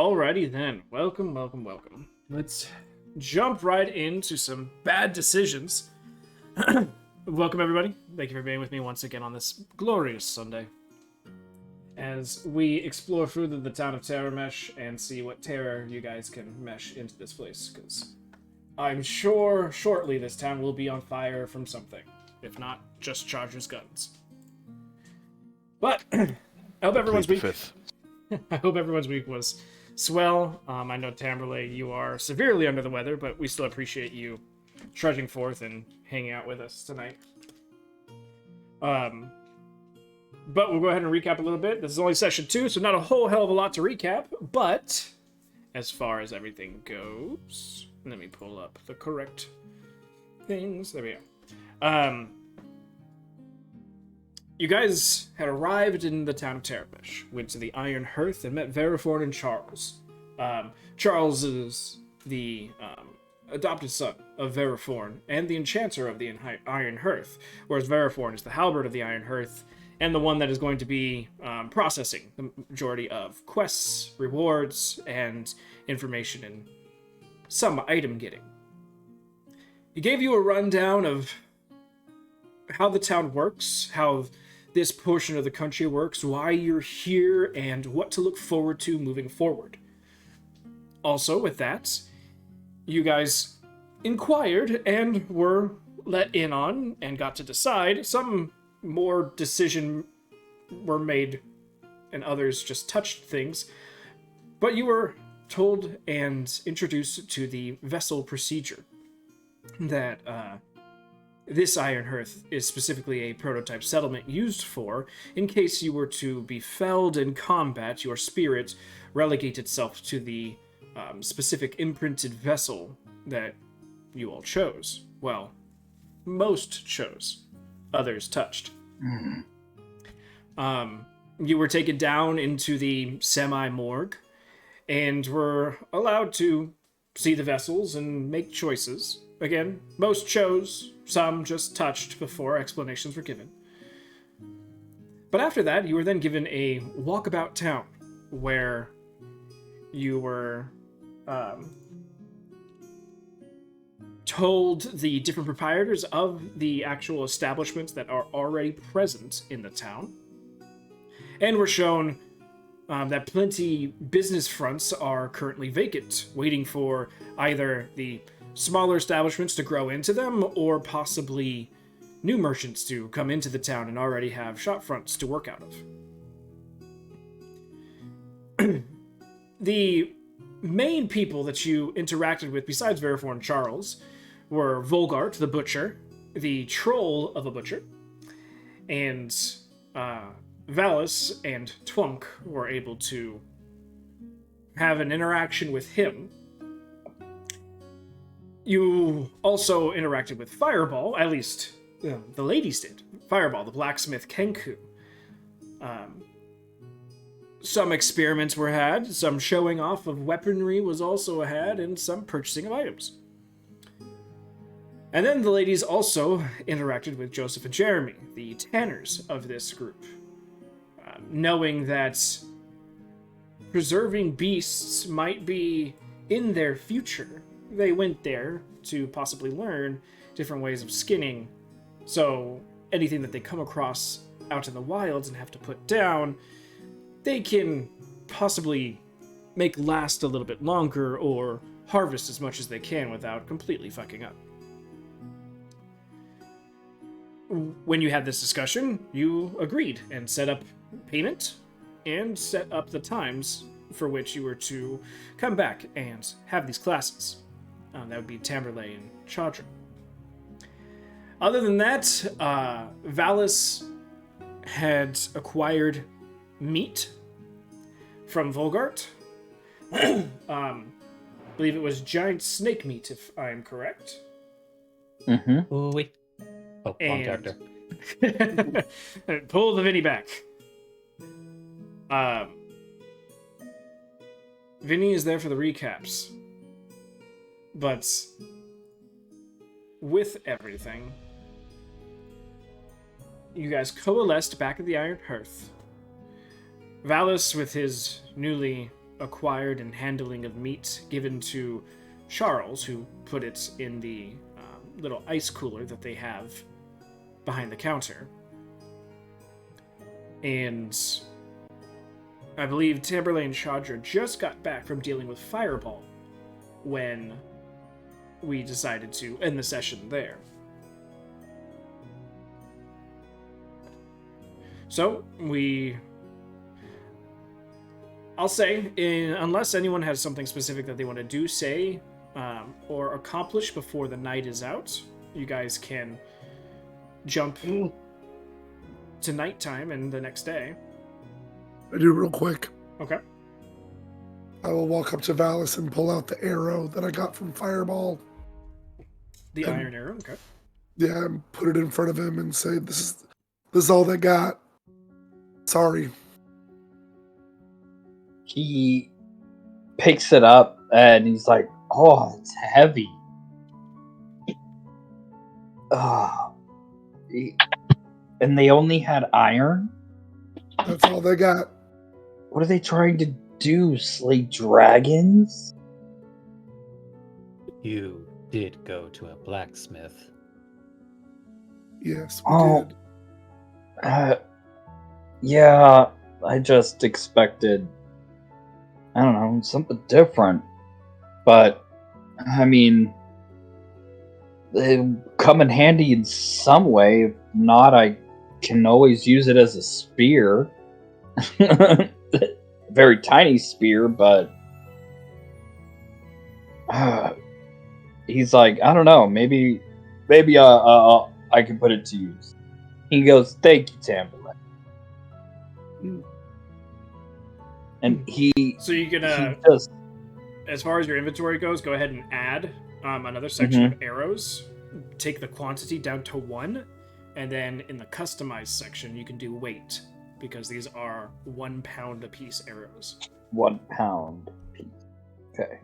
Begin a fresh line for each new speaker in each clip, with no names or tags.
Alrighty then. Welcome. Let's jump right into some bad decisions. Welcome, everybody. Thank you for being with me once again on this glorious Sunday. As we explore further the town of Terrumesh and see what terror you guys can mesh into this place, because I'm sure shortly this town will be on fire from something. If not, just Charger's guns. But I hope everyone's week. I hope everyone's week was swell. I know Tamberley, you are severely under the weather, but we still appreciate you trudging forth and hanging out with us tonight. But we'll go ahead and recap a little bit. This is only session 2, so not a whole hell of a lot to recap. But as far as everything goes, let me pull up the correct things. There we go. You guys had arrived in the town of Terrumesh, went to the Iron Hearth, and met Veriford and Charles. Charles is the adopted son of Veriford and the enchanter of the Iron Hearth, whereas Veriford is the halberd of the Iron Hearth and the one that is going to be processing the majority of quests, rewards, and information and some item getting. He gave you a rundown of how the town works, how this portion of the country works, why you're here, and what to look forward to moving forward. Also, with that, you guys inquired and were let in on and got to decide. Some more decision were made and others just touched things, but you were told and introduced to the vessel procedure that this Iron Hearth is specifically a prototype settlement used for, in case you were to be felled in combat, your spirit relegate itself to the specific imprinted vessel that you all chose. Well, most chose. Others touched. You were taken down into the semi-morgue and were allowed to see the vessels and make choices. Again, most chose, some just touched before explanations were given. But after that, you were then given a walkabout town, where you were told the different proprietors of the actual establishments that are already present in the town, and were shown that plenty business fronts are currently vacant, waiting for either the smaller establishments to grow into them, or possibly new merchants to come into the town and already have shop fronts to work out of. The main people that you interacted with, besides Veriford and Charles, were Volgart, the butcher, the troll of a butcher, and Valis and Twunk were able to have an interaction with him. You also interacted with Fireball, at least the ladies did. Fireball, the blacksmith Kenku. Some experiments were had, some showing off of weaponry was also had, and some purchasing of items. And then the ladies also interacted with Joseph and Jeremy, the tanners of this group. Knowing that preserving beasts might be in their future, they went there to possibly learn different ways of skinning, so anything that they come across out in the wilds and have to put down, they can possibly make last a little bit longer or harvest as much as they can without completely fucking up. When you had this discussion, you agreed and set up payment and set up the times for which you were to come back and have these classes. That would be Tamberley and Charger. Other than that, Valis had acquired meat from Volgart. Believe it was giant snake meat, if I'm correct.
Mm-hmm. Ooh-wee. Oh, wrong character.
Pull the Vinny back. Vinny is there for the recaps. But with everything, you guys coalesced back at the Iron Hearth. Valis, with his newly acquired and handling of meat given to Charles, who put it in the little ice cooler that they have behind the counter. And I believe Tamberlane and Chandra just got back from dealing with Fireball when we decided to end the session there. So, I'll say, unless anyone has something specific that they want to do, say, or accomplish before the night is out, you guys can jump to nighttime and the next day.
I do real quick.
Okay.
I will walk up to Valis and pull out the arrow that I got from Fireball.
The iron arrow, okay.
Yeah, and put it in front of him and say, this is all they got. Sorry.
He picks it up and he's like, oh, it's heavy. And they only had iron?
That's all they got.
What are they trying to do? Slay dragons?
You did go to a blacksmith.
Yes, we did.
Yeah, I just expected, I don't know, something different. But, I mean, they come in handy in some way. If not, I can always use it as a spear. Very tiny spear, but he's like, I don't know, maybe I can put it to use. He goes, thank you, Tamberlane. And
So you can, as far as your inventory goes, go ahead and add another section of arrows. Take the quantity down to 1, and then in the customized section, you can do weight, because these are 1 pound apiece arrows.
1 pound piece. Okay.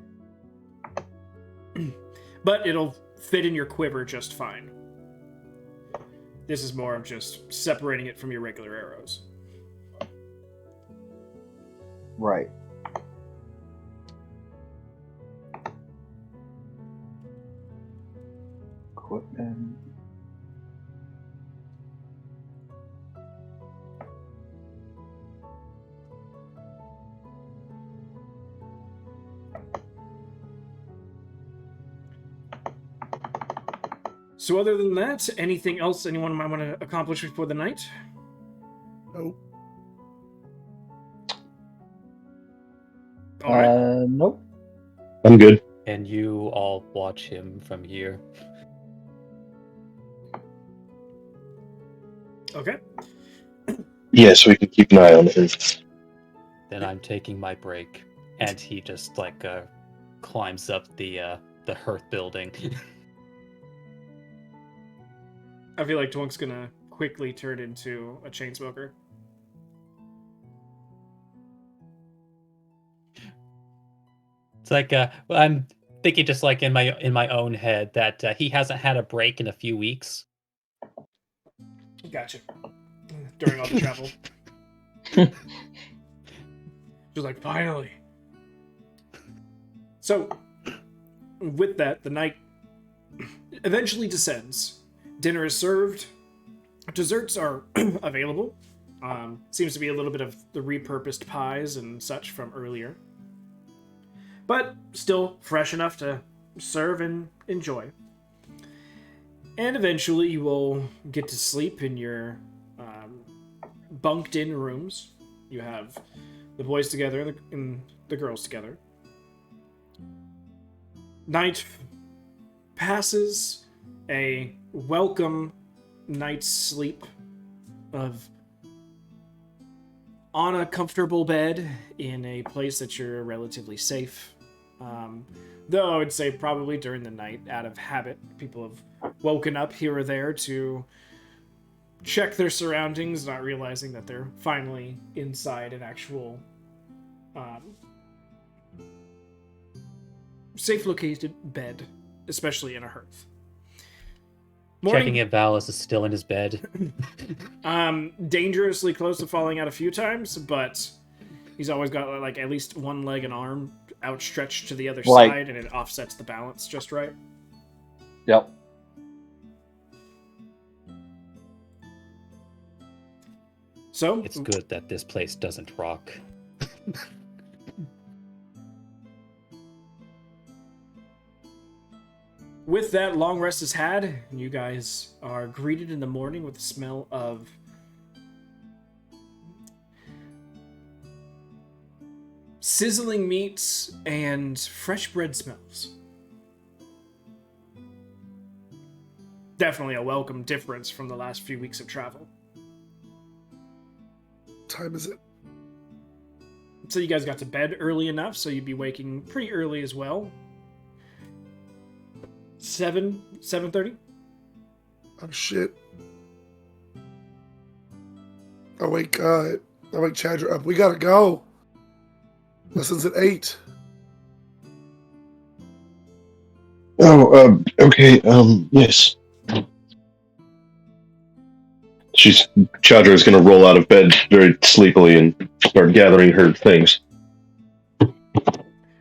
But it'll fit in your quiver just fine. This is more of just separating it from your regular arrows.
Right. Equipment.
So other than that, anything else anyone might want to accomplish before the night?
Nope.
All right.
Nope.
I'm good.
And you all watch him from here.
Okay.
Yeah, so we can keep an eye on him.
Then I'm taking my break, and he just climbs up the hearth building.
I feel like Twonk's gonna quickly turn into a chain smoker.
It's like I'm thinking just like in my own head that he hasn't had a break in a few weeks.
Gotcha. During all the travel. Just like, finally. So, with that, the night eventually descends. Dinner is served. Desserts are available. Seems to be a little bit of the repurposed pies and such from earlier. But still fresh enough to serve and enjoy. And eventually you will get to sleep in your bunked-in rooms. You have the boys together and the girls together. Night passes, a welcome night's sleep of on a comfortable bed in a place that you're relatively safe. Though I would say probably during the night, out of habit, people have woken up here or there to check their surroundings, not realizing that they're finally inside an actual safe located bed, especially in a hearth. Morning.
Checking if Valis is still in his bed.
Dangerously close to falling out a few times, but He's always got like at least one leg and arm outstretched to the other
Like-
side, and it offsets the balance just right.
Yep.
So
It's good that this place doesn't rock.
with that, long rest is had. You guys are greeted in the morning with the smell of sizzling meats and fresh bread smells. Definitely a welcome difference from the last few weeks of travel.
Time is it?
So you guys got to bed early enough, so you'd be waking pretty early as well. 7:30.
Oh shit. I wake Chadra up. We gotta go. Lessons at 8.
Oh, okay. Yes. Chandra is going to roll out of bed very sleepily and start gathering her things.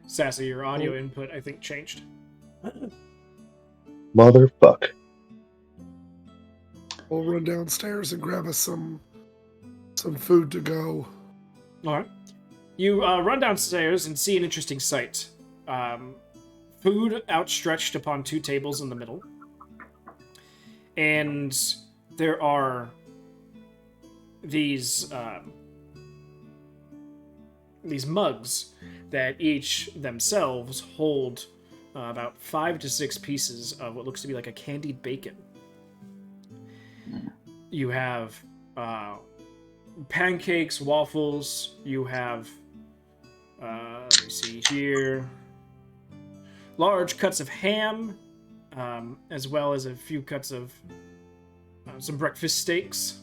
Sassy, your audio input I think changed.
Motherfuck.
We'll run downstairs and grab us some food to go.
All right. You run downstairs and see an interesting sight. Food outstretched upon 2 tables in the middle. And there are these mugs that each themselves hold about 5 to 6 pieces of what looks to be like a candied bacon. You have pancakes, waffles. You have, let me see here, large cuts of ham, as well as a few cuts of some breakfast steaks.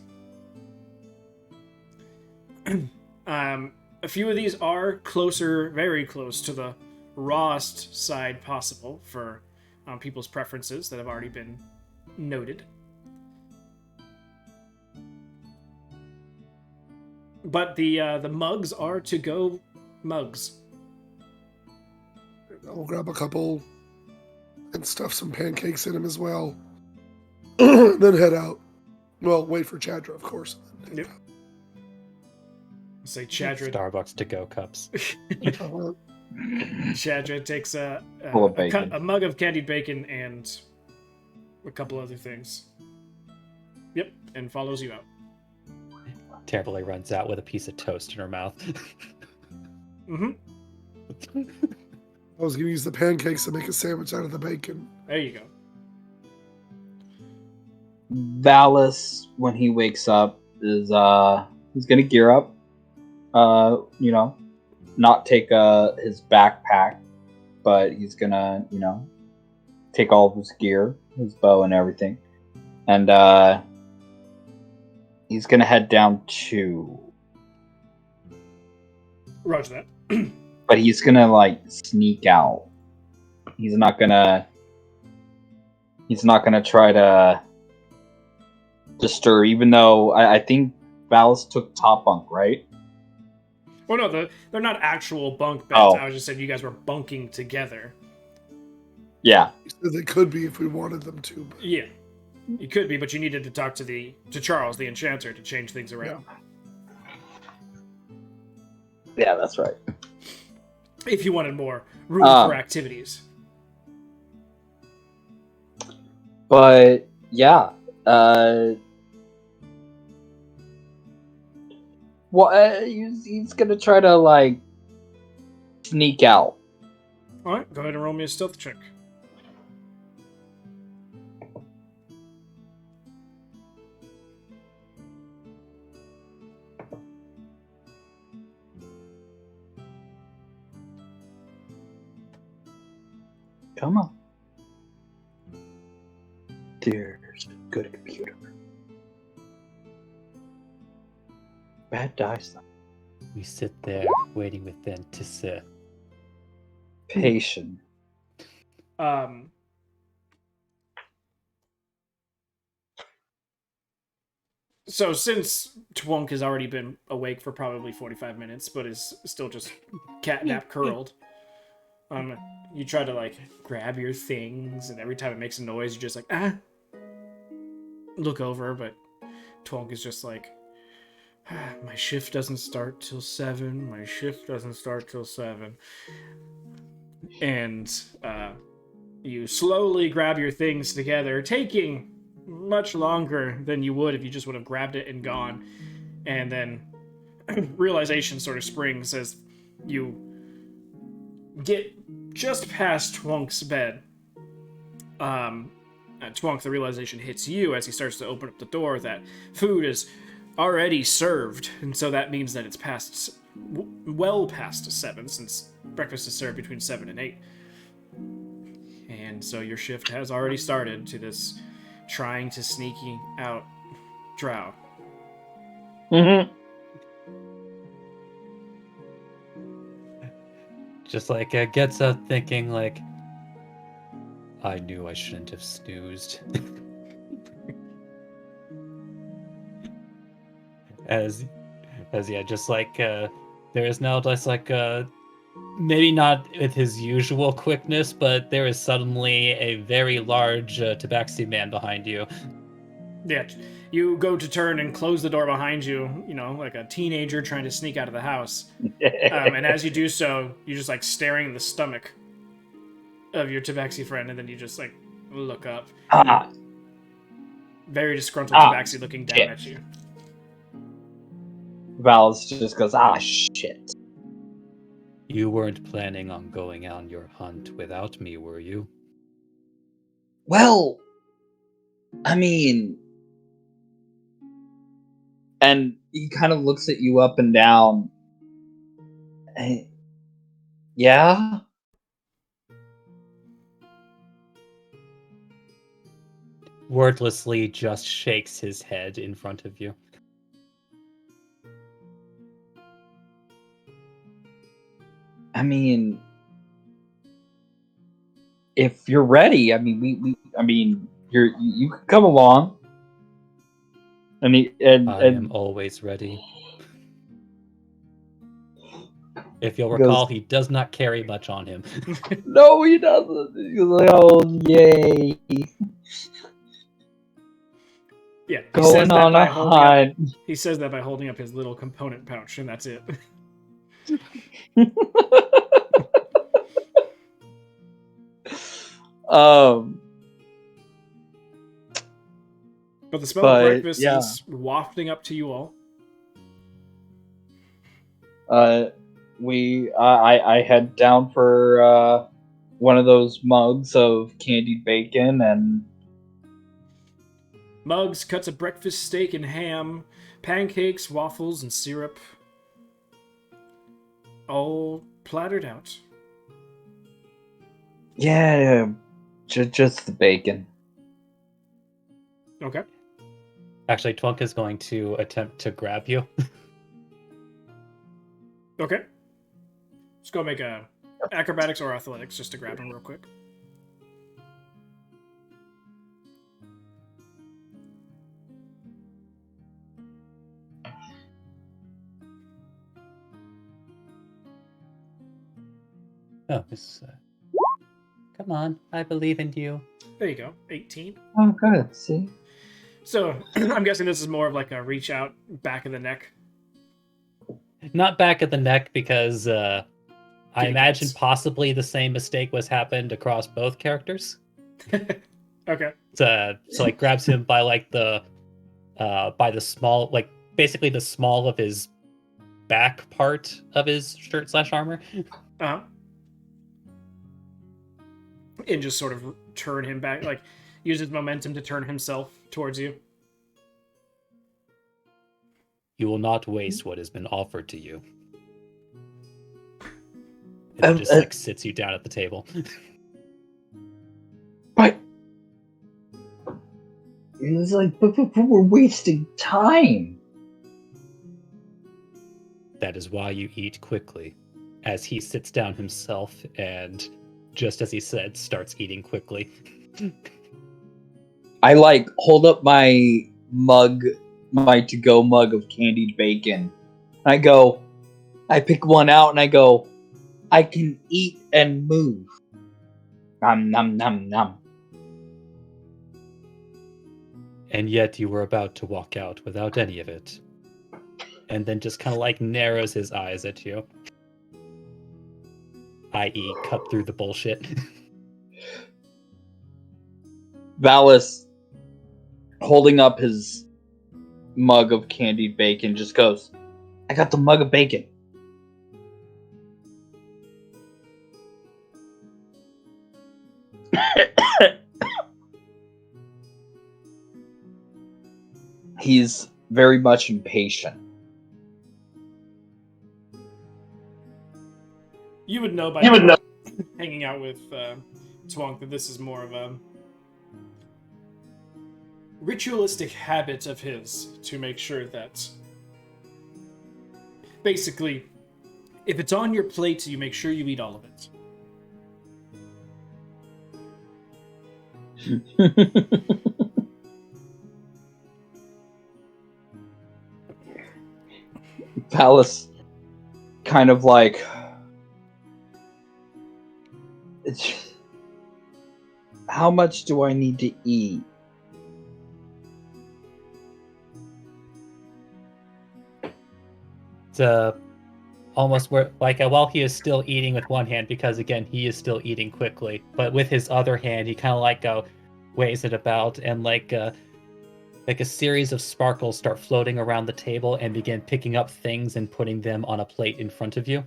A few of these are closer, very close to the rawest side possible for people's preferences that have already been noted. But the mugs are to-go mugs.
I'll grab a couple and stuff some pancakes in them as well. Then head out. Well, wait for Chadra, of course.
Yep. Say Chadra.
Starbucks to-go cups.
Chadra takes
Full of bacon.
a mug of candied bacon and a couple other things. Yep, and follows you out.
Terribly runs out with a piece of toast in her mouth.
Mm-hmm.
I was going to use the pancakes to make a sandwich out of the bacon.
There you go.
Valis, when he wakes up, is he's gonna gear up. Not take his backpack, but he's gonna, take all of his gear, his bow and everything. And he's gonna head down to,
Roger that.
but he's gonna sneak out. He's not gonna try to disturb, even though I think Valis took top bunk, right?
Oh no, they're not actual bunk beds.
Oh.
I was just saying you guys were bunking together.
Yeah.
So they could be if we wanted them to. But
Yeah, you could be, but you needed to talk to Charles, the enchanter, to change things around.
Yeah, that's right.
If you wanted more room for activities.
But yeah, he's gonna try to sneak out.
All right, go ahead and roll me a stealth check.
Come on. There's a good computer. Bad dice.
We sit there waiting with them to sit.
Patient.
So since Twunk has already been awake for probably 45 minutes, but is still just catnap curled, you try to like grab your things, and every time it makes a noise, you're just like look over, but Twunk is just like, my shift doesn't start till 7. My shift doesn't start till 7. And you slowly grab your things together, taking much longer than you would if you just would have grabbed it and gone. And then realization sort of springs as you get just past Twonk's bed. Twonk, the realization hits you as he starts to open up the door that food is already served, and so that means that it's well past 7, since breakfast is served between 7 and 8. And so your shift has already started to this trying to sneaky out drow.
Mm-hmm.
Just like gets up thinking like, I knew I shouldn't have snoozed. as yeah, just like there is now just like maybe not with his usual quickness, but there is suddenly a very large tabaxi man behind you.
Yeah, you go to turn and close the door behind you, like a teenager trying to sneak out of the house. And as you do so, you're just like staring in the stomach of your tabaxi friend, and then you just like look up. Very disgruntled tabaxi looking down at you.
Val's just goes, shit.
You weren't planning on going on your hunt without me, were you?
Well, I mean... And he kind of looks at you up and down. Yeah?
Wordlessly just shakes his head in front of you.
I mean, if you're ready, I mean, you can come along. I
am always ready. If you'll recall, he does not carry much on him.
No, he doesn't. He's like, oh, yay.
Yeah,
going on a hunt.
He says that by holding up his little component pouch, and that's it. But the smell of breakfast is wafting up to you all.
I head down for one of those mugs of candied bacon and
Muggs cuts a breakfast steak and ham, pancakes, waffles, and syrup. All plattered out.
Yeah, just the bacon.
Okay.
Actually, Twunk is going to attempt to grab you.
Okay. Let's go make a acrobatics or athletics just to grab him real quick.
Oh, this. Come on, I believe in you.
There you go, 18.
Oh, good. See.
So I'm guessing this is more of like a reach out, back of the neck.
Not back of the neck because I imagine possibly the same mistake was happened across both characters.
Okay.
So like grabs him by like the small, like basically the small of his back part of his shirt / armor.
Uh-huh. And just sort of turn him back, like uses momentum to turn himself towards you.
You will not waste what has been offered to you. And just like sits you down at the table.
But it's like, but we're wasting time.
That is why you eat quickly. As he sits down himself and, just as he said, starts eating quickly.
I like hold up my mug my to-go mug of candied bacon. I pick one out and I go, I can eat and move. Nom nom nom nom.
And yet you were about to walk out without any of it. And then just kind of like narrows his eyes at you. I.e., cut through the bullshit.
Valis, holding up his mug of candied bacon, just goes, I got the mug of bacon. He's very much impatient.
You would know by hanging out with Twonk that this is more of a ritualistic habit of his to make sure that basically, if it's on your plate, you make sure you eat all of it.
Valis kind of like, how much do I need to eat?
It's almost like while he is still eating with one hand, because again he is still eating quickly, but with his other hand he kind of like weighs it about, and like a series of sparkles start floating around the table and begin picking up things and putting them on a plate in front of you.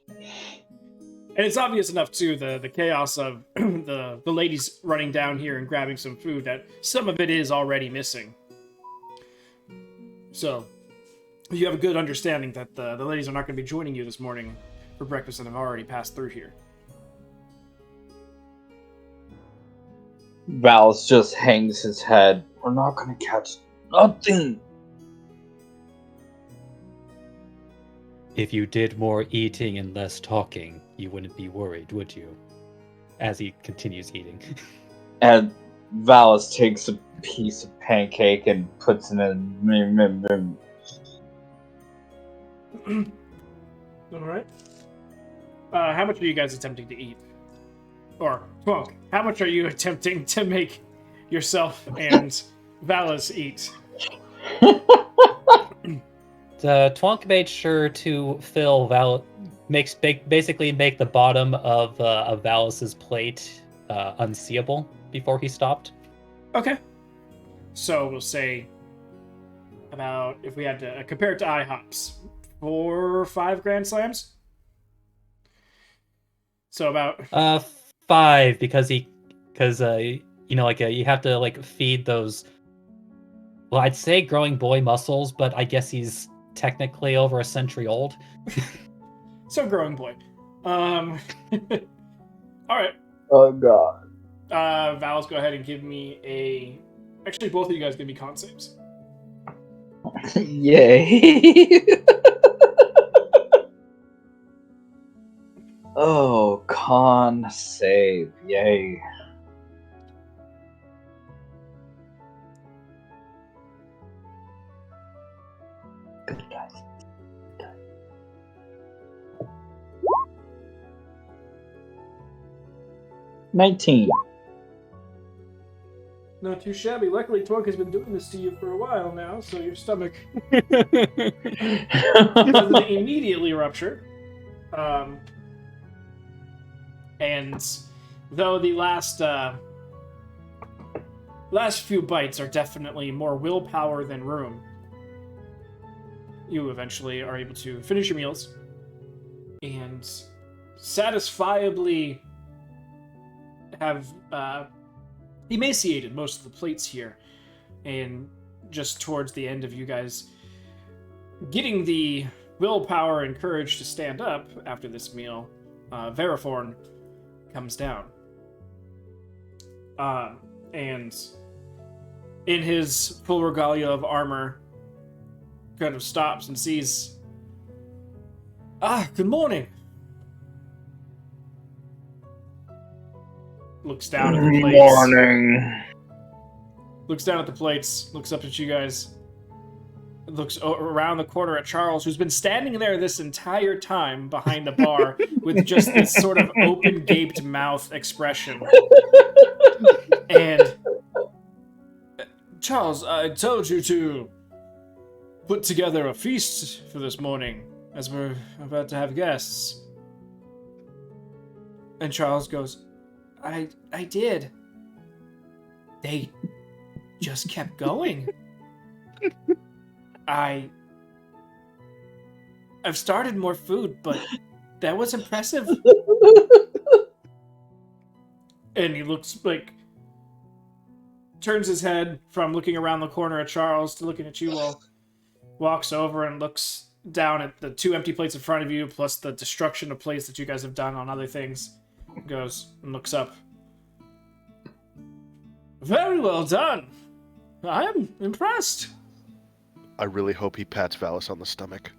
And it's obvious enough too, the chaos of the ladies running down here and grabbing some food, that some of it is already missing. So you have a good understanding that the ladies are not going to be joining you this morning for breakfast and have already passed through here.
Valis just hangs his head. We're not gonna catch nothing.
If you did more eating and less talking, you wouldn't be worried, would you? As he continues eating.
And Valis takes a piece of pancake and puts it in.
Alright. How much are you guys attempting to eat? Or, well, how much are you attempting to make yourself and Valis eat?
Twonk made sure to fill basically make the bottom of Valis's plate unseeable before he stopped.
Okay. So we'll say about, if we had to compare it to IHOPs, 4 or 5 Grand Slams? So about
5, because you have to like feed those. Well, I'd say growing boy muscles, but I guess he's technically over a century old.
So growing boy. All right.
Oh god.
Valis, go ahead and give me a. Actually, both of you guys give me con saves.
Yay. Oh, con save. Yay. Good guys. 19.
Not too shabby. Luckily, Twonk has been doing this to you for a while now, so your stomach doesn't immediately rupture. And though the last few bites are definitely more willpower than room, you eventually are able to finish your meals and satisfiably have emaciated most of the plates here. And just towards the end of you guys getting the willpower and courage to stand up after this meal, Veriforn comes down. And in his full regalia of armor, kind of stops and sees, good morning. Looks down at the plates.
Morning.
looks down at the plates, looks up at you guys, looks around the corner at Charles, who's been standing there this entire time behind the bar with just this sort of open gaped mouth expression. And Charles, I told you to put together a feast for this morning, as we're about to have guests. And Charles goes, I did. They just kept going. I've started more food, but that was impressive. And he looks like, turns his head from looking around the corner at Charles to looking at you all, walks over and looks down at the 2 empty plates in front of you, plus the destruction of plates that you guys have done on other things. Goes and looks up. Very well done. I am impressed.
I really hope he pats Valis on the stomach.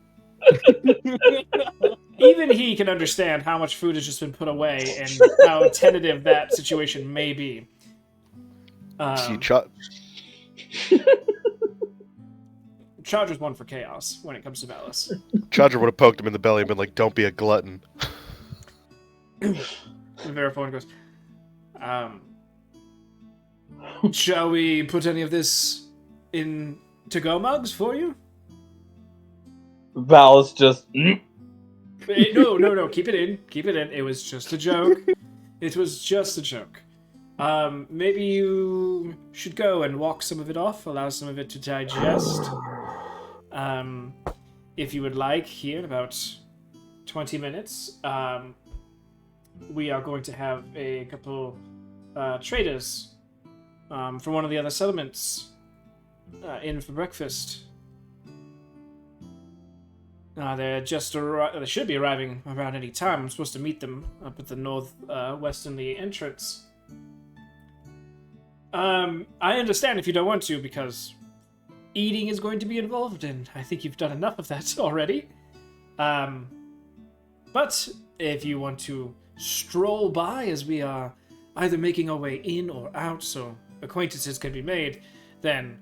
Even he can understand how much food has just been put away and how tentative that situation may be.
See,
Charger's one for chaos when it comes to Valis.
Charger would have poked him in the belly and been like, "Don't be a glutton."
And Verifone goes, shall we put any of this in to-go mugs for you?
Val's just...
No, keep it in. Keep it in. It was just a joke. It was just a joke. Maybe you should go and walk some of it off, allow some of it to digest. If you would like, here in about 20 minutes, we are going to have a couple traders from one of the other settlements in for breakfast. They should be arriving around any time. I'm supposed to meet them up at the northwesterly entrance. I understand if you don't want to, because eating is going to be involved, and I think you've done enough of that already. But if you want to stroll by as we are either making our way in or out so acquaintances can be made, then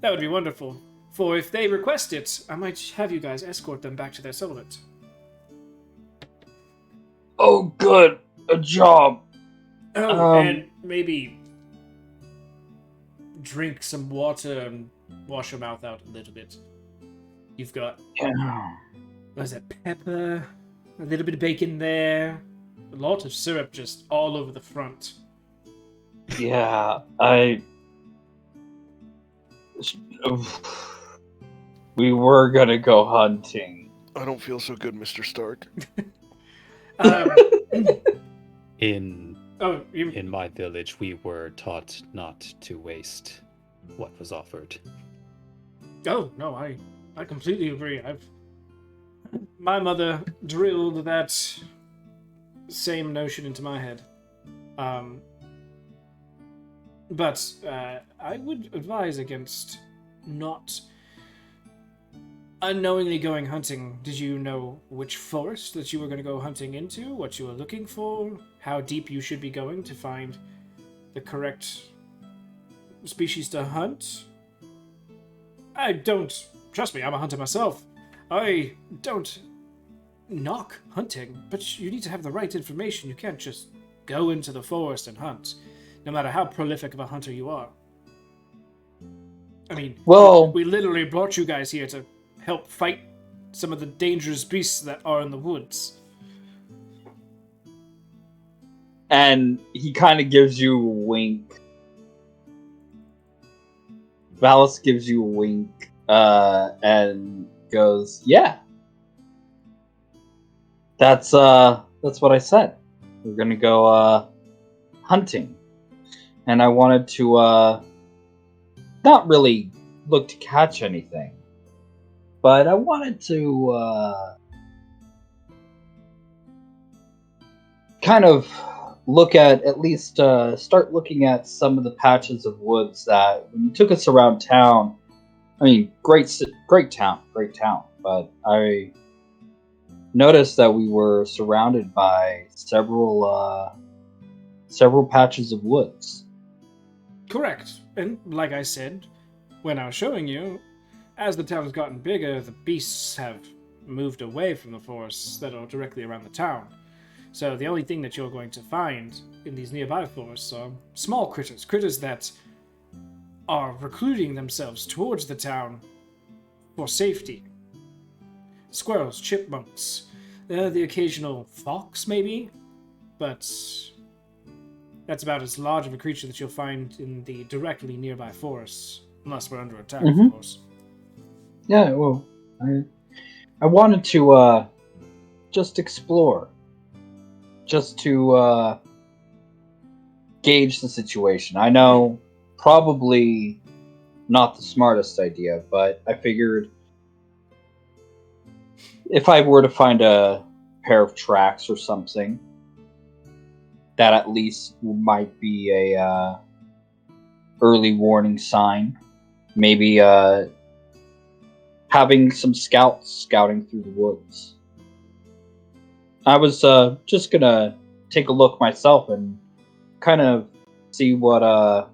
that would be wonderful. For if they request it, I might have you guys escort them back to their settlement.
Oh, good. A job.
Oh, and maybe drink some water and wash your mouth out a little bit. You've got, what is that, pepper, a little bit of bacon there, a lot of syrup just all over the front.
Yeah, we were gonna go hunting.
I don't feel so good, Mr. Stark.
In my village, we were taught not to waste what was offered.
Oh, no, I completely agree. My mother drilled that same notion into my head. But I would advise against not unknowingly going hunting. Did you know which forest that you were going to go hunting into? What you were looking for? How deep you should be going to find the correct species to hunt? Trust me, I'm a hunter myself. I don't knock hunting, but you need to have the right information. You can't just go into the forest and hunt, no matter how prolific of a hunter you are. I mean, we literally brought you guys here to help fight some of the dangerous beasts that are in the woods.
And he kind of gives you a wink. Valis gives you a wink, and goes, "Yeah, that's what I said. We're gonna go hunting, and I wanted to not really look to catch anything, but I wanted to kind of look at least start looking at some of the patches of woods that when you took us around town. I mean, great town, but I noticed that we were surrounded by several patches of woods.
Correct. And like I said, when I was showing you, as the town's gotten bigger, the beasts have moved away from the forests that are directly around the town. So the only thing that you're going to find in these nearby forests are small critters that are recruiting themselves towards the town for safety. Squirrels, chipmunks, the occasional fox maybe, but that's about as large of a creature that you'll find in the directly nearby forests, unless we're under attack, of course.
Yeah, well, I wanted to just explore, just to gauge the situation. I know probably not the smartest idea, but I figured if I were to find a pair of tracks or something, that at least might be a early warning sign. Maybe having some scouts scouting through the woods. I was just gonna take a look myself and kind of see what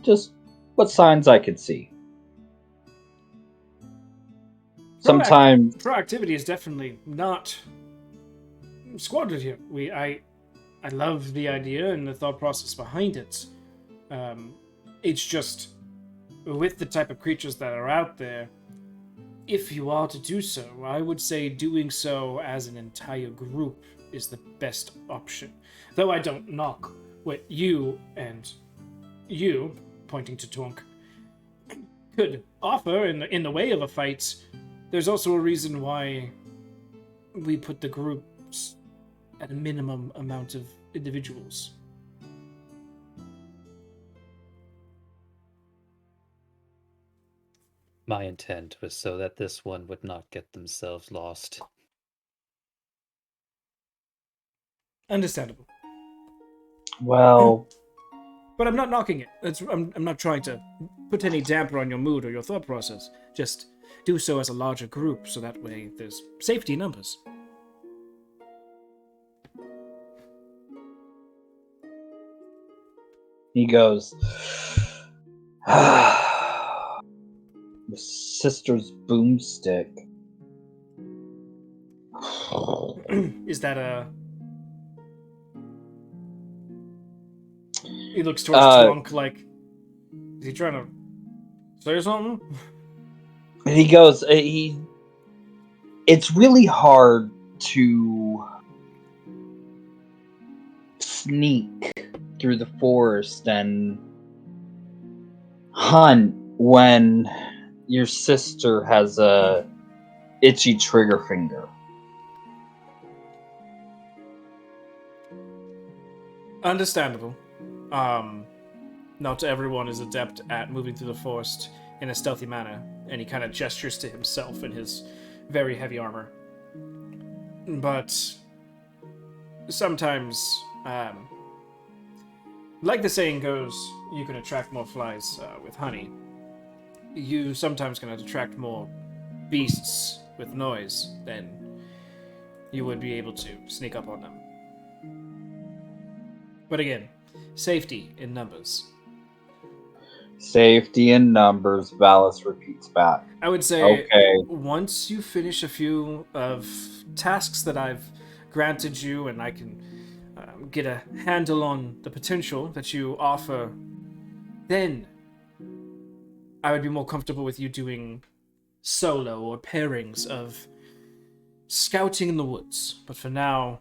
just what signs I could see. Sometimes
Proactivity is definitely not squandered here. I love the idea and the thought process behind it. It's just with the type of creatures that are out there, if you are to do so, I would say doing so as an entire group is the best option. Though I don't knock what you and you, pointing to Tonk, could offer in the way of a fight. There's also a reason why we put the groups at a minimum amount of individuals.
My intent was so that this one would not get themselves lost.
Understandable.
well,
But I'm not knocking it. I'm not trying to put any damper on your mood or your thought process. Just do so as a larger group, so that way there's safety in numbers.
he goes, the sister's boomstick.
Is that a... He looks towards Twunk like... Is he trying to say something?
He goes, it's really hard to sneak through the forest and hunt when your sister has a itchy trigger finger.
Understandable. Not everyone is adept at moving through the forest in a stealthy manner, and he kind of gestures to himself in his very heavy armor. But sometimes, like the saying goes, you can attract more flies with honey. You sometimes can attract more beasts with noise than you would be able to sneak up on them. But again, safety in numbers.
Safety in numbers, Valis repeats back.
I would say,
Okay.
once you finish a few of tasks that I've granted you, and I can get a handle on the potential that you offer, then I would be more comfortable with you doing solo or pairings of scouting in the woods. But for now,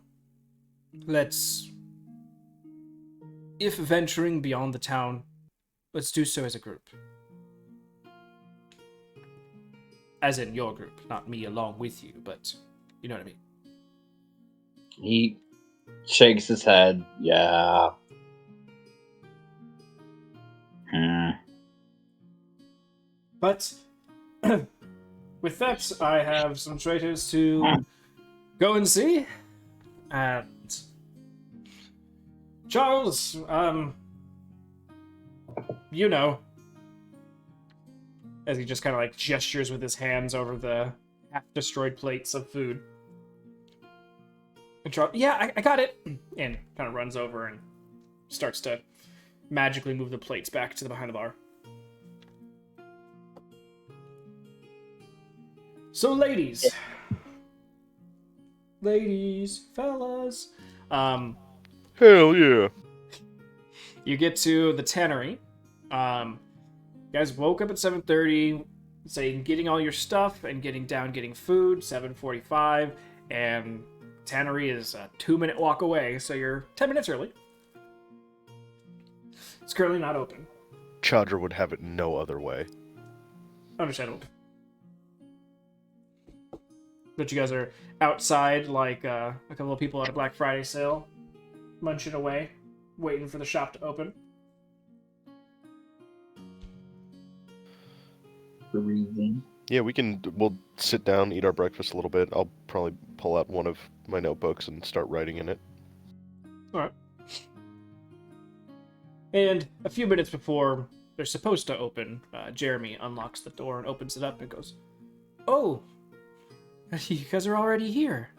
if venturing beyond the town, let's do so as a group. As in your group, not me along with you, but you know what I mean.
He shakes his head. Yeah.
But with that, I have some traitors to go and see. And Charles, you know, as he just kind of like gestures with his hands over the half-destroyed plates of food. And Charles, yeah, I got it, and kind of runs over and starts to magically move the plates back to the behind the bar. So, ladies, fellas,
Hell yeah.
you get to the tannery. You guys woke up at 7:30, saying getting all your stuff and getting food, 7:45, and tannery is a 2-minute walk away, so you're 10 minutes early. It's currently not open.
Chandra would have it no other way.
Understandable. But you guys are outside like a couple of people at a Black Friday sale, munching away, waiting for the shop to open.
Breathing.
Yeah, we'll sit down, eat our breakfast a little bit. I'll probably pull out one of my notebooks and start writing in it.
Alright. And a few minutes before they're supposed to open, Jeremy unlocks the door and opens it up and goes, "Oh, you guys are already here.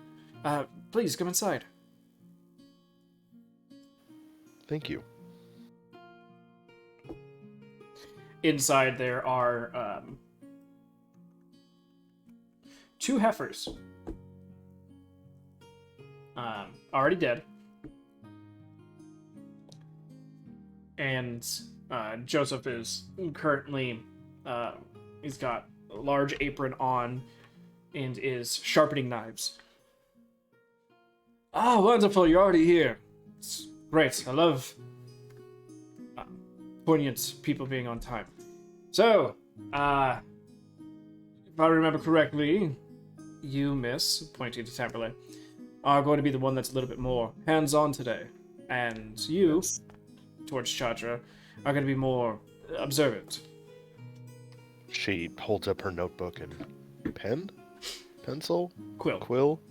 Please come inside."
Thank you.
Inside there are 2 heifers. Already dead. And Joseph is currently, he's got a large apron on and is sharpening knives. "Oh, wonderful, you're already here. It's great. I love poignant people being on time. So, if I remember correctly, you, miss," pointing to Tamperley, "are going to be the one that's a little bit more hands-on today. And you, towards Chandra, are going to be more observant."
She holds up her notebook and pen? Pencil?
Quill.
Quill?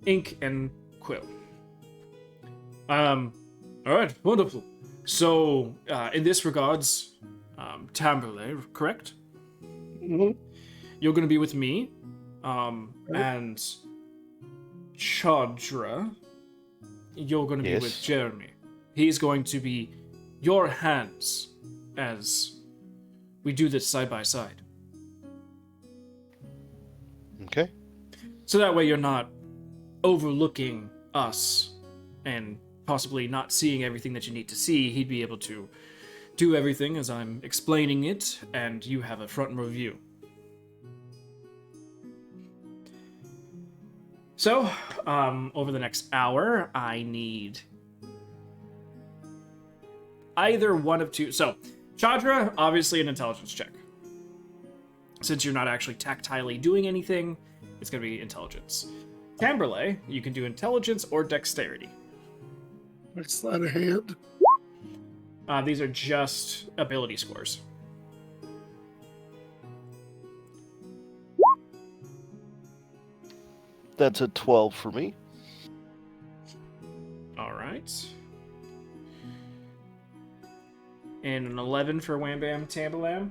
Ink and quill. Alright, wonderful. So, in this regards, Tamperley, correct?
Mhm.
You're going to be with me, and Chandra, you're going to be
Yes.
with Jeremy. He's going to be your hands as we do this side by side.
Okay.
So that way you're not overlooking us and possibly not seeing everything that you need to see. He'd be able to do everything as I'm explaining it, and you have a front row view. So, over the next hour, I need either one of two. So, Chandra, obviously an intelligence check. Since you're not actually tactilely doing anything, it's going to be intelligence. Tamberley, you can do intelligence or dexterity.
Next sleight of hand.
These are just ability scores.
That's a 12 for me.
All right. And an 11 for Wham Bam Tambalam.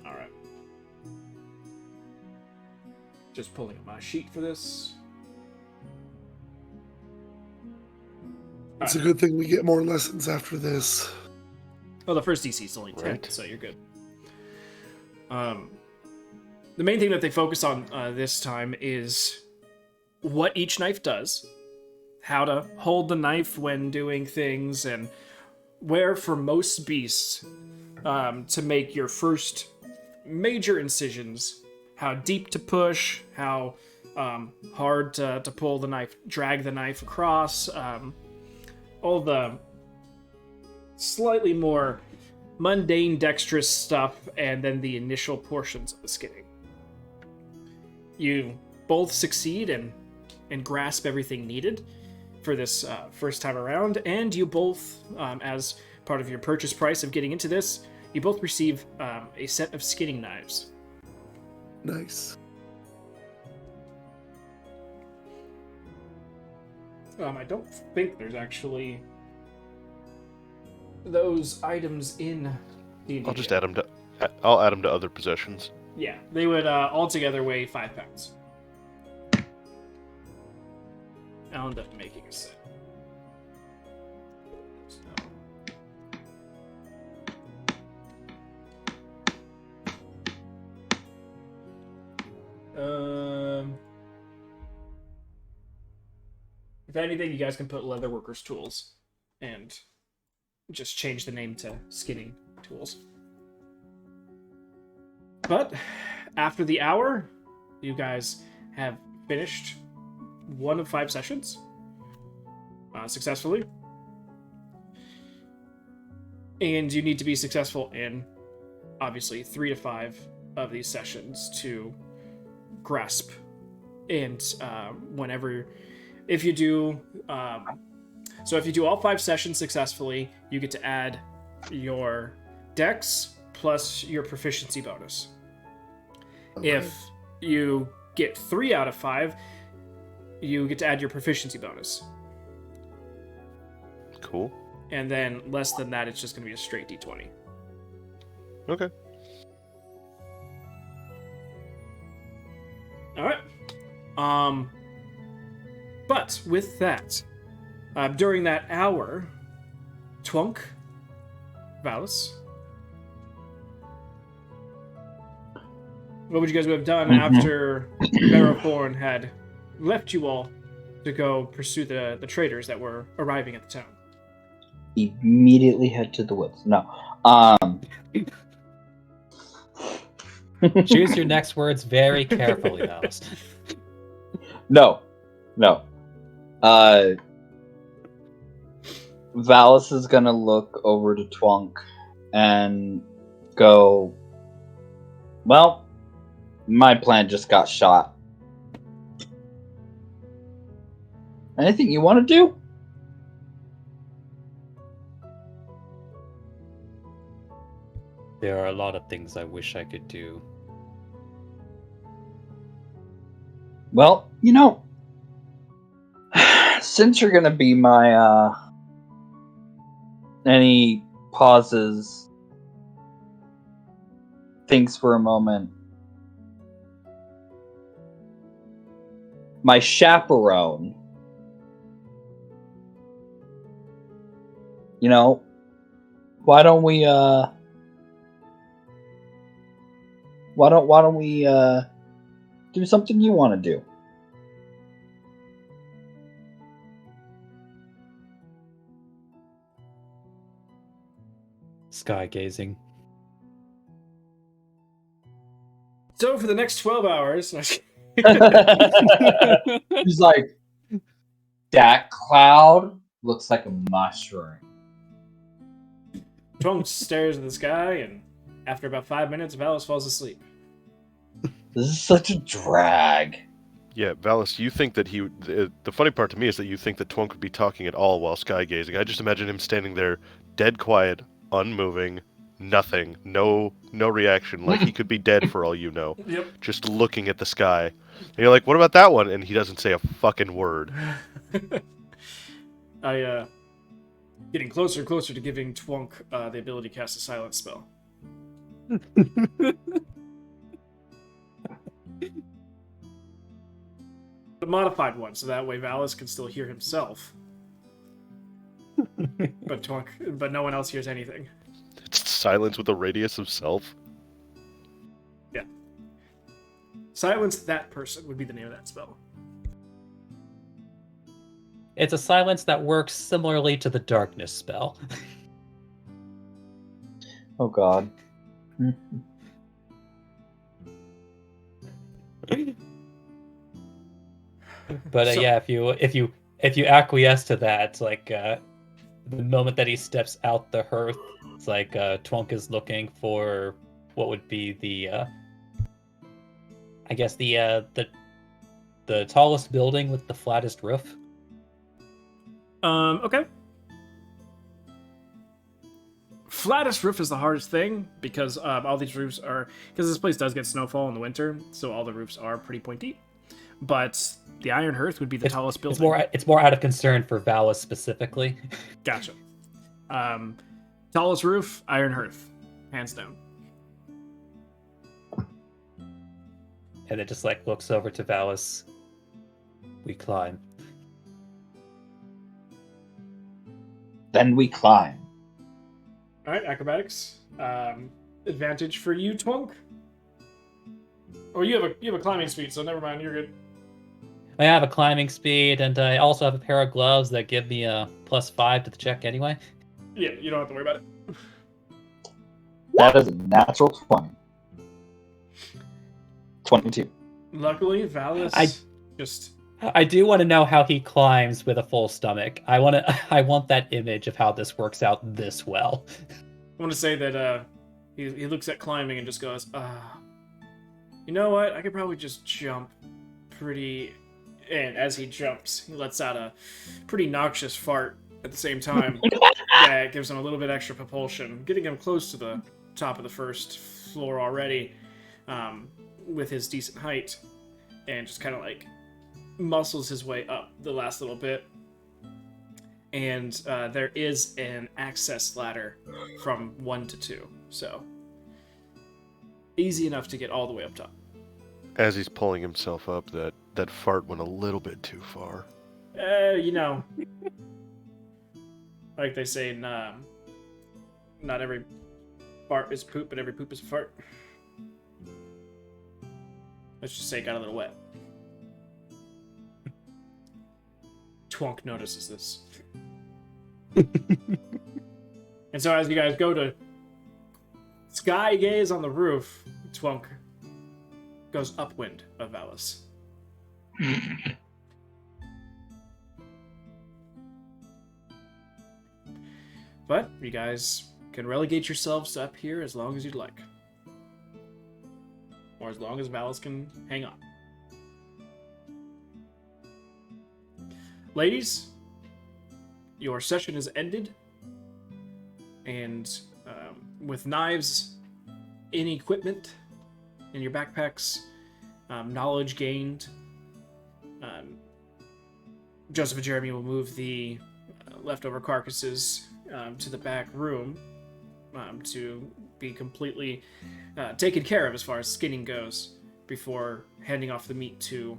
All right. Just pulling up my sheet for this.
It's a good thing we get more lessons after this.
Well, the first DC is only 10,
Right.
so you're good. The main thing that they focus on this time is what each knife does, how to hold the knife when doing things, and where for most beasts to make your first major incisions, how deep to push, how hard to pull the knife, drag the knife across, all the slightly more mundane dexterous stuff, and then the initial portions of the skinning. You both succeed and grasp everything needed for this first time around, and you both, as part of your purchase price of getting into this, you both receive a set of skinning knives.
Nice.
I don't think there's actually those items in D&D.
I'll just add them to. I'll add them to other possessions.
Yeah, they would altogether weigh 5 pounds. I'll end up making a set. If anything, you guys can put Leatherworkers Tools and just change the name to Skinning Tools. But after the hour, you guys have finished 1 of 5 sessions successfully. And you need to be successful in, obviously, 3 to 5 of these sessions to grasp. And if you do, so if you do all 5 sessions successfully, you get to add your dex plus your proficiency bonus.
Okay.
If you get 3 out of 5, you get to add your proficiency bonus.
Cool.
And then less than that, it's just going to be a straight d20.
Okay.
All right. But with that, during that hour, Twunk, Valis, what would you guys have done after Veraforn had left you all to go pursue the traders that were arriving at the town?
Immediately head to the woods. No.
Choose your next words very carefully, Alice.
No. Valis is gonna look over to Twunk and go, well, my plan just got shot. Anything you want to do?
There are a lot of things I wish I could do.
Well, since you're gonna be my, and he pauses, thinks for a moment. My chaperone. Why don't we do something you want to do?
Sky gazing.
So for the next 12 hours...
He's like, that cloud looks like a mushroom.
Twunk stares at the sky, and after about 5 minutes, Valis falls asleep.
This is such a drag.
Yeah, Valis, you think that the funny part to me is that you think that Twunk would be talking at all while sky gazing. I just imagine him standing there, dead quiet, unmoving, nothing, no reaction, like he could be dead for all you know.
Yep.
Just looking at the sky. And you're like, what about that one? And he doesn't say a fucking word.
Getting closer and closer to giving Twunk the ability to cast a silence spell. The modified one, so that way Valis can still hear himself. But no one else hears anything.
It's silence with a radius of self.
Yeah. Silence that person would be the name of that spell.
It's a silence that works similarly to the darkness spell.
Oh god.
But yeah, if you acquiesce to that, like the moment that he steps out the hearth, it's like Twunk is looking for what would be the I guess the tallest building with the flattest roof.
Okay. Flattest roof is the hardest thing because all these roofs are, because this place does get snowfall in the winter, so all the roofs are pretty pointy. But the Iron Hearth would be the tallest building.
It's more out of concern for Valis specifically.
Gotcha. Tallest roof, Iron Hearth, hands down.
And it just like looks over to Valis. We climb.
Then we climb.
All right, acrobatics. Advantage for you, Twunk. Oh, you have a climbing speed, so never mind. You're good.
I have a climbing speed, and I also have a pair of gloves that give me a +5 to the check anyway.
Yeah, you don't have to worry about it.
That is a natural 20. 22.
Luckily, Valis
I-
just
I do want to know how he climbs with a full stomach. I want that image of how this works out this well.
I want to say that he looks at climbing and just goes, you know what? I could probably just jump pretty. And as he jumps, he lets out a pretty noxious fart at the same time. Yeah, it gives him a little bit extra propulsion, getting him close to the top of the first floor already, with his decent height, and just kind of like muscles his way up the last little bit. And there is an access ladder from 1 to 2, so easy enough to get all the way up top.
As he's pulling himself up, that fart went a little bit too far.
You know, like they say, not every fart is poop, but every poop is a fart. Let's just say it got a little wet. Twonk notices this. And so as you guys go to sky gaze on the roof, Twonk goes upwind of Valis. But you guys can relegate yourselves to up here as long as you'd like. Or as long as Valis can hang on. Ladies, your session is ended. And with knives in equipment in your backpacks, knowledge gained, Joseph and Jeremy will move the leftover carcasses to the back room to be completely taken care of as far as skinning goes before handing off the meat to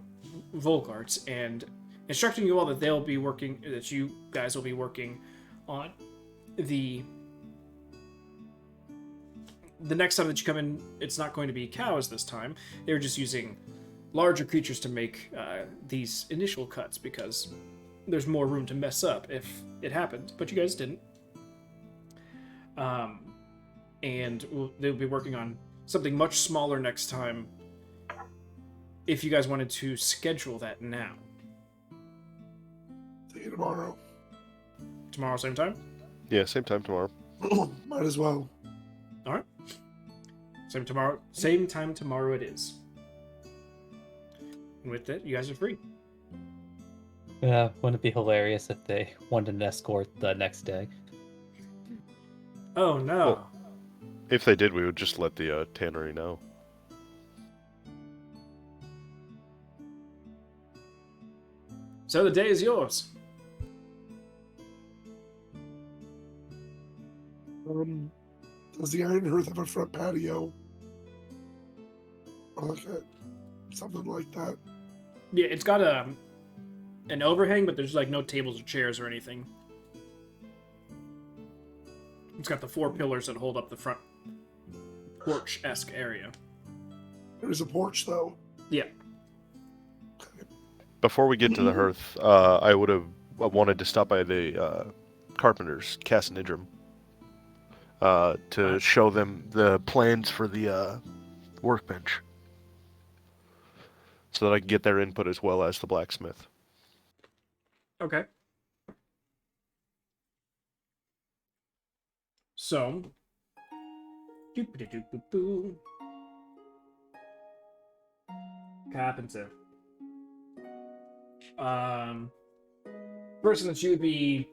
Volgarts and instructing you all that that you guys will be working on the next time that you come in. It's not going to be cows this time. They're just using larger creatures to make these initial cuts because there's more room to mess up if it happened, but you guys didn't. And they'll be working on something much smaller next time if you guys wanted to schedule that now.
See you tomorrow.
Tomorrow, same time?
Yeah, same time tomorrow.
Might as well.
All right. Same time tomorrow it is. And with that, you guys are free.
Wouldn't it be hilarious if they wanted an escort the next day?
Oh, no.
Well, if they did, we would just let the tannery know.
So the day is yours.
Does the Iron Hearth have a front patio? Or something like that.
Yeah, it's got an overhang, but there's like no tables or chairs or anything. It's got the 4 pillars that hold up the front porch-esque area.
There's a porch, though.
Yeah.
Before we get to the hearth, I would have wanted to stop by the carpenter's, Cass and Idrim, to show them the plans for the workbench, so that I can get their input as well as the blacksmith.
Okay. So, doop-a-doop-a-boo. Carpenter. Person that you would be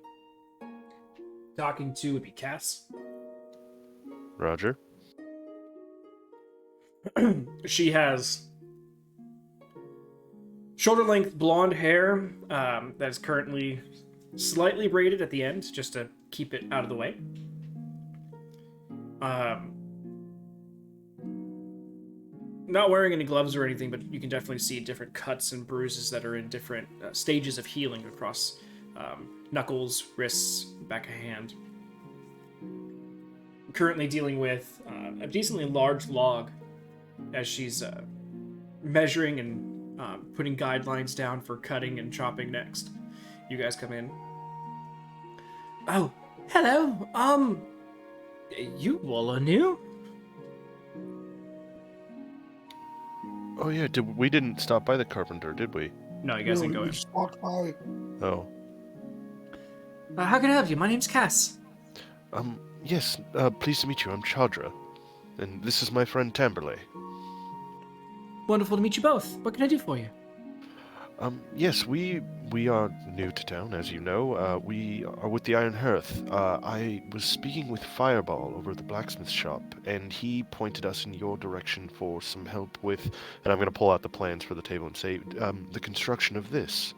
talking to would be Cass.
Roger.
She has shoulder-length blonde hair that is currently slightly braided at the end, just to keep it out of the way. Not wearing any gloves or anything, but you can definitely see different cuts and bruises that are in different stages of healing across knuckles, wrists, back of hand. Currently dealing with a decently large log as she's measuring and putting guidelines down for cutting and chopping next. You guys come in. Oh, hello. You all are new?
Oh yeah, we didn't stop by the carpenter, did we?
No, you guys didn't go
we
in.
just walked by.
Oh.
How can I help you? My name's Cass.
Yes, pleased to meet you. I'm Chadra. And this is my friend Tamberley.
Wonderful to meet you both. What can I do for you?
Yes, we are new to town, as you know. We are with the Iron Hearth. I was speaking with Fireball over at the blacksmith shop, and he pointed us in your direction for some help with, and I'm going to pull out the plans for the table and say, the construction of this.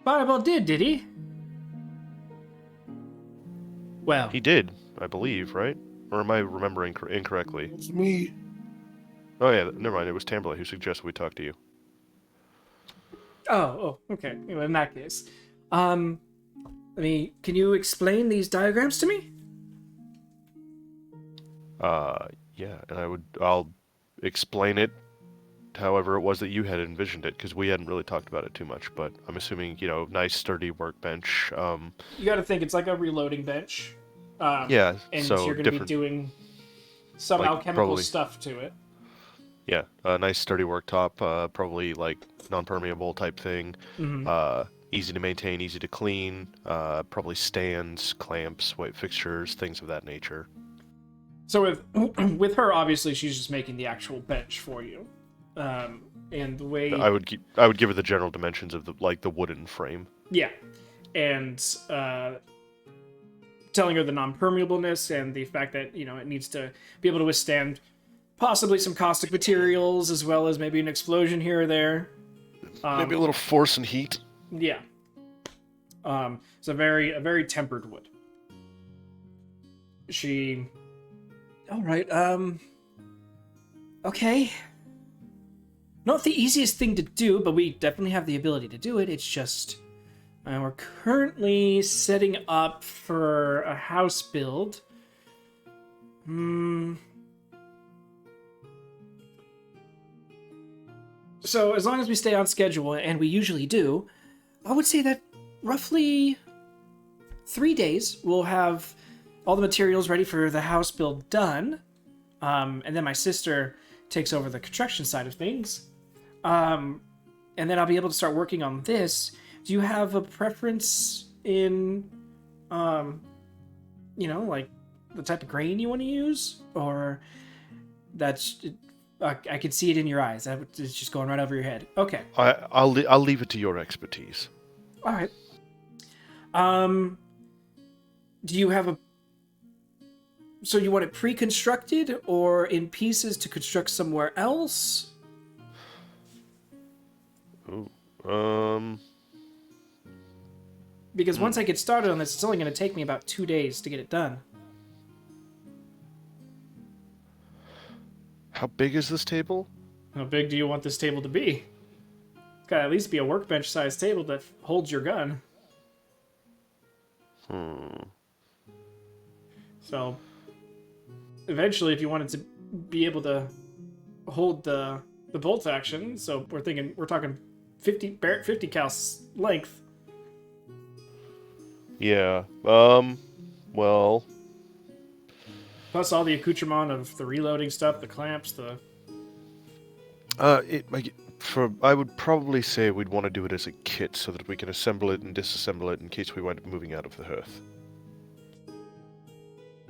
Fireball did he? Well,
He did, I believe, right? Or am I remembering incorrectly?
It's me.
Oh yeah, never mind. It was Tamberley who suggested we talk to you.
Okay. Well, in that case, can you explain these diagrams to me?
Yeah, and I'll explain it however it was that you had envisioned it, because we hadn't really talked about it too much, but I'm assuming, nice sturdy workbench.
You got to think it's like a reloading bench.
Yeah,
and
so
you're going to be
different.
doing some
like,
alchemical
probably-
stuff to it.
Yeah, a nice sturdy worktop, probably like non-permeable type thing.
Mhm.
Easy to maintain, easy to clean. Probably stands, clamps, weight fixtures, things of that nature.
So with with her, obviously, she's just making the actual bench for you. And the way
I would give her the general dimensions of the wooden frame.
Yeah, and telling her the non-permeableness and the fact that it needs to be able to withstand possibly some caustic materials as well as maybe an explosion here or there.
Maybe a little force and heat.
Yeah. It's a very tempered wood. All right. Okay. Not the easiest thing to do, but we definitely have the ability to do it. It's just we're currently setting up for a house build. So as long as we stay on schedule, and we usually do, I would say that roughly 3 days we'll have all the materials ready for the house build done. And then my sister takes over the construction side of things. And then I'll be able to start working on this. Do you have a preference in, like the type of grain you want to use? Or that's... I can see it in your eyes. It's just going right over your head. Okay.
I'll leave it to your expertise.
All right. Do you have so you want it pre-constructed or in pieces to construct somewhere else?
Ooh.
Because once I get started on this, it's only going to take me about 2 days to get it done.
How big is this table?
How big do you want this table to be? It's got to at least be a workbench-sized table that holds your gun. So, eventually, if you wanted to be able to hold the bolt action, so we're talking 50 cal length.
Yeah. Well.
Plus all the accoutrement of the reloading stuff, the clamps, the...
I would probably say we'd want to do it as a kit so that we can assemble it and disassemble it in case we wind up moving out of the hearth.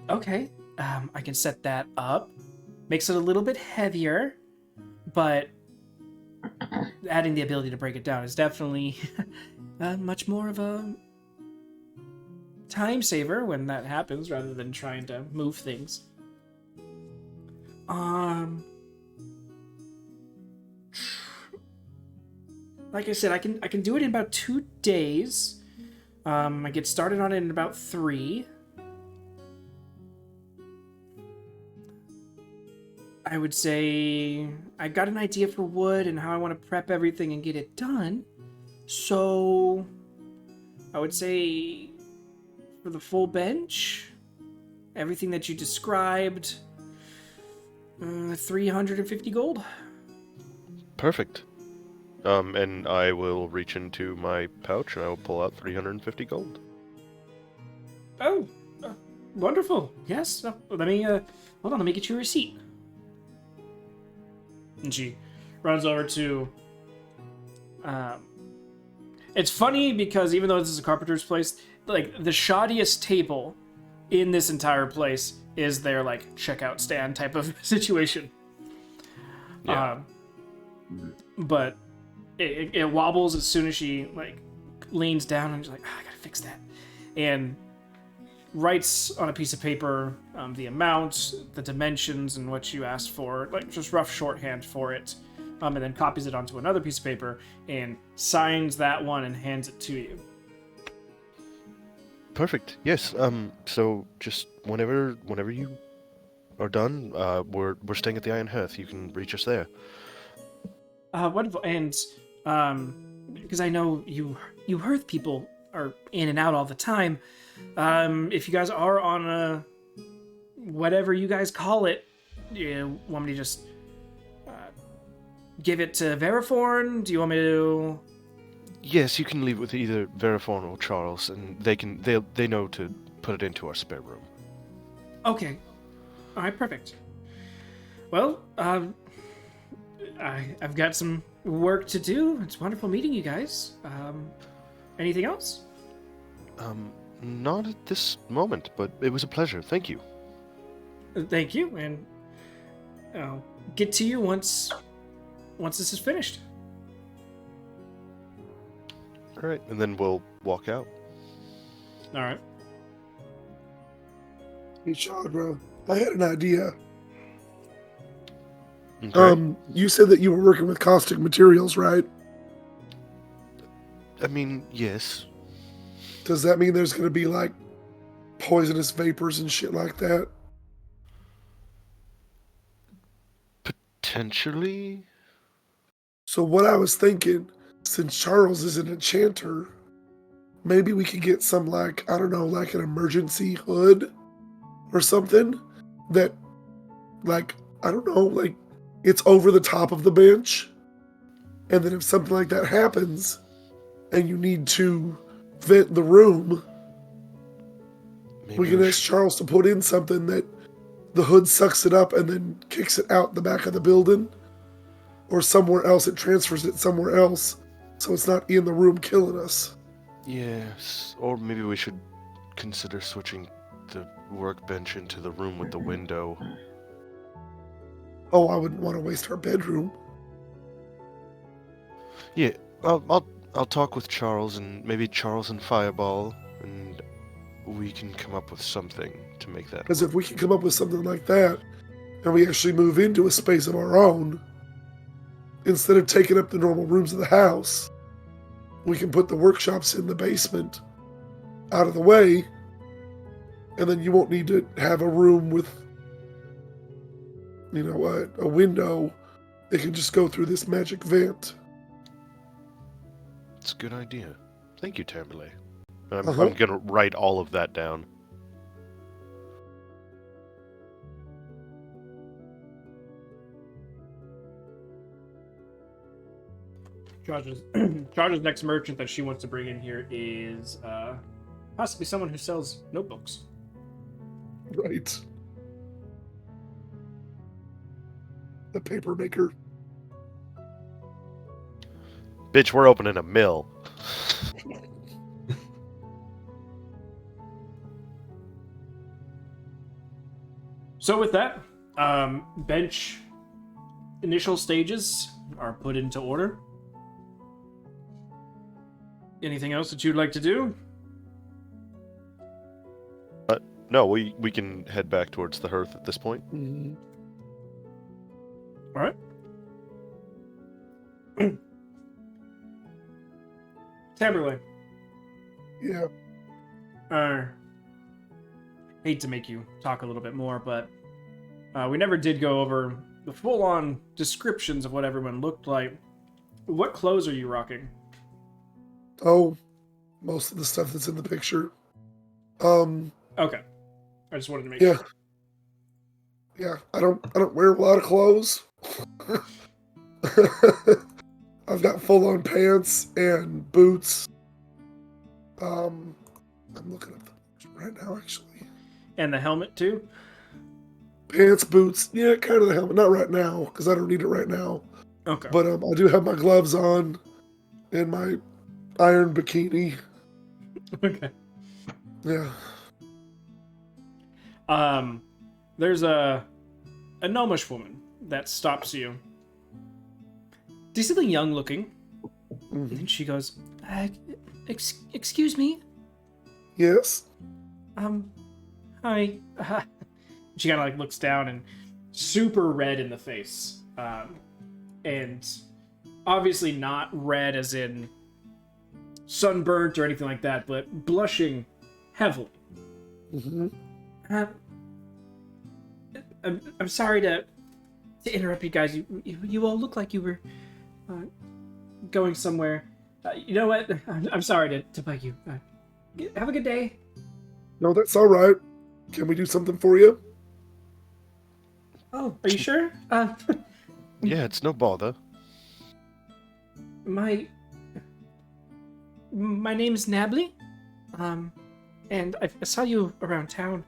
Okay, I can set that up. Makes it a little bit heavier, but adding the ability to break it down is definitely much more of a time saver when that happens rather than trying to move things. Like I said, I can do it in about 2 days. I get started on it in about 3. I would say I got an idea for wood and how I want to prep everything and get it done. So, I would say for the full bench, everything that you described, 350 gold.
Perfect. And I will reach into my pouch and I will pull out 350 gold.
Oh, wonderful. Yes. Let me, hold on, let me get you a receipt. And she runs over to, it's funny because even though this is a carpenter's place, like, the shoddiest table in this entire place is their, like, checkout stand type of situation.
Yeah.
But it wobbles as soon as she, like, leans down and she's like, I gotta fix that. And writes on a piece of paper the amount, the dimensions, and what you asked for, like, just rough shorthand for it. And then copies it onto another piece of paper and signs that one and hands it to you.
Perfect. Yes. So just whenever you are done, we're staying at the Iron Hearth. You can reach us there.
Wonderful. And because I know you Hearth people are in and out all the time. If you guys are on a whatever you guys call it, you want me to just give it to Veriforn? Do you want me to?
Yes, you can leave it with either Verifon or Charles, and they know to put it into our spare room.
Okay. All right. Perfect. Well, I've got some work to do. It's wonderful meeting you guys. Anything else?
Not at this moment, but it was a pleasure. Thank you.
Thank you, and I'll get to you once this is finished.
All right, and then we'll walk out.
All right.
Hey, Chandra, I had an idea.
Okay.
You said that you were working with caustic materials, right?
I mean, yes.
Does that mean there's going to be, like, poisonous vapors and shit like that?
Potentially.
So what I was thinking, since Charles is an enchanter, maybe we could get some, like, I don't know, like an emergency hood or something that, like, I don't know, like, it's over the top of the bench. And then if something like that happens and you need to vent the room,
Maybe
we can ask Charles to put in something that the hood sucks it up and then kicks it out the back of the building. Or somewhere else, it transfers it somewhere else, so it's not in the room killing us.
Yes, or maybe we should consider switching the workbench into the room with the window.
Oh, I wouldn't want to waste our bedroom.
Yeah, I'll talk with Charles and maybe Charles and Fireball, and we can come up with something to make that.
Because if we can come up with something like that, and we actually move into a space of our own, instead of taking up the normal rooms of the house, we can put the workshops in the basement out of the way, and then you won't need to have a room with, you know, a window. It can just go through this magic vent.
It's a good idea. Thank you, Tamberley. I'm
Uh-huh.
gonna write all of that down.
Charge's next merchant that she wants to bring in here is possibly someone who sells notebooks.
Right. The paper maker.
Bitch, we're opening a mill.
So with that, bench initial stages are put into order. Anything else that you'd like to do?
No, we can head back towards the hearth at this point.
Mm-hmm.
All right. Tamberley.
Yeah.
Hate to make you talk a little bit more, but we never did go over the full-on descriptions of what everyone looked like. What clothes are you rocking?
Oh, most of the stuff that's in the picture. Um,
Okay. I just wanted to make
yeah,
sure.
yeah. I don't wear a lot of clothes. I've got full on pants and boots. I'm looking up the picture right now, actually.
And the helmet too?
Pants, boots, yeah, kind of the helmet. Not right now, because I don't need it right now.
Okay.
But I do have my gloves on and my iron bikini.
Okay.
Yeah.
There's a gnomish woman that stops you. Decently young looking.
Mhm.
And she goes, excuse me?
Yes.
Hi. She kind of like looks down and super red in the face. And obviously not red as in sunburnt or anything like that, but blushing heavily.
Hmm.
I'm sorry to interrupt you guys. You all look like you were going somewhere. You know what? I'm sorry to bug you. Have a good day.
No, that's all right. Can we do something for you?
Oh, are you sure?
Yeah, it's no bother.
My name is Nably. And I saw you around town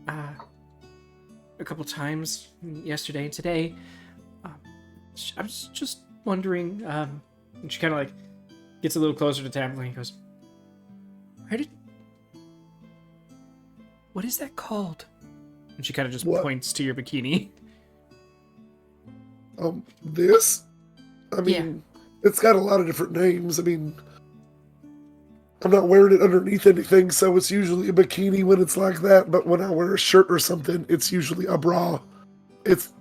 a couple times yesterday and today. I was just wondering, and she kind of like gets a little closer to Tamlin and goes, what is that called? And she kind of just
What?
points to your bikini.
This? I mean, it's got a lot of different names. I mean, I'm not wearing it underneath anything, so it's usually a bikini when it's like that, but when I wear a shirt or something, it's usually a bra. It's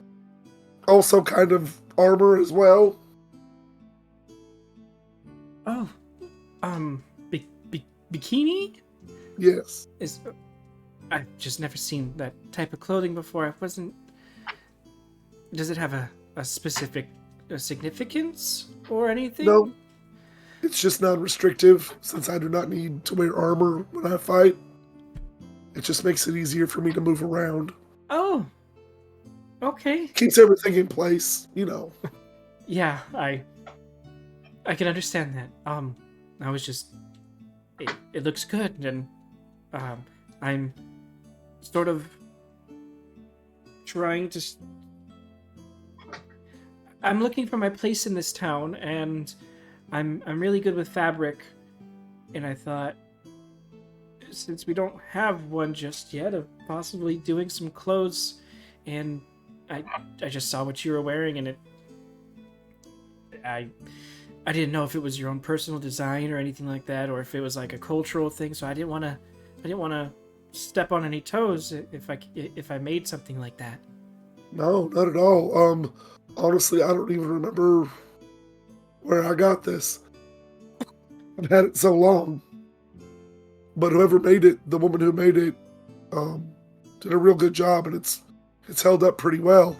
also kind of armor as well.
Oh, bikini?
Yes.
I've just never seen that type of clothing before. I wasn't. Does it have a specific significance or anything?
No. It's just non-restrictive, since I do not need to wear armor when I fight. It just makes it easier for me to move around.
Oh. Okay.
Keeps everything in place, you know.
Yeah, I can understand that. I was just. It looks good, and I'm sort of trying to. I'm looking for my place in this town, and I'm really good with fabric, and I thought, since we don't have one just yet, of possibly doing some clothes, and I just saw what you were wearing, and I didn't know if it was your own personal design or anything like that, or if it was like a cultural thing. So I didn't want to step on any toes if I made something like that.
No, not at all. Honestly, I don't even remember where I got this. I've had it so long. But whoever made it, the woman who made it, did a real good job, and it's held up pretty well.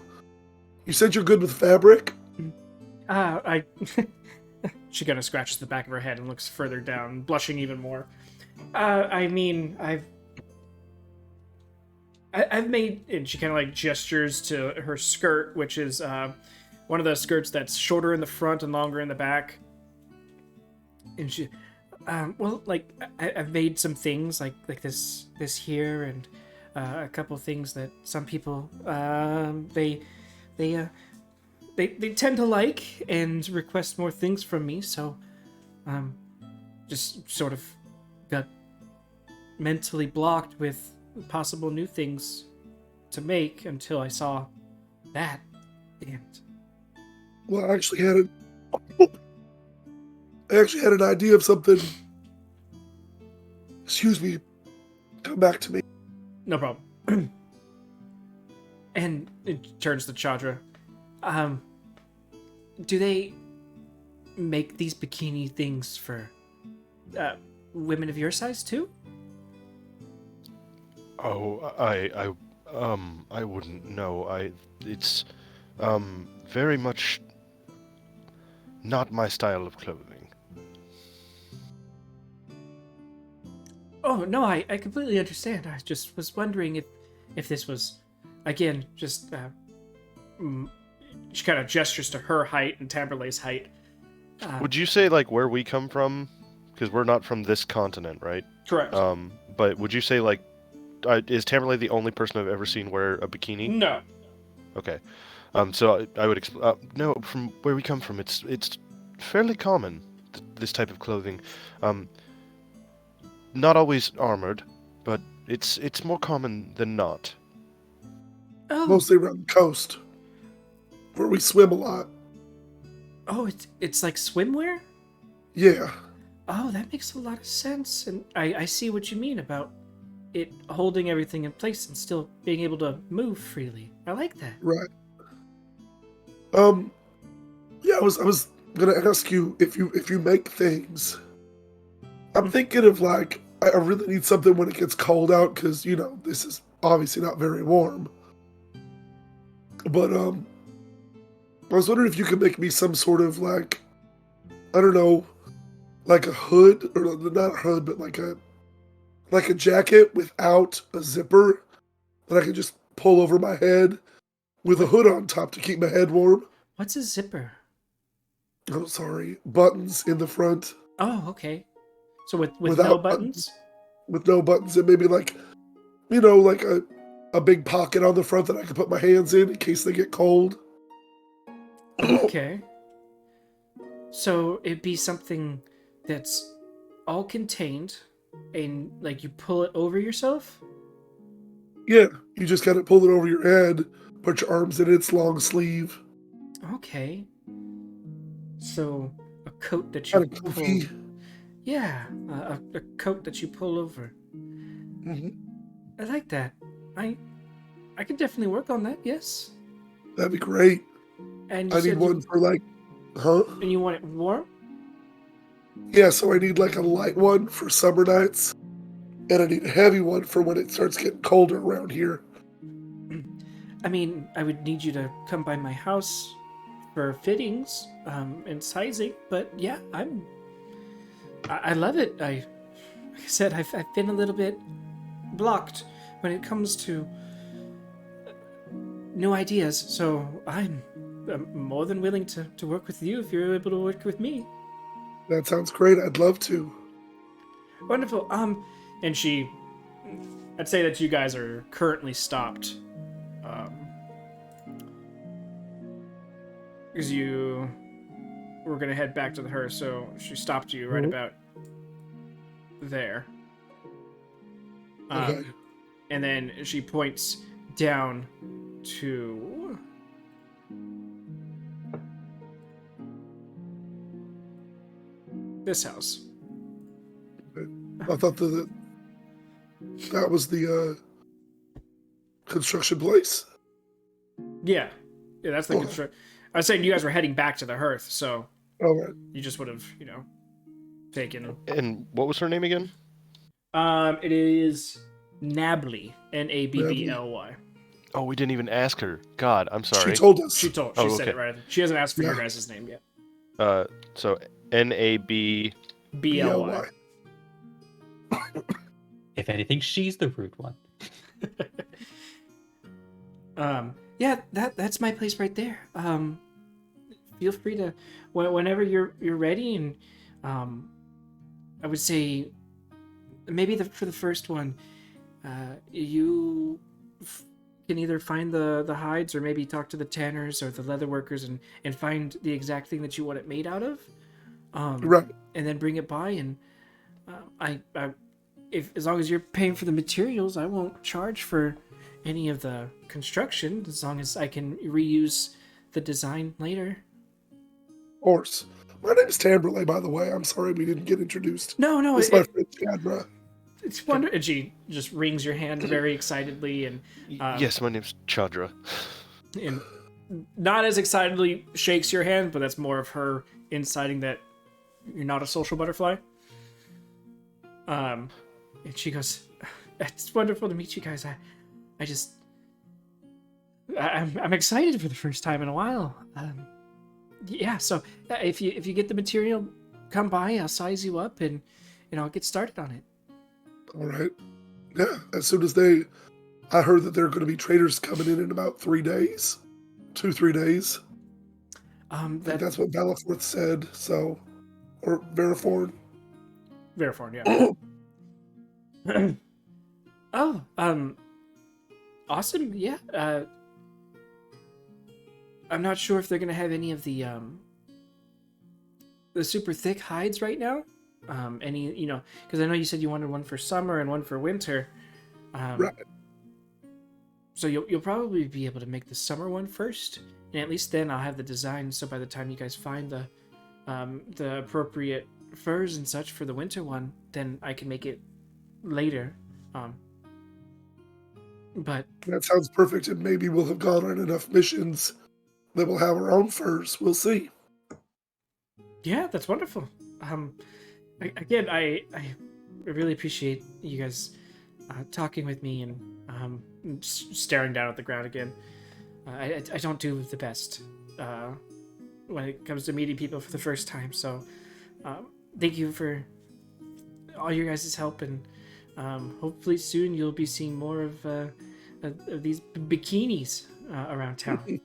You said you're good with fabric?
I she kind of scratches the back of her head and looks further down, blushing even more. I mean, I've made, and she kind of like gestures to her skirt, which is one of the skirts that's shorter in the front and longer in the back. And she, well, like I've made some things like this here, and a couple things that some people they tend to like and request more things from me. So, just sort of got mentally blocked with possible new things to make until I saw that. And
Well, I actually had an idea of something. Excuse me. Come back to me.
no problem. And it turns to Chandra. Do they make these bikini things for women of your size too?
Oh, I wouldn't know. It's, very much not my style of clothing.
Oh no, I completely understand. I just was wondering if this was, again, just she kind of gestures to her height and Tamberlay's height.
Would you say like where we come from? Because we're not from this continent, right?
Correct.
But would you say like is Tamberlay the only person I've ever seen wear a bikini?
No.
Okay. So I would no, from where we come from, it's fairly common, this type of clothing. Not always armored, but it's more common than not.
Oh.
Mostly around the coast, where we swim a lot.
Oh, it's like swimwear?
Yeah,
Oh, that makes a lot of sense. And I see what you mean about it holding everything in place and still being able to move freely. I like that.
right. Yeah, I was gonna ask you if you make things. I'm thinking of like I really need something when it gets cold out because this is obviously not very warm. But I was wondering if you could make me some sort of like, I don't know, like a hood or not a hood, but like a jacket without a zipper that I could just pull over my head with a hood on top to keep my head warm.
What's a zipper?
Oh, sorry, buttons in the front
Oh, okay. So with no
Without
buttons?
with no buttons and maybe like, like a big pocket on the front that I could put my hands in case they get cold.
Okay. So it'd be something that's all contained and like you pull it over yourself?
Yeah, you just gotta pull it over your head, put your arms in its long sleeve.
Okay. So a coat that you
Kind of
pull.
goofy.
Yeah, a coat that you pull over.
Hmm.
I like that. I could definitely work on that. Yes.
That'd be great.
And you
I need
said
one for like, huh?
and you want it warm?
Yeah, so I need like a light one for summer nights, and I need a heavy one for when it starts getting colder around here.
I mean, I would need you to come by my house for fittings and sizing, but yeah, I love it. Like I said, I've been a little bit blocked when it comes to new ideas, so I'm more than willing to work with you if you're able to work with me.
That sounds great. I'd love to.
Wonderful. And I'd say that you guys are currently stopped. Because you were gonna head back to the hearse, so she stopped you right
Mhm.
about there.
Okay.
And then she points down to this house.
I thought that was the construction place.
Yeah, that's the
Okay.
construct. I was saying you guys were heading back to the hearth, so
All right.
you just would have, taken.
And what was her name again?
It is Nably, Nabby.
Oh, we didn't even ask her. God, I'm sorry.
She told us.
She
Oh,
said it
okay.
right. She hasn't asked for your
Yeah.
guys' name yet.
So NAB.
BLY.
If anything, she's the rude one.
Yeah, that's my place right there. Feel free to whenever you're ready, and I would say maybe for the first one, you can either find the hides or maybe talk to the tanners or the leather workers and find the exact thing that you want it made out of.
Right.
And then bring it by, and if as long as you're paying for the materials, I won't charge for any of the construction as long as I can reuse the design later.
Horse. My name's Tamberlay, by the way. I'm sorry we didn't get introduced.
No,
It's my friend Chadra.
it's wonderful. And she just wrings your hand very excitedly, and
Yes, my name's Chandra.
and not as excitedly shakes your hand, but that's more of her inciting that you're not a social butterfly. And she goes, "It's wonderful to meet you guys. I'm excited for the first time in a while. Yeah. So if you get the material, come by. I'll size you up and I'll get started on it."
All right. Yeah, as soon as I heard that there are going to be traders coming in about 3 days. 2-3 days. I think that's what Bellaforth said, so. Or Veriforn.
Veriforn, yeah. Oh, awesome. Yeah. I'm not sure if they're gonna have any of the super thick hides right now. Any, because I know you said you wanted one for summer and one for winter.
Right.
So you'll probably be able to make the summer one first, and at least then I'll have the design. So by the time you guys find the appropriate furs and such for the winter one, then I can make it later. But
That sounds perfect, and maybe we'll have gone on enough missions that we'll have our own furs. We'll see.
yeah, that's wonderful. Again, I really appreciate you guys talking with me and staring down at the ground again. I don't do the best when it comes to meeting people for the first time, so thank you for all your guys' help, and hopefully soon you'll be seeing more of these bikinis around town.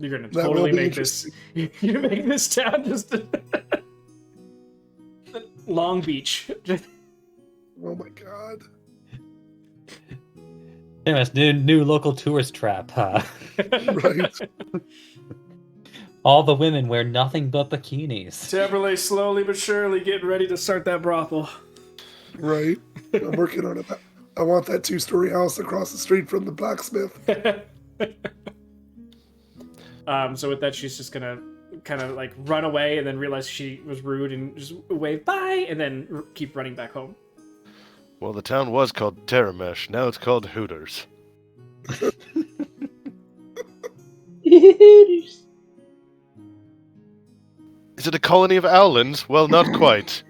You're gonna
That will
totally
be
make this. You're gonna make this town just Long Beach.
Oh my god.
Yeah, it's new local tourist trap, huh?
Right.
All the women wear nothing but bikinis.
Taberley slowly but surely getting ready to start that brothel.
Right. I'm working on it. I want that 2-story house across the street from the blacksmith.
So with that, she's just gonna kind of like run away and then realize she was rude and just wave bye and then keep running back home.
Well, the town was called Terrumesh. Now it's called Hooters. Is it a colony of owlins? Well, not quite.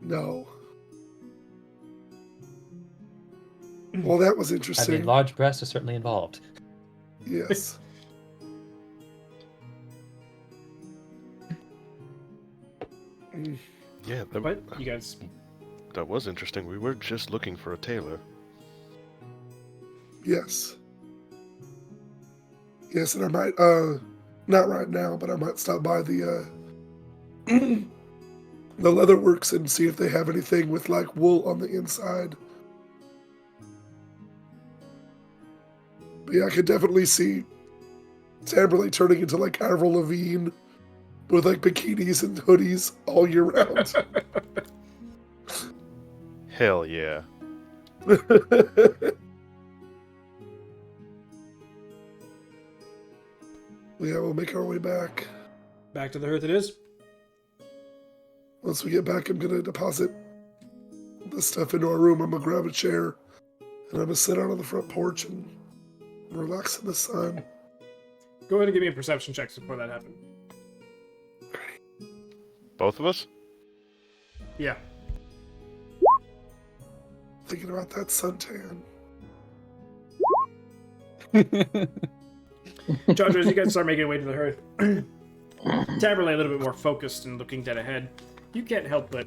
No. Well, that was
I
interesting.
mean, large breasts are certainly involved.
Yes.
Yeah,
But you guys,
that was interesting. We were just looking for a tailor.
Yes. Yes, and I might, not right now, but I might stop by the Leatherworks and see if they have anything with, like, wool on the inside. But yeah, I could definitely see Tamberley turning into, like, Avril Lavigne with, like, bikinis and hoodies all year round.
Hell yeah.
Yeah, we'll make our way back.
back to the hearth it is.
Once we get back, I'm gonna deposit the stuff into our room. I'm gonna grab a chair and I'm gonna sit out on the front porch and relax in the sun.
Go ahead and give me a perception check before that happened.
Both of us?
Yeah.
Thinking about that suntan.
Jojo, as you guys start making your way to the hearth, Taberley a little bit more focused and looking dead ahead, you can't help but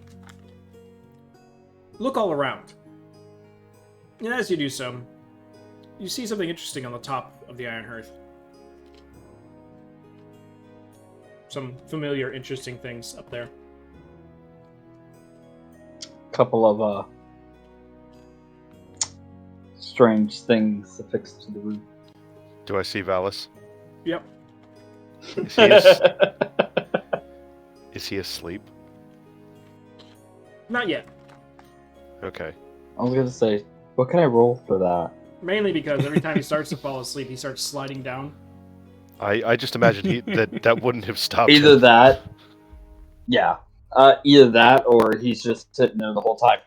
look all around. And as you do so, you see something interesting on the top of the iron hearth. Some familiar, interesting things up there.
Couple of strange things affixed to the roof.
Do I see Valis?
Yep.
Is he asleep?
Not yet.
Okay.
I was gonna say, what can I roll for that?
Mainly because every time he starts to fall asleep, he starts sliding down.
I just imagine that wouldn't have stopped
Either
him.
that, yeah. Either that, or he's just sitting there the whole time.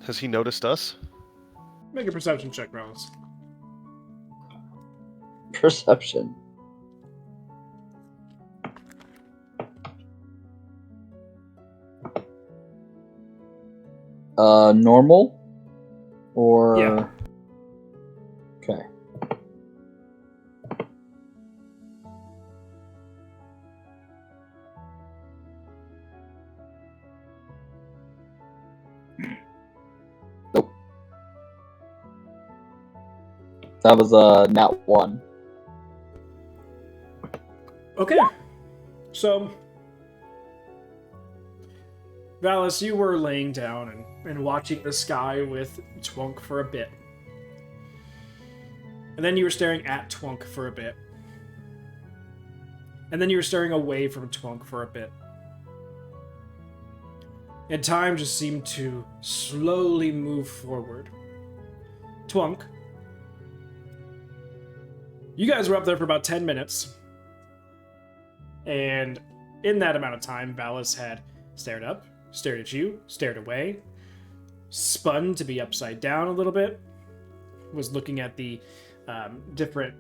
Has he noticed us?
Make a perception check, Rollins.
Perception. Normal? Or...
Yeah.
Okay. That was a nat 1.
Okay. So, Valis, you were laying down and watching the sky with Twunk for a bit. And then you were staring at Twunk for a bit. And then you were staring away from Twunk for a bit. And time just seemed to slowly move forward. Twunk, you guys were up there for about 10 minutes. And in that amount of time, Valis had stared up, stared at you, stared away, spun to be upside down a little bit, was looking at the different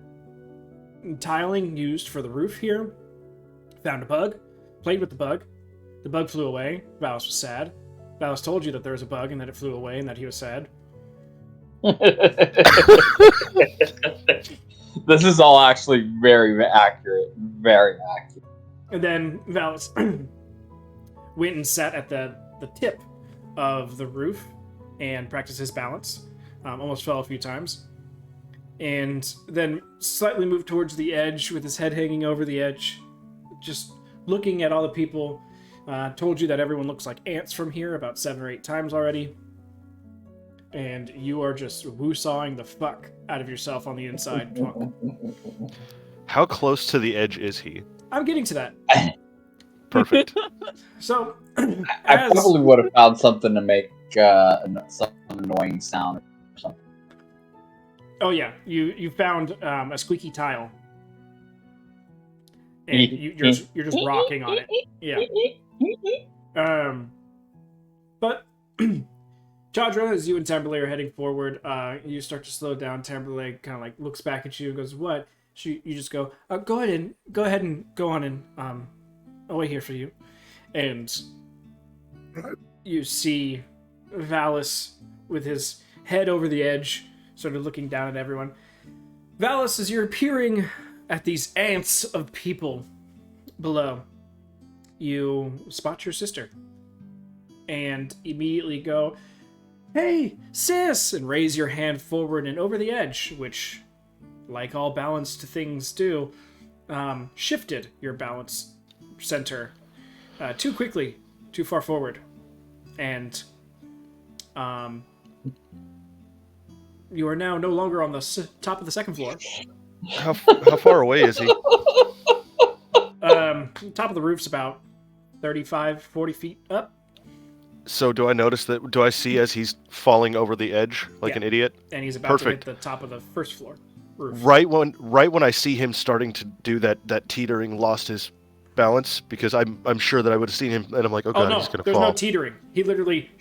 tiling used for the roof here, found a bug, played with the bug flew away, Valis was sad. Valis told you that there was a bug and that it flew away and that he was sad.
This is all actually very accurate. Very accurate.
And then Valis went and sat at the tip of the roof and practiced his balance. Almost fell a few times. And then slightly moved towards the edge with his head hanging over the edge, just looking at all the people. Told you that everyone looks like ants from here about 7 or 8 times already. And you are just woo-sawing the fuck out of yourself on the inside, Twunk.
How close to the edge is he?
I'm getting to that.
Perfect.
So,
I probably would have found something to make some annoying sound or something.
Oh yeah, you found a squeaky tile, and you're just rocking on it. Yeah. But Chadra, as you and Tamberlay are heading forward, you start to slow down. Tamberlay kind of like looks back at you and goes, "What?" You just go, "Go ahead and go on and I'll wait here for you." And you see Valis with his head over the edge, sort of looking down at everyone. Valis, as you're peering at these ants of people below, you spot your sister and immediately go, "Hey, sis!" and raise your hand forward and over the edge, which, like all balanced things do, shifted your balance center too quickly, too far forward. And you are now no longer on the top of the second floor.
How far away is he?
Top of the roof's about 35, 40 feet up.
So do I notice that? Do I see as he's falling over the edge like an idiot?
And he's about
Perfect.
to hit the top of the first floor roof.
Right when I see him starting to do that teetering, lost his balance, because I'm sure that I would have seen him, and I'm like, oh god,
no,
he's gonna
there's
fall.
no teetering. He literally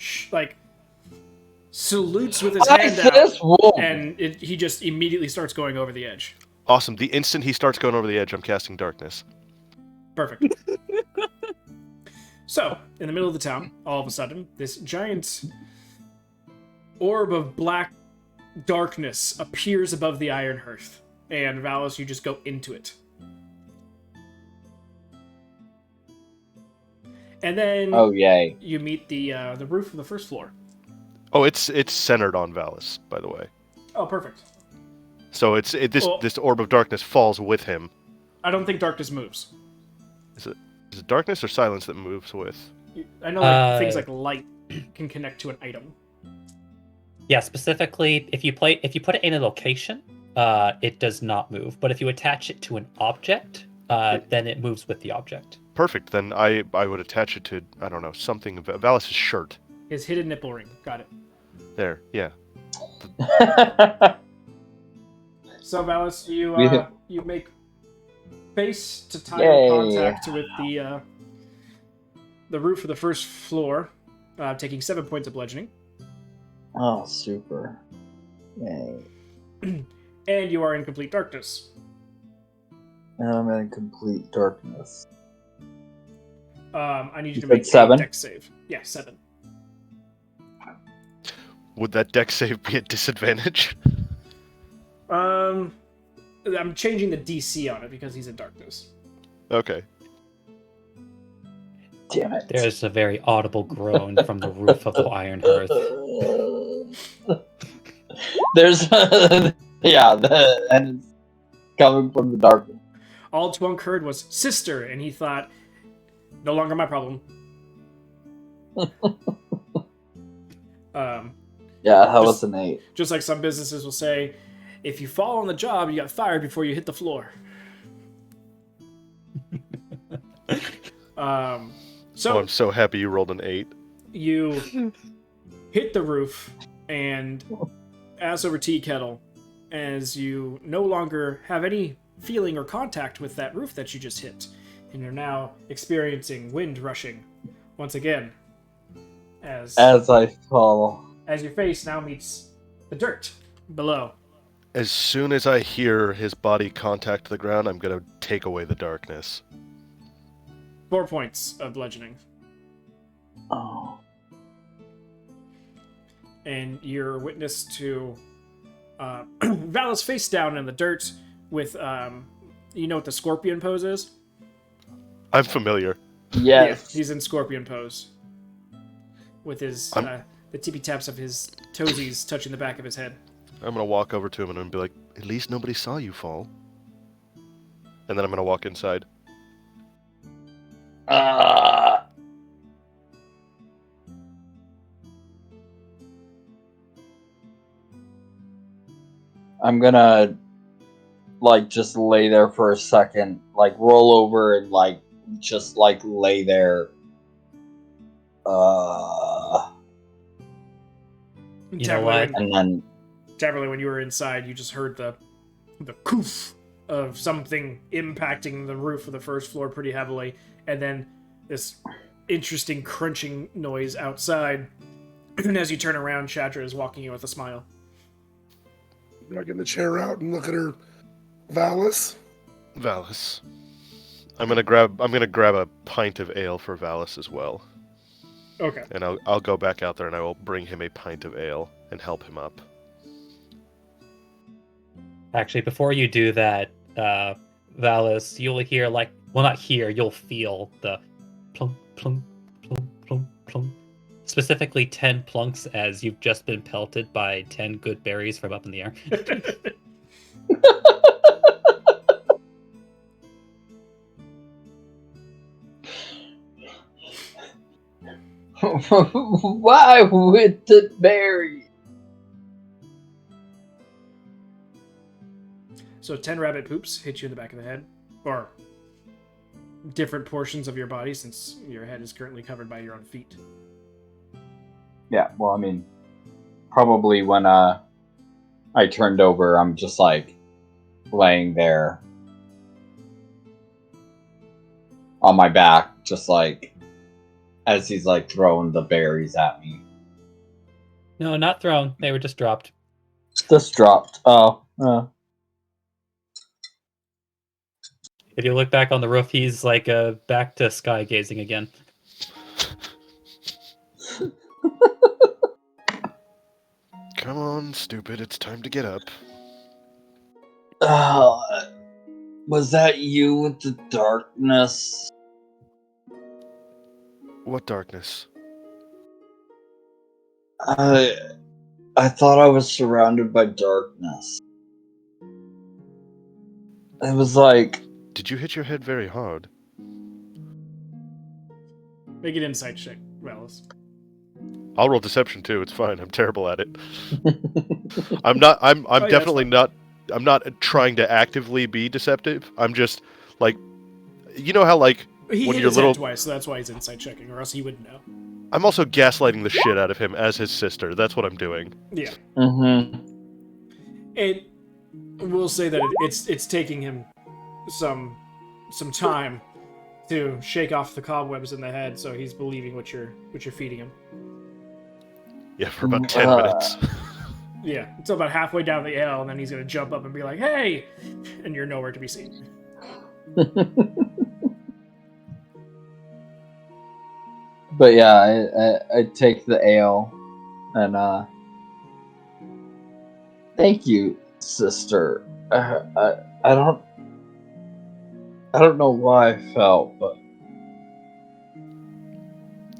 salutes with his hand out, and he just immediately starts going over the edge.
Awesome. The instant he starts going over the edge, I'm casting darkness.
Perfect. So, in the middle of the town, all of a sudden, this giant orb of black darkness appears above the iron hearth. And Valis, you just go into it. And then
Oh yay!
you meet the roof of the first floor.
Oh, it's centered on Valis, by the way.
Oh, perfect.
So this orb of darkness falls with him.
I don't think darkness moves.
Is it darkness or silence that moves with?
I know things like light can connect to an item.
Yeah, specifically, if you put it in a location, it does not move. But if you attach it to an object, then it moves with the object.
Perfect. Then I would attach it to, I don't know, something. Valis' shirt.
His hidden nipple ring. Got it.
There. Yeah.
So Valis, you make face to time
Yay.
contact with the roof of the first floor, taking 7 points of bludgeoning.
Oh, super! Yay!
And you are in complete darkness.
I'm in complete darkness.
I need you to
said
make
7?
a dex save. Yeah, 7.
Would that deck save be at disadvantage?
I'm changing the DC on it because he's in darkness.
Okay.
Damn it!
There's a very audible groan from the roof of the iron hearth.
There's Yeah, and it's coming from the darkness.
All Twunk heard was sister, and he thought, no longer my problem.
Yeah, that
Just-
was an 8.
Just like some businesses will say, if you fall on the job, you got fired before you hit the floor. So
I'm so happy you rolled an 8.
you hit the roof and ass over tea kettle as you no longer have any feeling or contact with that roof that you just hit. And you're now experiencing wind rushing once again as
I fall.
your face now meets the dirt below.
As soon as I hear his body contact the ground, I'm gonna take away the darkness.
4 points of bludgeoning.
Oh.
And you're witness to Valis face down in the dirt with, you know what the scorpion pose is?
I'm familiar.
Yes.
Yeah, he's in scorpion pose. With his, the tippy taps of his toesies touching the back of his head.
I'm gonna walk over to him and I'm gonna be like, at least nobody saw you fall. And then I'm gonna walk inside.
I'm gonna just lay there for a second, roll over and just lay there.
You know what?
And then
Taverly, when you were inside, you just heard the coof of something impacting the roof of the first floor pretty heavily, and then this interesting crunching noise outside. And as you turn around, Shadra is walking you with a smile.
Dragging the chair out and look at her. Valis?
Valis. I'm gonna grab a pint of ale for Valis as well.
Okay.
And I'll go back out there and I will bring him a pint of ale and help him up.
Actually, before you do that, Valis, you'll hear not hear, you'll feel the plunk, plunk, plunk, plunk, plunk. Specifically 10 plunks as you've just been pelted by 10 good berries from up in the air.
why with the berry?
So 10 rabbit poops hit you in the back of the head, or different portions of your body, since your head is currently covered by your own feet.
Yeah, well, I mean, probably when I turned over, I'm just laying there on my back, just as he's throwing the berries at me.
No, not thrown. They were just dropped.
Just dropped. Oh.
If you look back on the roof, he's back to sky gazing again.
Come on, stupid, it's time to get up.
Was that you with the darkness?
What darkness?
I thought I was surrounded by darkness. It was
Did you hit your head very hard?
Make an insight check, Valis.
I'll roll deception too, it's fine, I'm terrible at it. I'm definitely not I'm not trying to actively be deceptive. I'm just you know how
He
when
hit
you're
his
little
head twice, so that's why he's insight checking, or else he wouldn't know.
I'm also gaslighting the shit out of him as his sister. That's what I'm doing.
Yeah.
Mm-hmm.
And we'll say that it's taking him some time to shake off the cobwebs in the head, so he's believing what you're feeding him.
Yeah, for about 10 minutes.
Yeah, until about halfway down the ale, and then he's gonna jump up and be like, "Hey!" and you're nowhere to be seen.
But yeah, I take the ale and thank you, sister. I don't know why I fell, but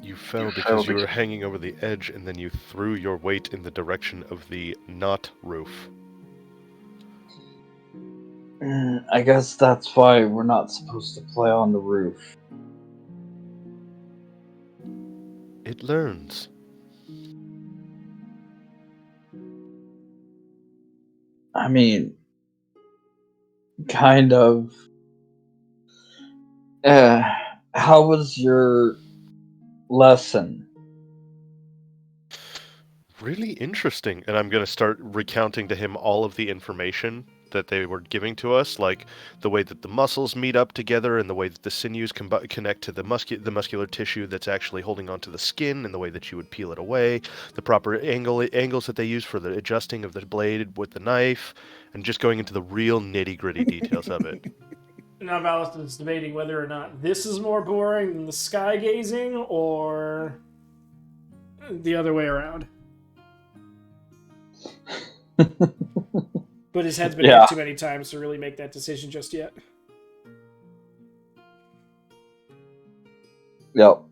You fell because you were hanging over the edge and then you threw your weight in the direction of the not roof.
I guess that's why we're not supposed to play on the roof.
It learns.
I mean, kind of. How was your lesson?
Really interesting. And I'm going to start recounting to him all of the information that they were giving to us, like the way that the muscles meet up together and the way that the sinews connect to the muscular tissue that's actually holding onto the skin, and the way that you would peel it away, the proper angles that they use for the adjusting of the blade with the knife, and just going into the real nitty-gritty details of it.
Now Valiston's debating whether or not this is more boring than the sky gazing or the other way around. But his head's been hit too many times to really make that decision just yet.
Yep.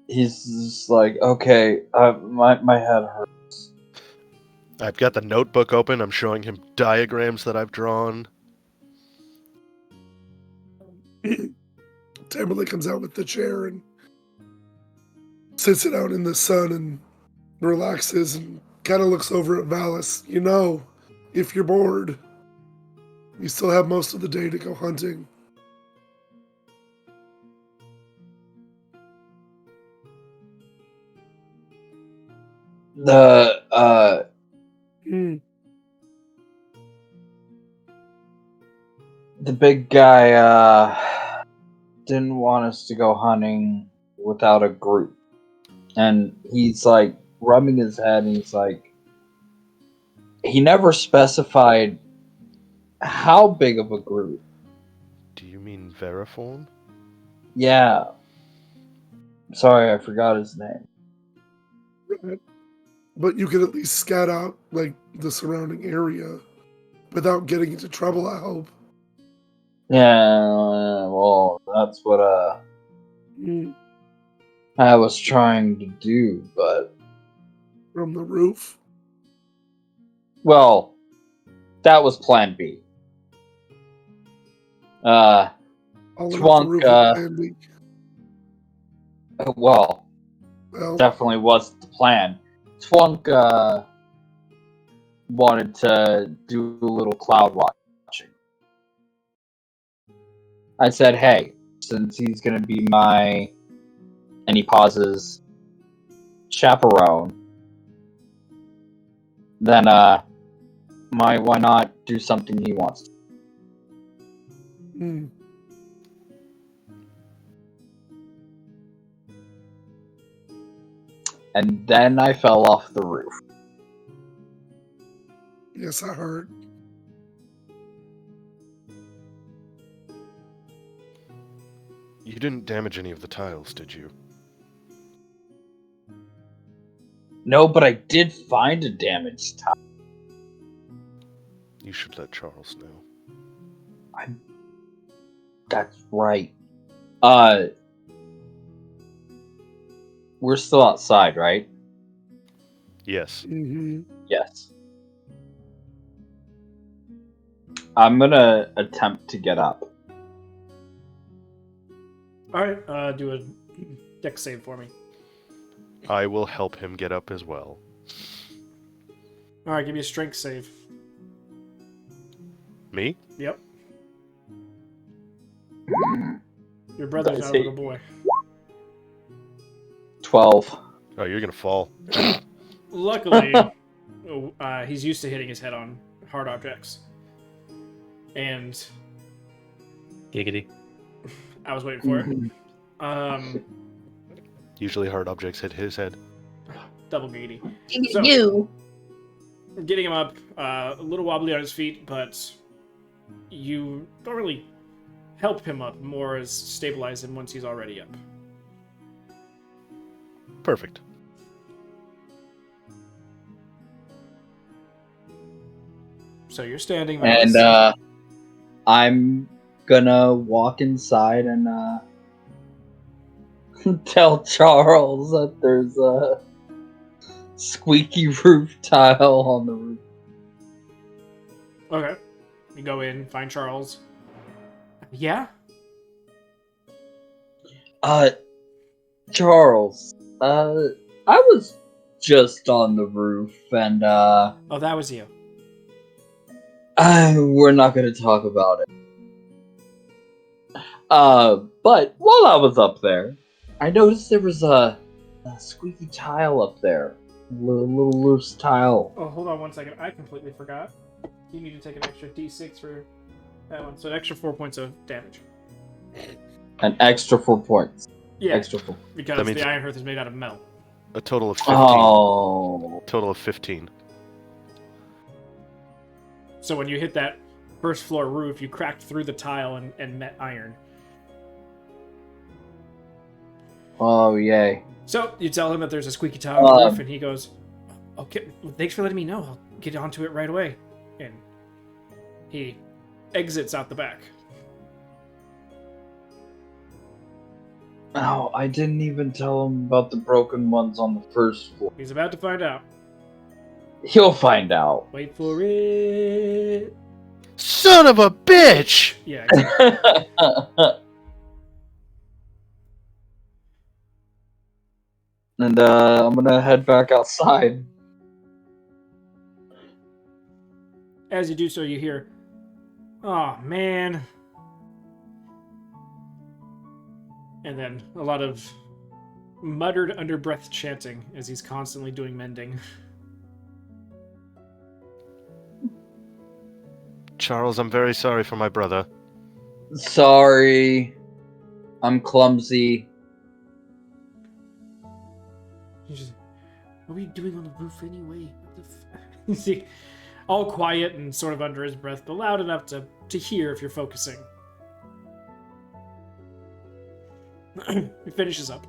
He's just like, okay, my head hurts.
I've got the notebook open. I'm showing him diagrams that I've drawn.
Timberlake comes out with the chair and sits it out in the sun and relaxes and kind of looks over at Valis. You know, if you're bored, you still have most of the day to go hunting.
The big guy didn't want us to go hunting without a group. And he's like rubbing his head and he's like, he never specified how big of a group.
Do you mean Veriform?
Yeah. Sorry, I forgot his name.
Right. But you could at least scout out like the surrounding area without getting into trouble, I hope.
Yeah, well, that's what I was trying to do, but
From the roof.
well, that was plan B.
All about the
Twunk,
roof of Plan B.
well,
Well,
definitely was the plan. Twunk wanted to do a little cloud watching. I said, hey, since he's going to be my, and he pauses, chaperone, then why not do something he wants to? And then I fell off the roof.
yes, I heard.
You didn't damage any of the tiles, did you?
No, but I did find a damaged tile.
You should let Charles know.
That's right. We're still outside, right?
Yes.
Mm-hmm.
Yes. I'm gonna attempt to get up.
Alright, do a dex save for me.
I will help him get up as well.
Alright, give me a strength save.
Me?
Yep. Your brother's
Dice
not a little boy.
12.
Oh, you're gonna fall.
Luckily, he's used to hitting his head on hard objects. And
Giggity.
I was waiting for it.
Usually hard objects hit his head.
Double giggity.
So, you.
Getting him up, a little wobbly on his feet, but you don't really help him up, more as stabilize him once he's already up.
Perfect.
So you're standing,
And
Valis.
I'm gonna walk inside and tell Charles that there's a squeaky roof tile on the roof.
Okay. You go in, find Charles. Yeah?
Charles, I was just on the roof, and
Oh, that was you.
we're not gonna talk about it. But while I was up there, I noticed there was a squeaky tile up there. A little loose tile.
Oh, hold on one second. I completely forgot. You need to take an extra d6 for that one. So an extra 4 points of damage.
An extra 4 points.
Yeah,
Extra 4.
because
That means-
the Iron Hearth is made out of metal.
A total of 15.
Oh.
Total of 15.
So when you hit that first floor roof, you cracked through the tile and met iron.
Oh, yay.
So you tell him that there's a squeaky tile on the
Um,
roof, and he goes, "Okay, well, thanks for letting me know. I'll get onto it right away." And he exits out the back.
Oh, I didn't even tell him about the broken ones on the first floor.
He's about to find out.
He'll find out.
Wait for it.
Son of a bitch!
Yeah, exactly.
And I'm gonna head back outside.
As you do so, you hear, "Oh man," and then a lot of muttered under breath chanting as he's constantly doing mending.
Charles, I'm very sorry for my brother.
Sorry. I'm clumsy.
He's just, "What were you doing on the roof anyway?" What the you see, all quiet and sort of under his breath, but loud enough to hear if you're focusing. He finishes up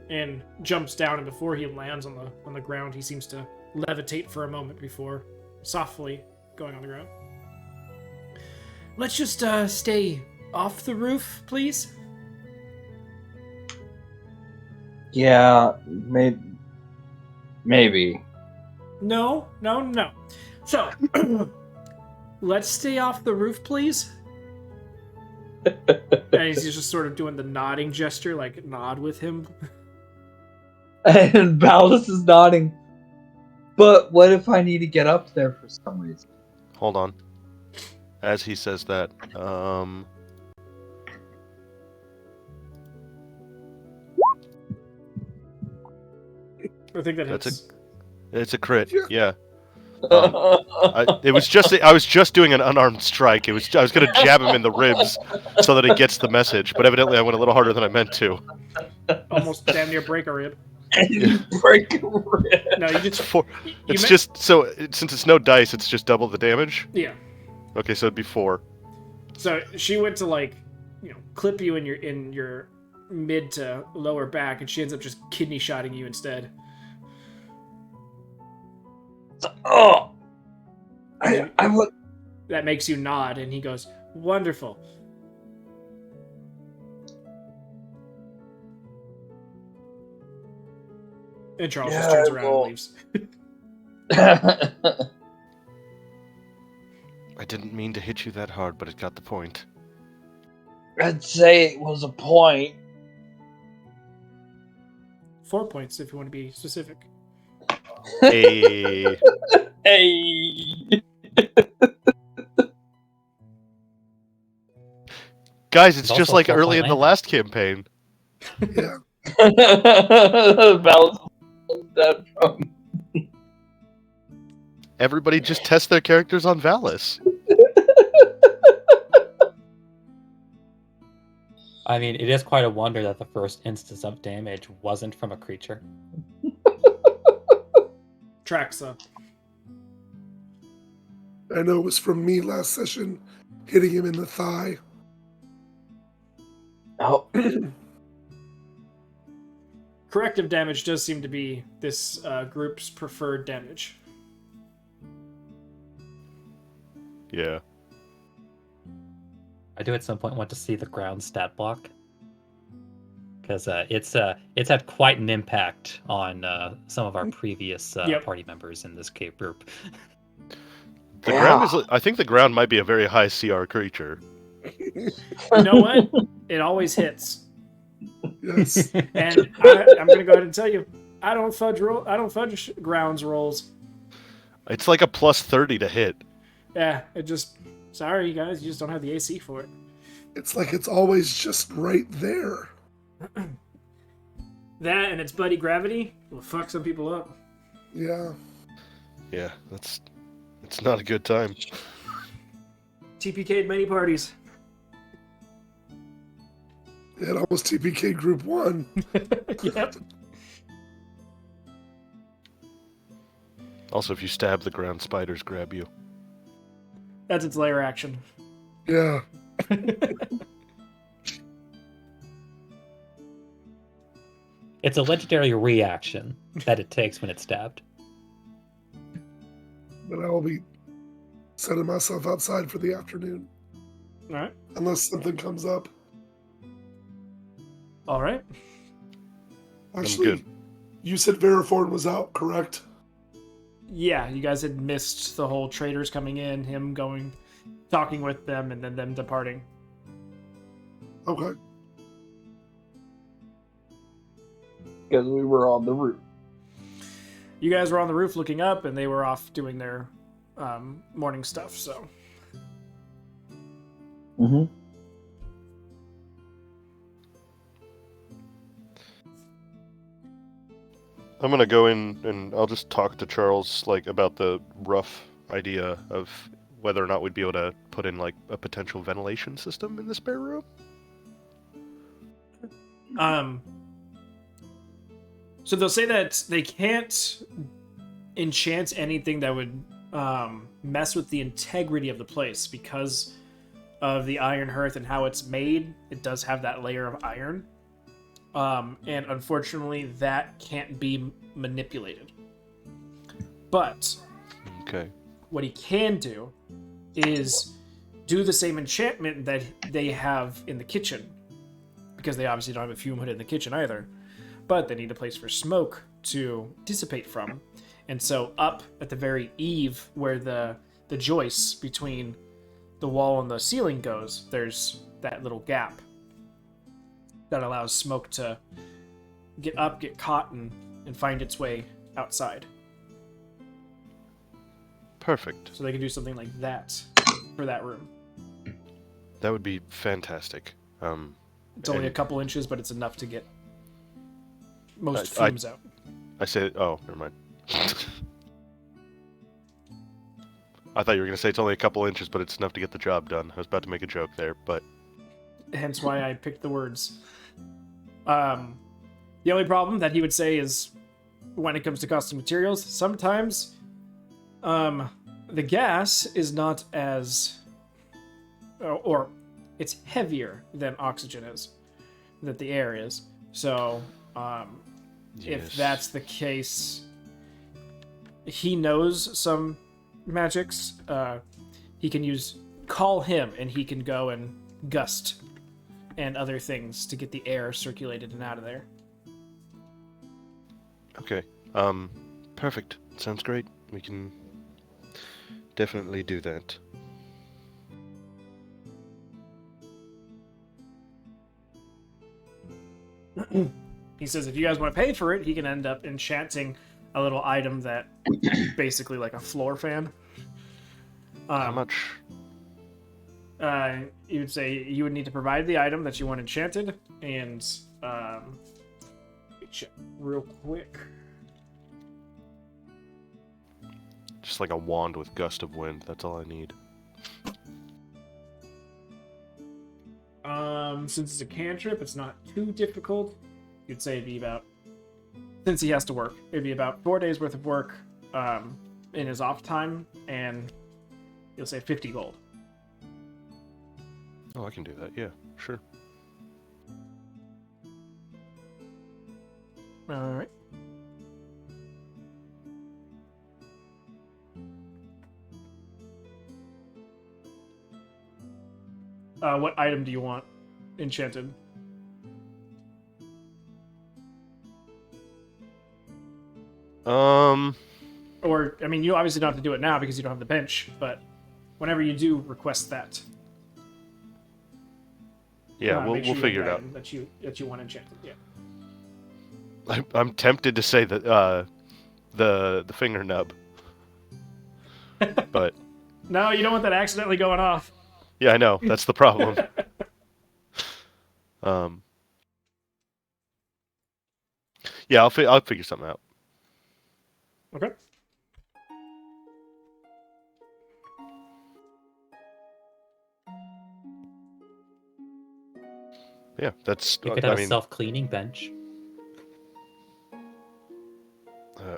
and jumps down, and before he lands on the ground, he seems to levitate for a moment before softly going on the ground. "Let's just stay off the roof, please."
Yeah, maybe.
No. So, let's stay off the roof, please. And he's just sort of doing the nodding gesture, like nod with him.
And Ballas is nodding. But what if I need to get up there for some reason?
Hold on. As he says that,
I think that
That's
hits.
it's a crit.
Yeah.
Yeah. I was just doing an unarmed strike. I was gonna jab him in the ribs so that he gets the message, but evidently I went a little harder than I meant to.
Almost damn near break a rib.
Break a rib.
No, you just...
It's
meant-
just so since it's no dice, it's just double the damage.
Yeah.
Okay, so it'd be 4.
So she went to clip you in your mid to lower back, and she ends up just kidney shotting you instead.
Oh! I would.
That makes you nod, and he goes, "Wonderful." And Charles just
Yeah,
turns around
well-
and leaves.
I didn't mean to hit you that hard, but it got the point.
I'd say it was a point.
4 points if you want to be specific.
Hey.
Hey!
Guys, it's
It's
just
also
like
4
early in
point
the
landing.
last campaign.
Yeah.
Ballas is dead from.
Everybody just test their characters on Valis.
I mean, it is quite a wonder that the first instance of damage wasn't from a creature.
Traxa.
I know it was from me last session, hitting him in the thigh.
Oh,
Corrective damage does seem to be this group's preferred damage.
Yeah.
I do at some point want to see the ground stat block, because it's had quite an impact on some of our previous
Yep.
party members in this cave group.
The ground is. I think the ground might be a very high CR creature.
You know what? It always hits.
Yes.
And I'm going to go ahead and tell you, I don't fudge grounds rolls.
It's like a plus 30 to hit.
Yeah, sorry, you guys, you just don't have the AC for it.
It's like it's always just right there.
That and its buddy gravity will fuck some people up.
Yeah.
Yeah, it's not a good time.
TPK'd many parties.
It almost TPK Group 1.
Yep.
Also, if you stab the ground, spiders grab you.
That's its lair action.
Yeah.
It's a legendary reaction that it takes when it's stabbed.
But I will be setting myself outside for the afternoon.
All right.
Unless something comes up.
All right.
Actually,
good.
You said Veriford was out, correct?
Yeah, you guys had missed the whole traders coming in, him going, talking with them, and then them departing.
Okay.
Because we were on the roof.
You guys were on the roof looking up, and they were off doing their morning stuff, so.
Mm-hmm.
I'm gonna go in and I'll just talk to Charles about the rough idea of whether or not we'd be able to put in a potential ventilation system in the spare room.
So they'll say that they can't enchant anything that would mess with the integrity of the place because of the iron hearth and how it's made. It does have that layer of iron. And unfortunately, that can't be manipulated. But
Okay.
what he can do is do the same enchantment that they have in the kitchen, because they obviously don't have a fume hood in the kitchen either. But they need a place for smoke to dissipate from. And so up at the very eave where the joist between the wall and the ceiling goes, there's that little gap that allows smoke to get up, get caught, and find its way outside.
Perfect.
So they can do something like that for that room.
That would be fantastic.
It's only a
and-
couple inches, but it's enough to get most
I-
fumes out.
I said, oh, never mind. I thought you were going to say it's only a couple inches, but it's enough to get the job done. I was about to make a joke there, but
Hence why I picked the words. The only problem that he would say is when it comes to custom materials, sometimes the gas is not as or it's heavier than oxygen is, that the air is. So if
yes.
that's the case, he knows some magics. He can call him, and he can go and gust and other things to get the air circulated and out of there.
Okay. Perfect. Sounds great. We can definitely do that.
He says if you guys want to pay for it, he can end up enchanting a little item that basically like a floor fan.
How much?
You would say you would need to provide the item that you want enchanted, and let me check real quick.
Just like a wand with gust of wind. That's all I need.
Since it's a cantrip, it's not too difficult. You'd say it'd be about, since he has to work, it'd be about 4 days worth of work in his off time, and you'll say 50 gold.
Oh, I can do that. Yeah, sure.
All right. What item do you want enchanted? Or, I mean, you obviously don't have to do it now because you don't have the bench, but whenever you do, request that.
Yeah,
Make
we'll
sure you
figure it
have
out.
the item that you want enchanted. Yeah.
I'm tempted to say that the finger nub, but
No, you don't want that accidentally going off.
yeah, I know that's the problem. Yeah, I'll figure something out.
Okay.
Yeah, that's.
You could
I
have a
mean,
self-cleaning bench.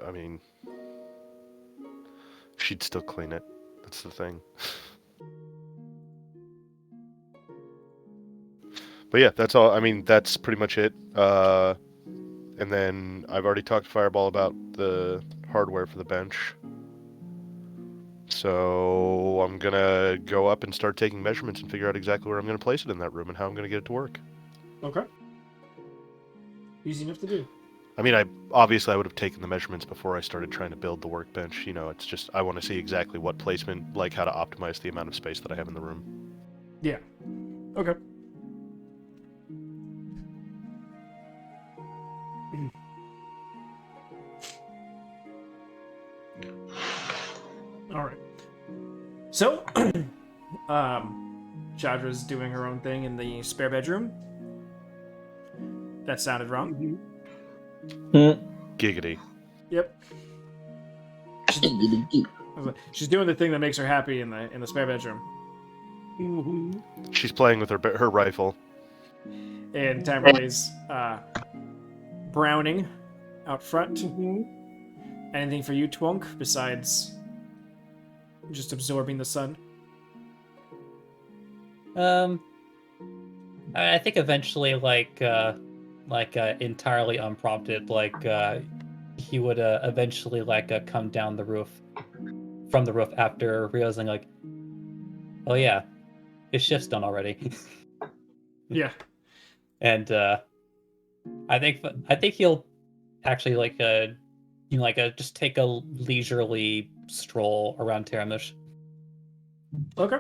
I mean, she'd still clean it. That's the thing. But yeah, that's all. I mean, that's pretty much it. And then I've already talked to Fireball about the hardware for the bench. So I'm gonna go up and start taking measurements and figure out exactly where I'm gonna place it in that room and how I'm gonna get it to work.
Okay. Easy enough to do.
I mean, I would have taken the measurements before I started trying to build the workbench. You know, it's just I want to see exactly what placement, like how to optimize the amount of space that I have in the room.
Yeah. Okay. All right. So, Chadra's doing her own thing in the spare bedroom. That sounded wrong.
Giggity.
Yep. She's doing the thing that makes her happy in the spare bedroom.
She's playing with her rifle.
And Timberlay's browning out front. Anything for you, Twonk, besides just absorbing the sun?
I think eventually, entirely unprompted, he would eventually come down from the roof after realizing oh yeah, his shift's done already.
Yeah.
And I think he'll actually just take a leisurely stroll around Terrumesh.
Okay.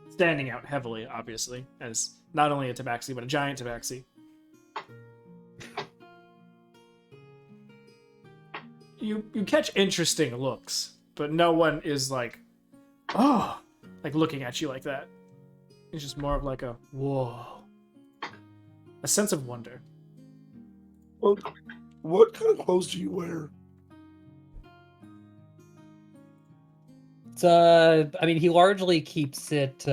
Standing out heavily, obviously, as not only a tabaxi, but a giant tabaxi. You catch interesting looks, but no one is looking at you like that. It's just more of a whoa. A sense of wonder.
Well, what kind of clothes do you wear?
It's I mean, he largely keeps it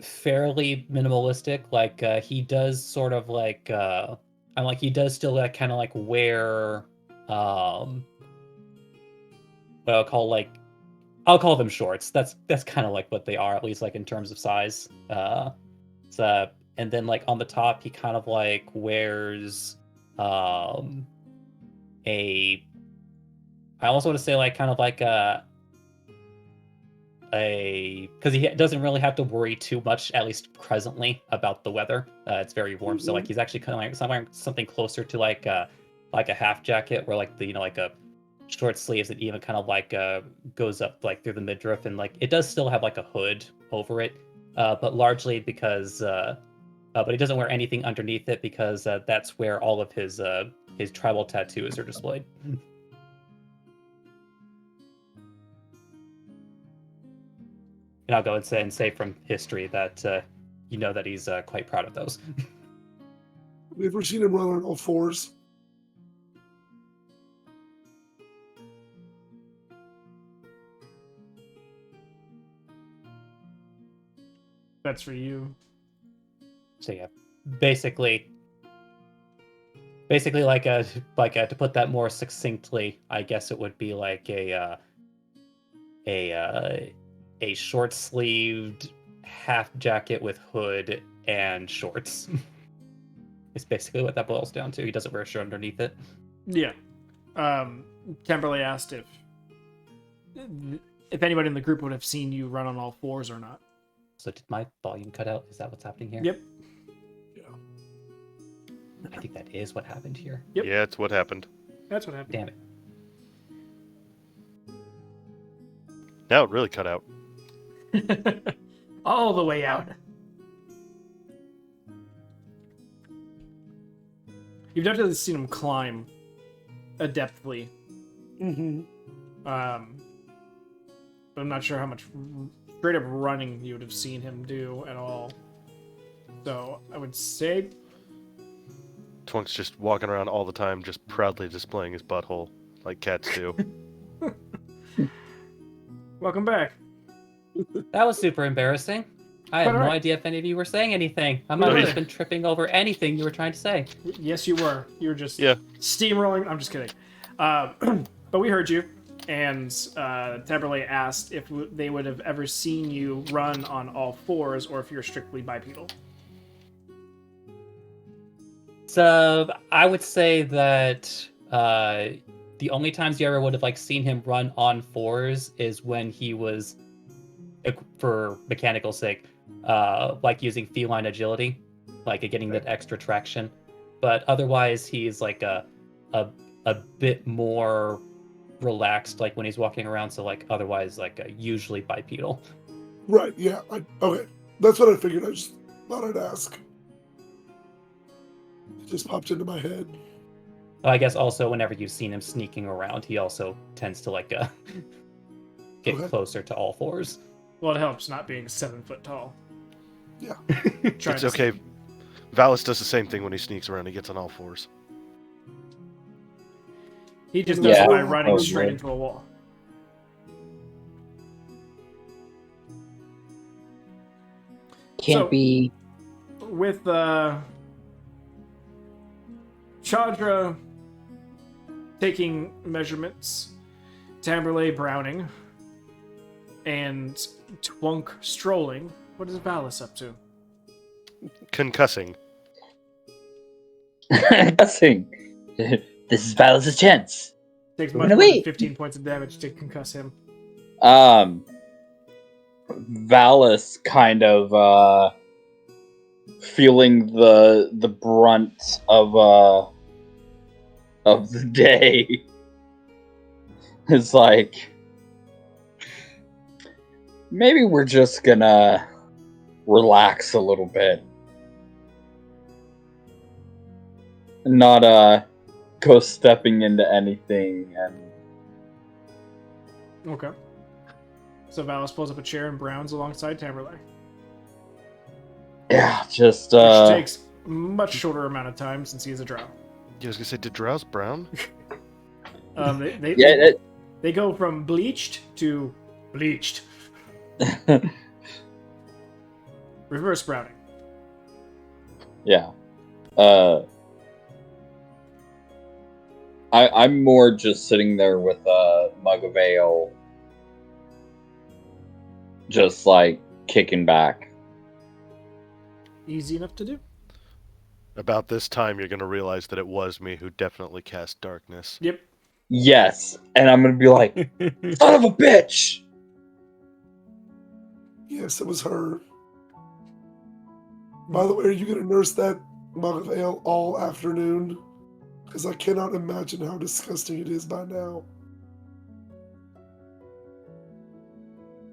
fairly minimalistic. He does sort of he does still kind of wear what I'll call them shorts. That's kind of what they are, at least in terms of size. And then on the top he kind of wears I also want to say kind of because he doesn't really have to worry too much, at least presently, about the weather. It's very warm, so he's actually kind of something closer to a half jacket, where a short sleeves that even kind of goes up through the midriff, and it does still have a hood over it, but largely because but he doesn't wear anything underneath it because that's where all of his tribal tattoos are displayed. And I'll go and say from history that that he's quite proud of those.
Have you ever seen him run on all fours?
That's for you.
So yeah, basically to put that more succinctly, I guess it would be a short-sleeved half jacket with hood and shorts. It's basically what that boils down to. He doesn't wear a shirt underneath it.
Yeah. Kimberly asked if anybody in the group would have seen you run on all fours or not.
So did my volume cut out? Is that what's happening here?
Yep.
I think that is what happened here.
Yep.
Yeah, it's what happened.
That's what happened.
Damn it.
Now it really cut out.
All the way out. You've definitely seen him climb adeptly.
Mm-hmm.
But I'm not sure how much straight up running you would have seen him do at all. So I would say
Twonk's just walking around all the time, just proudly displaying his butthole, like cats do.
welcome back.
That was super embarrassing. I had
Quite
no
alright.
idea if any of you were saying anything. I might have been tripping over anything you were trying to say.
Yes, you were. You were just
Yeah.
steamrolling. I'm just kidding. But we heard you, and Taberley asked if they would have ever seen you run on all fours, or if you're strictly bipedal.
So I would say that the only times you ever would have like seen him run on fours is when he was, for mechanical sake, like using feline agility, like getting that extra traction. But otherwise, he's like a bit more relaxed, like when he's walking around. So like otherwise, like usually bipedal.
Right, yeah. Okay. That's what I figured. I just thought I'd ask. It just popped into my head.
I guess also whenever you've seen him sneaking around, he also tends to like get
Okay.
closer to all fours.
Well, it helps not being 7 foot tall.
Yeah.
Trying
It's
to
okay. Valis does the same thing when he sneaks around. He gets on all fours.
He just does
Yeah.
it by running
Oh,
straight
boy.
into a wall.
Can't
So-
be.
With Chandra taking measurements, Tamberley browning, and Twunk strolling, what is Valis up to?
Concussing.
Guessing. This is Valis' chance.
Takes
We're
much
gonna
more than
wait.
15 points of damage to concuss him.
Valis kind of feeling the brunt of the day. It's like maybe we're just gonna relax a little bit. Not go stepping into anything and
Okay. So Valis pulls up a chair and browns alongside Tamberley,
yeah, just
which takes a much shorter amount of time since he is a drow.
Yeah, I was gonna say, did drows brown?
yeah,
They go from bleached to bleached. Reverse browning.
yeah. I'm more just sitting there with a mug of ale, just like kicking back.
Easy enough to do.
About this time, you're gonna realize that it was me who definitely cast darkness.
Yep.
Yes, and I'm gonna be like, son of a bitch!
Yes, it was her. By the way, are you going to nurse that mug of ale all afternoon? Because I cannot imagine how disgusting it is by now.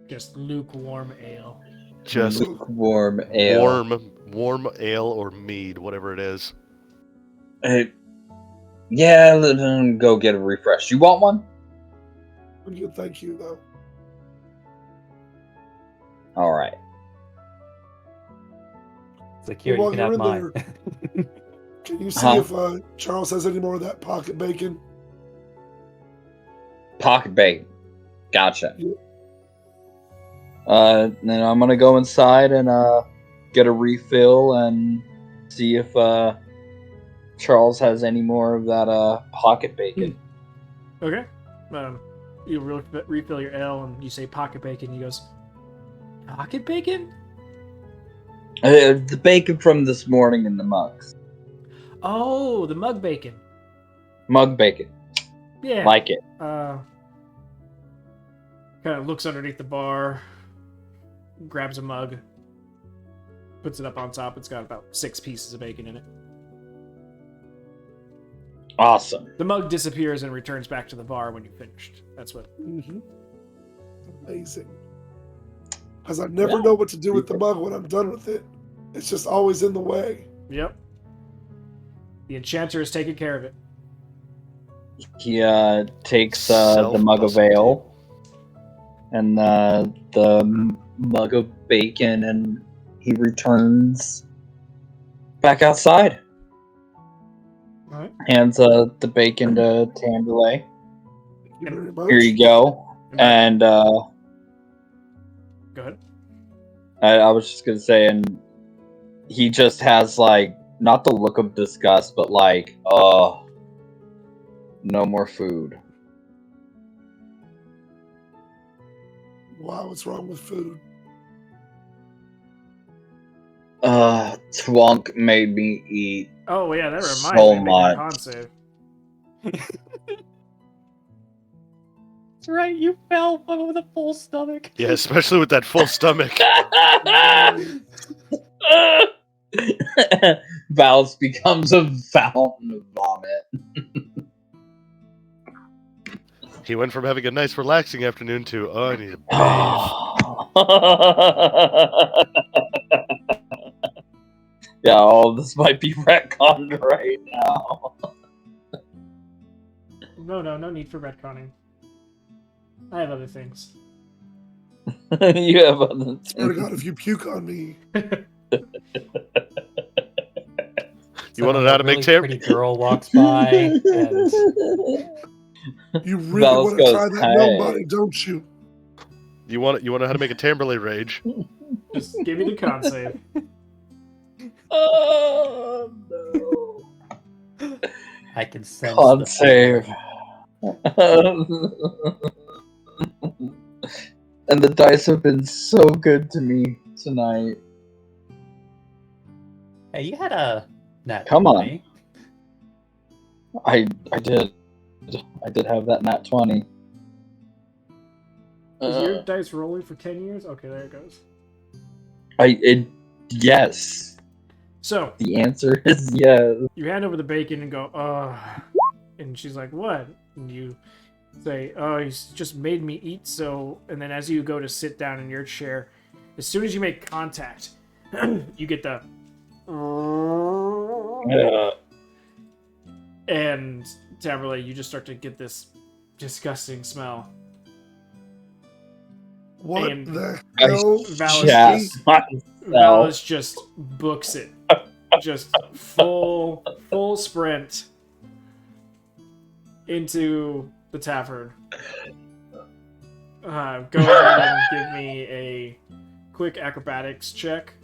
Just lukewarm ale.
Just
Lukewarm ale.
warm ale or mead, whatever it is.
Yeah, let him go get a refresh. You want one?
Pretty good, thank you, though.
All right.
It's like, here, you
While
can
you're
have
in
mine.
Can you see
Huh?
if Charles has any more of that pocket bacon?
Pocket bacon. Gotcha.
Yeah.
Then I'm gonna go inside and get a refill and see if Charles has any more of that pocket bacon.
Okay. You refill your ale and you say pocket bacon. He goes, pocket bacon?
The bacon from this morning in the mugs.
Oh, the mug bacon.
Mug bacon.
Yeah.
Like it.
Kind of looks underneath the bar, grabs a mug, Puts it up on top. It's got about 6 pieces of bacon in it.
Awesome.
The mug disappears and returns back to the bar when you're finished. That's what.
Amazing. Because I never know what to do with the mug when I'm done with it. It's just always in the way.
Yep. The enchanter has taken care of it.
He takes the mug of ale and the mug of bacon, and he returns back outside.
All right.
Hands the bacon to Tamberlay.
Thank you very much.
Here you go. And
Go ahead.
I was just gonna say, and he just has like not the look of disgust, but like, oh, no more food.
Wow, what's wrong with food?
Twunk made me eat.
Oh yeah, that reminds
So
me. Make a
much.
con save.
That's right, you fell with a full stomach.
Yeah, especially with that full stomach.
Val's becomes a fountain of vomit.
He went from having a nice, relaxing afternoon to, I need a bathe.
Yeah, all this might be retconned right now.
No need for retconning. I have other things.
You have other
Swear to God, if you puke on me,
You want to know how to make
a pretty girl walks by, and
you really
Val's
want to
goes,
try that
"Hey."
gnome body, don't you?
You want to know how to make a Tamberlay rage?
Just give me the con save.
Oh no.
I can sense
Con
the
save. And the dice have been so good to me tonight.
Hey, you had a nat
Come on.
20.
I did have that nat 20.
Is your dice rolling for 10 years? Okay, there it goes.
Yes.
So,
The answer is yes.
you hand over the bacon and go, and she's like, what? And you say, oh, he's just made me eat so, and then as you go to sit down in your chair, as soon as you make contact, you get the, and Tamberlay, you just start to get this disgusting smell.
What
And
the
I
hell?
Valis
shat myself.
Valis just books it. Just full sprint into the tavern. Go ahead and give me a quick acrobatics check.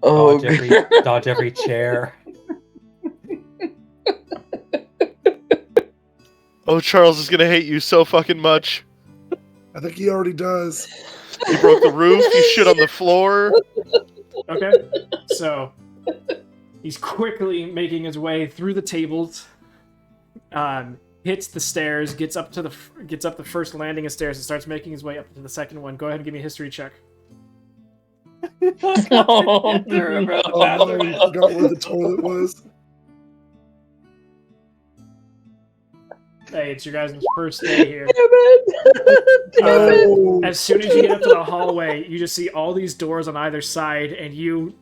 Oh,
Dodge every chair.
Oh, Charles is gonna hate you so fucking much.
I think he already does.
He broke the roof. He shit on the floor.
Okay, so he's quickly making his way through the tables, hits the stairs, gets up the first landing of stairs, and starts making his way up to the second one. Go ahead and give me a history check.
Oh,
Oh, I forgot where the toilet was.
Hey, it's your guys' first day here.
Oh,
As soon as you get up to the hallway, you just see all these doors on either side, and you,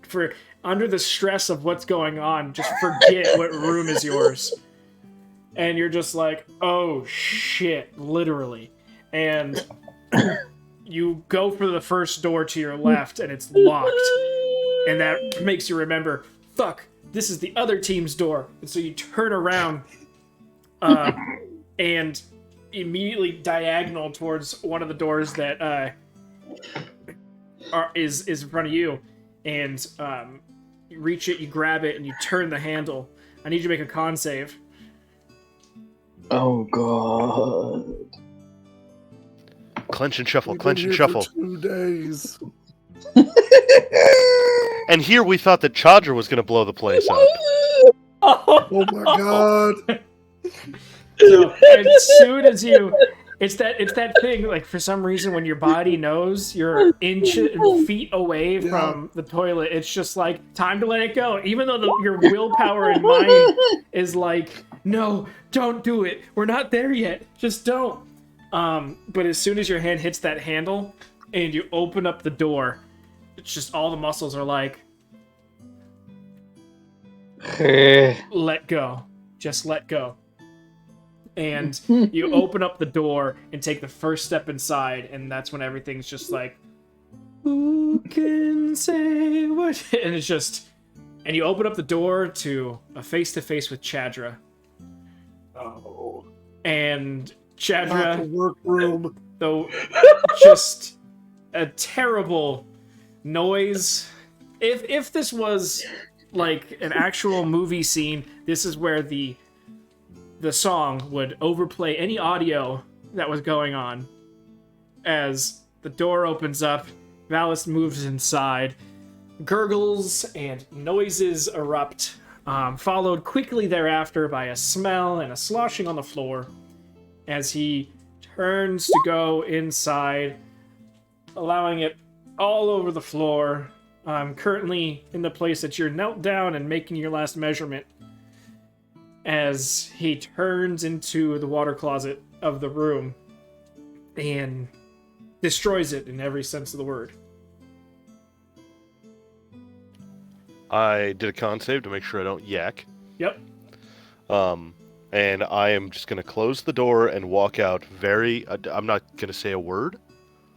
under the stress of what's going on, just forget what room is yours. And you're just like, oh shit, literally. And you go for the first door to your left, and it's locked. And that makes you remember, fuck, this is the other team's door. And so you turn around, and immediately diagonal towards one of the doors that is in front of you, and you reach it, you grab it, and you turn the handle. I need you to make a con save.
oh god.
Clench and shuffle,
we've
clench
been
and
here
shuffle.
for 2 days.
And here we thought that Chadra was gonna blow the place up.
Oh my god.
So as soon as you It's that thing, like, for some reason, when your body knows you're feet away from the toilet, it's just like, time to let it go. Even though your willpower and mind is like, no, don't do it. We're not there yet. Just don't. But as soon as your hand hits that handle and you open up the door, it's just all the muscles are like, let go. Just let go. And you open up the door and take the first step inside, and that's when everything's just like, who can say what? And it's just, and you open up the door to a face-to-face with Chadra.
Oh.
And
Not the
Chadra,
workroom.
though, just a terrible noise. If this was like an actual movie scene, this is where the song would overplay any audio that was going on. As the door opens up, Valis moves inside, gurgles and noises erupt, followed quickly thereafter by a smell and a sloshing on the floor as he turns to go inside, allowing it all over the floor. Currently in the place that you're knelt down and making your last measurement, as he turns into the water closet of the room and destroys it in every sense of the word.
I did a con save to make sure I don't yak.
Yep.
And I am just going to close the door and walk out I'm not going to say a word.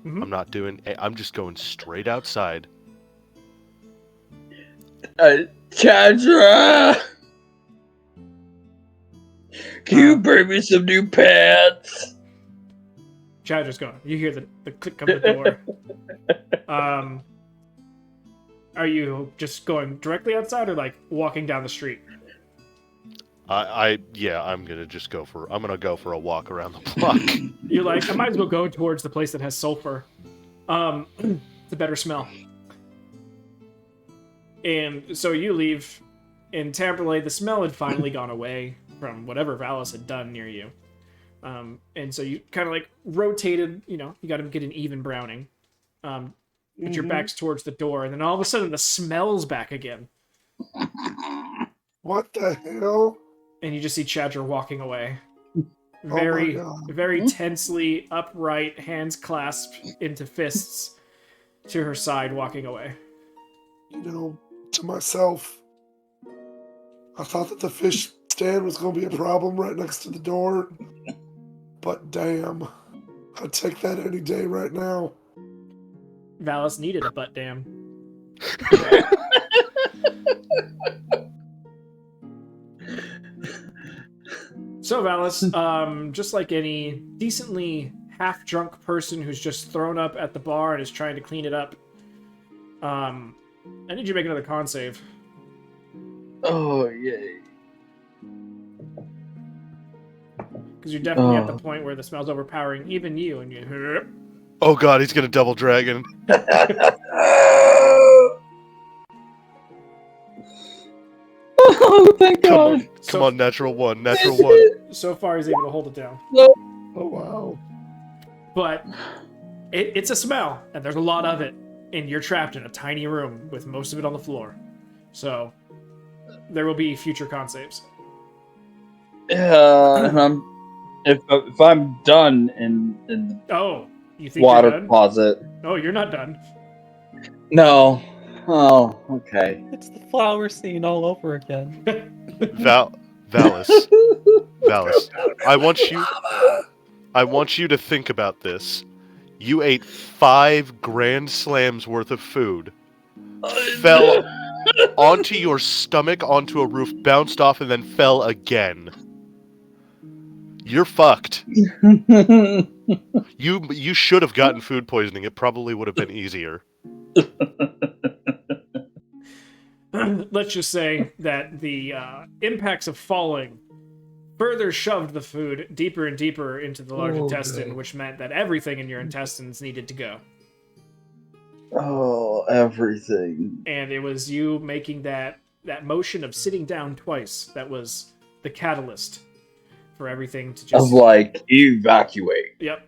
Mhm.
I'm just going straight outside.
Chandra! Can you bring me some new pants?
Chadra's gone. You hear the click of the door. Are you just going directly outside or like walking down the street?
I'm gonna go for a walk around the block.
You're like, I might as well go towards the place that has sulfur. It's a better smell. And so you leave. In Tamperley, the smell had finally gone away from whatever Valis had done near you. And so you kind of like rotated, you got to get an even browning. But your back's towards the door, and then all of a sudden the smell's back again.
What the hell?
And you just see Chadra walking away.
my God.
Very tensely upright, hands clasped into fists to her side, walking away.
To myself, I thought that the fish stand was going to be a problem right next to the door. But damn, I'd take that any day right now.
Valis needed a butt dam. So Valis, just like any decently half-drunk person who's just thrown up at the bar and is trying to clean it up, I need you to make another con save.
Oh, yay.
Because you're definitely at the point where the smell's overpowering even you, and you...
Oh god, he's gonna double dragon.
Oh, thank God.
Come on, natural one.
So far, he's able to hold it down.
Oh, wow.
But it's a smell, and there's a lot of it, and you're trapped in a tiny room with most of it on the floor. So there will be future con saves.
Yeah, and if I'm done in the
You think
water
you're done?
closet.
Oh, you're not done.
No. Oh, okay.
It's the flower scene all over again.
Valis. I want you to think about this. You ate 5 Grand Slams worth of food, fell onto your stomach, onto a roof, bounced off, and then fell again. You're fucked. You should have gotten food poisoning. It probably would have been easier.
Let's just say that the impacts of falling further shoved the food deeper and deeper into the large intestine, which meant that everything in your intestines needed to go.
Oh, everything.
And it was you making that motion of sitting down twice that was the catalyst for everything to
I
just.
was like, evacuate.
Yep.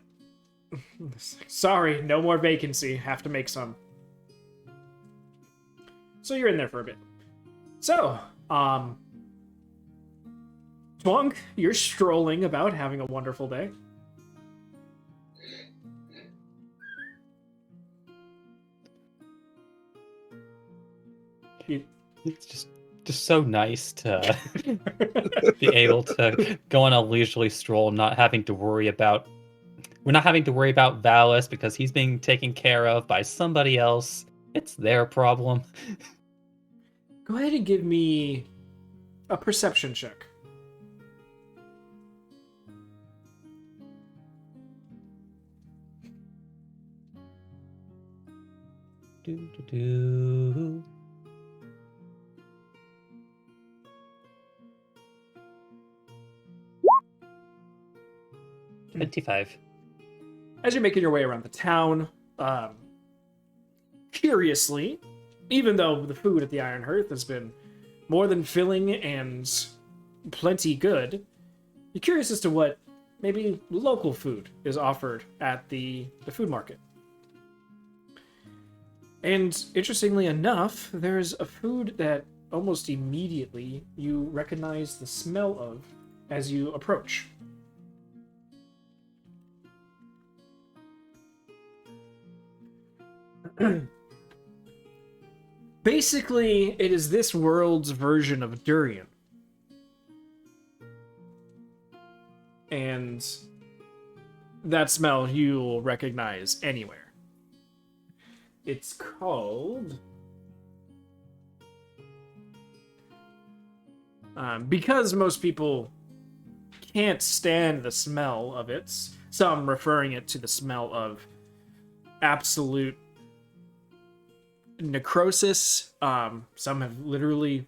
Sorry, no more vacancy. Have to make some. So you're in there for a bit. So, Twunk, you're strolling about, having a wonderful day.
It's just so nice to be able to go on a leisurely stroll, not having to worry about. We're not having to worry about Valis because he's being taken care of by somebody else. It's their problem.
Go ahead and give me a perception check.
Do. 25.
As you're making your way around the town, curiously, even though the food at the Iron Hearth has been more than filling and plenty good, you're curious as to what maybe local food is offered at the food market. And interestingly enough, there's a food that almost immediately you recognize the smell of as you approach. Basically, it is this world's version of durian. And that smell you'll recognize anywhere. It's called... because most people can't stand the smell of it, some referring it to the smell of absolute necrosis. Some have literally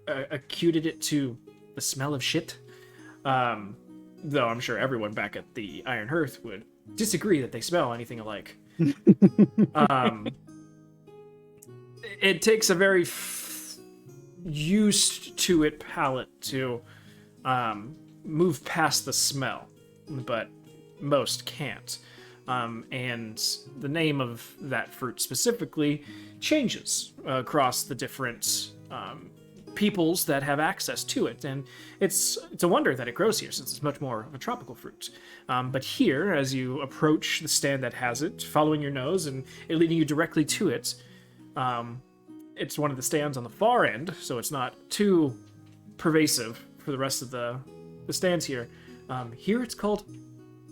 acuted it to the smell of shit. Though I'm sure everyone back at the Iron Hearth would disagree that they smell anything alike. It takes a very used to it palate to move past the smell, but most can't. And the name of that fruit specifically changes across the different peoples that have access to it, and it's a wonder that it grows here since it's much more of a tropical fruit. But here, as you approach the stand that has it, following your nose and it leading you directly to it, it's one of the stands on the far end, so it's not too pervasive for the rest of the stands here. Here it's called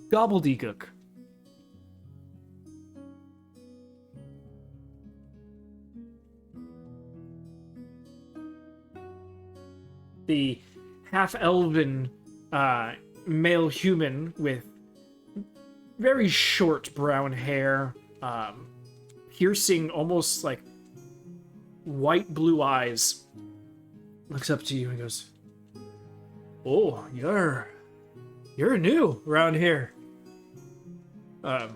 gobbledygook. The half-elven male human with very short brown hair, piercing, almost like white blue eyes, looks up to you and goes, "Oh, you're new around here. Have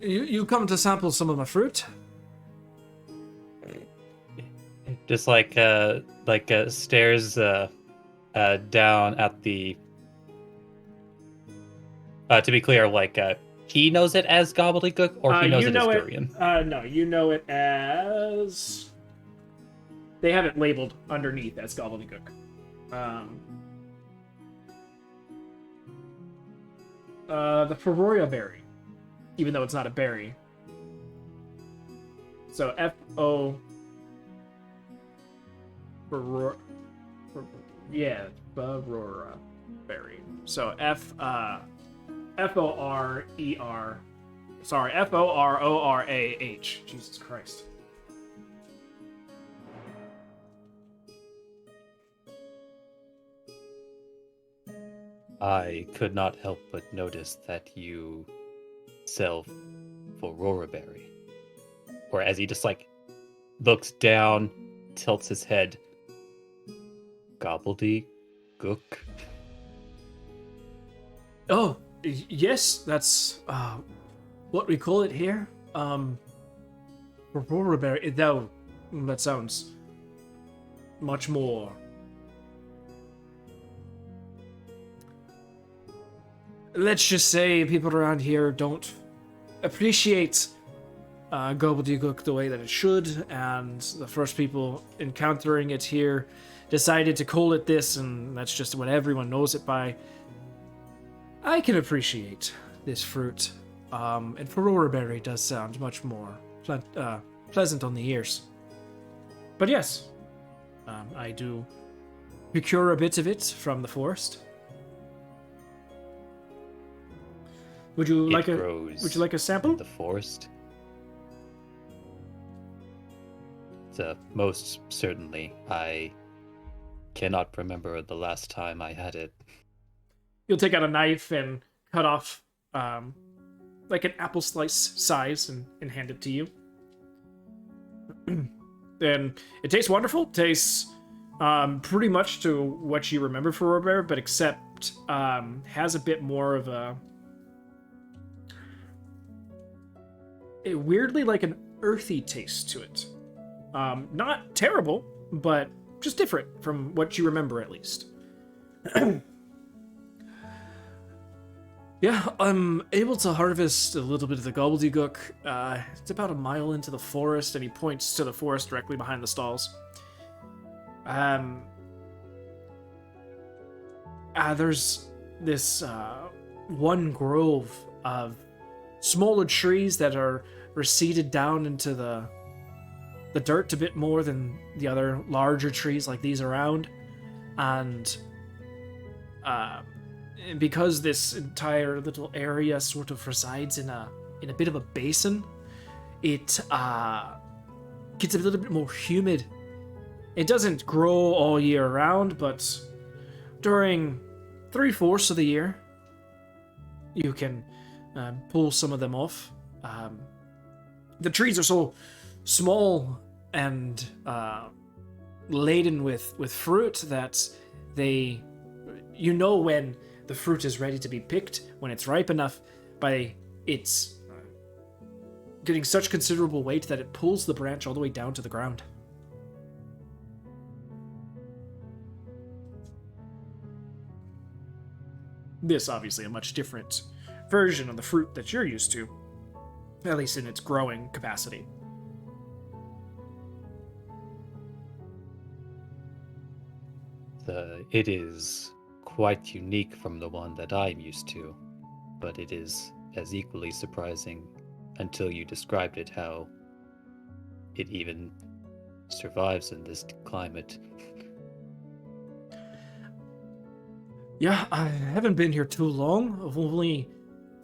you come to sample some of my fruit?"
Just stares down at the. To be clear, he knows it as gobbledygook, or he knows it as durian.
No, you know it as. They have it labeled underneath as gobbledygook. The Feroria berry, even though it's not a berry. So F-O... Ferora berry. So F-O-R-E-R... Sorry, F-O-R-O-R-A-H. Jesus Christ.
I could not help but notice that you sell Ferora berry. Or as he just looks down, tilts his head. Gobbledygook.
Oh, yes, that's what we call it here. Aurora berry. That sounds much more let's just say people around here don't appreciate gobbledygook the way that it should, and the first people encountering it here decided to call it this, and that's just what everyone knows it by. I can appreciate this fruit, and Ferrora berry does sound much more pleasant on the ears. But yes, I do procure a bit of it from the forest. Would you like a sample?
The forest. Most certainly. I cannot remember the last time I had it.
You'll take out a knife and cut off like an apple slice size and hand it to you. And it tastes wonderful. Tastes pretty much to what you remember for Robert, but except has a bit more of a weirdly like an earthy taste to it. Not terrible, but just different from what you remember at least. Yeah, I'm able to harvest a little bit of the gobbledygook. It's about a mile into the forest, and he points to the forest directly behind the stalls. There's this one grove of smaller trees that are receded down into the dirt a bit more than the other larger trees like these around, and because this entire little area sort of resides in a bit of a basin, it gets a little bit more humid. It doesn't grow all year round, but during 3/4 of the year, you can pull some of them off. The trees are so small and laden with fruit that they, you know, when the fruit is ready to be picked, when it's ripe enough, by its getting such considerable weight that it pulls the branch all the way down to the ground. This obviously a much different version of the fruit that you're used to, at least in its growing capacity.
It is quite unique from the one that I'm used to, but it is as equally surprising until you described it how it even survives in this climate.
Yeah, I haven't been here too long. I've only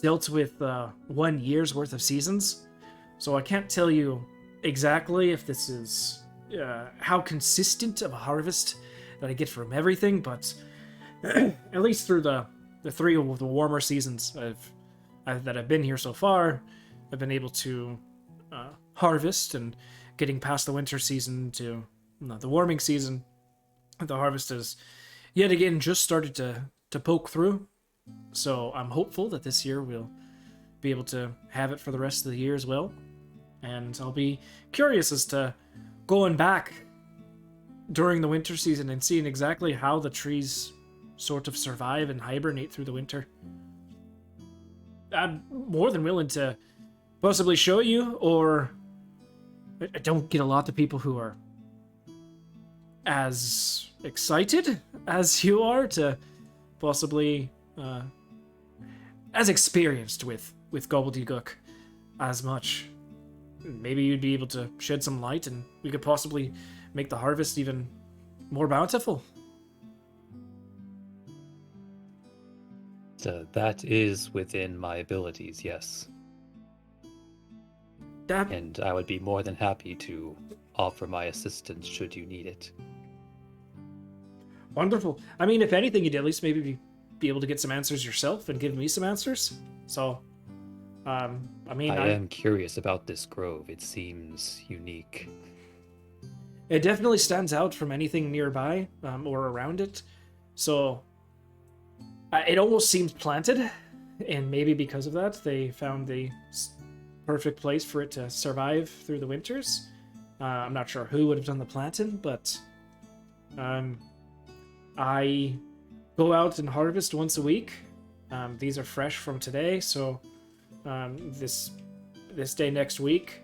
dealt with 1 year's worth of seasons, so I can't tell you exactly if this is how consistent of a harvest that I get from everything, but at least through the 3 of the warmer seasons that I've been here so far, I've been able to harvest, and getting past the winter season to the warming season, the harvest has yet again just started to poke through. So I'm hopeful that this year we'll be able to have it for the rest of the year as well. And I'll be curious as to going back during the winter season and seeing exactly how the trees sort of survive and hibernate through the winter. I'm more than willing to possibly show you, or I don't get a lot of people who are as excited as you are to possibly as experienced with gobbledygook as much. Maybe you'd be able to shed some light and we could possibly make the harvest even more bountiful.
That is within my abilities, yes. And I would be more than happy to offer my assistance should you need it.
Wonderful. I mean, if anything, you'd at least maybe be able to get some answers yourself and give me some answers. So, I
am curious about this grove. It seems unique.
It definitely stands out from anything nearby or around it. So, it almost seems planted, and maybe because of that, they found the perfect place for it to survive through the winters. I'm not sure who would have done the planting, but I go out and harvest once a week, These are fresh from today, so this day next week,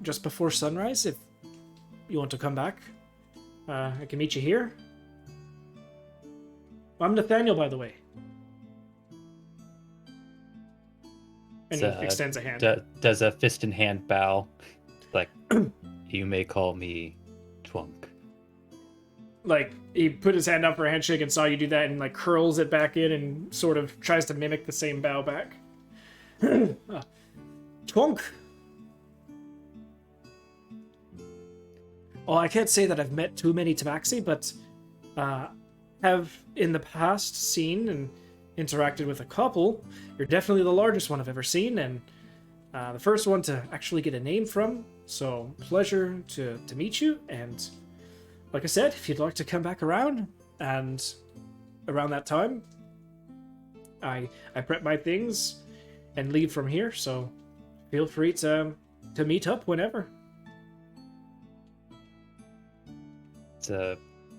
just before sunrise, if you want to come back, I can meet you here. I'm Nathaniel, by the way. And he extends a hand.
Does a fist in hand bow, like, you may call me Twunk.
Like, he put his hand up for a handshake and saw you do that and, like, curls it back in and sort of tries to mimic the same bow back. Twunk! Oh, I can't say that I've met too many Tabaxi, but have in the past seen and interacted with a couple. You're definitely the largest one I've ever seen, and the first one to actually get a name from. So, pleasure to meet you, and like I said, if you'd like to come back around, and around that time, I prep my things and leave from here, so feel free to meet up whenever.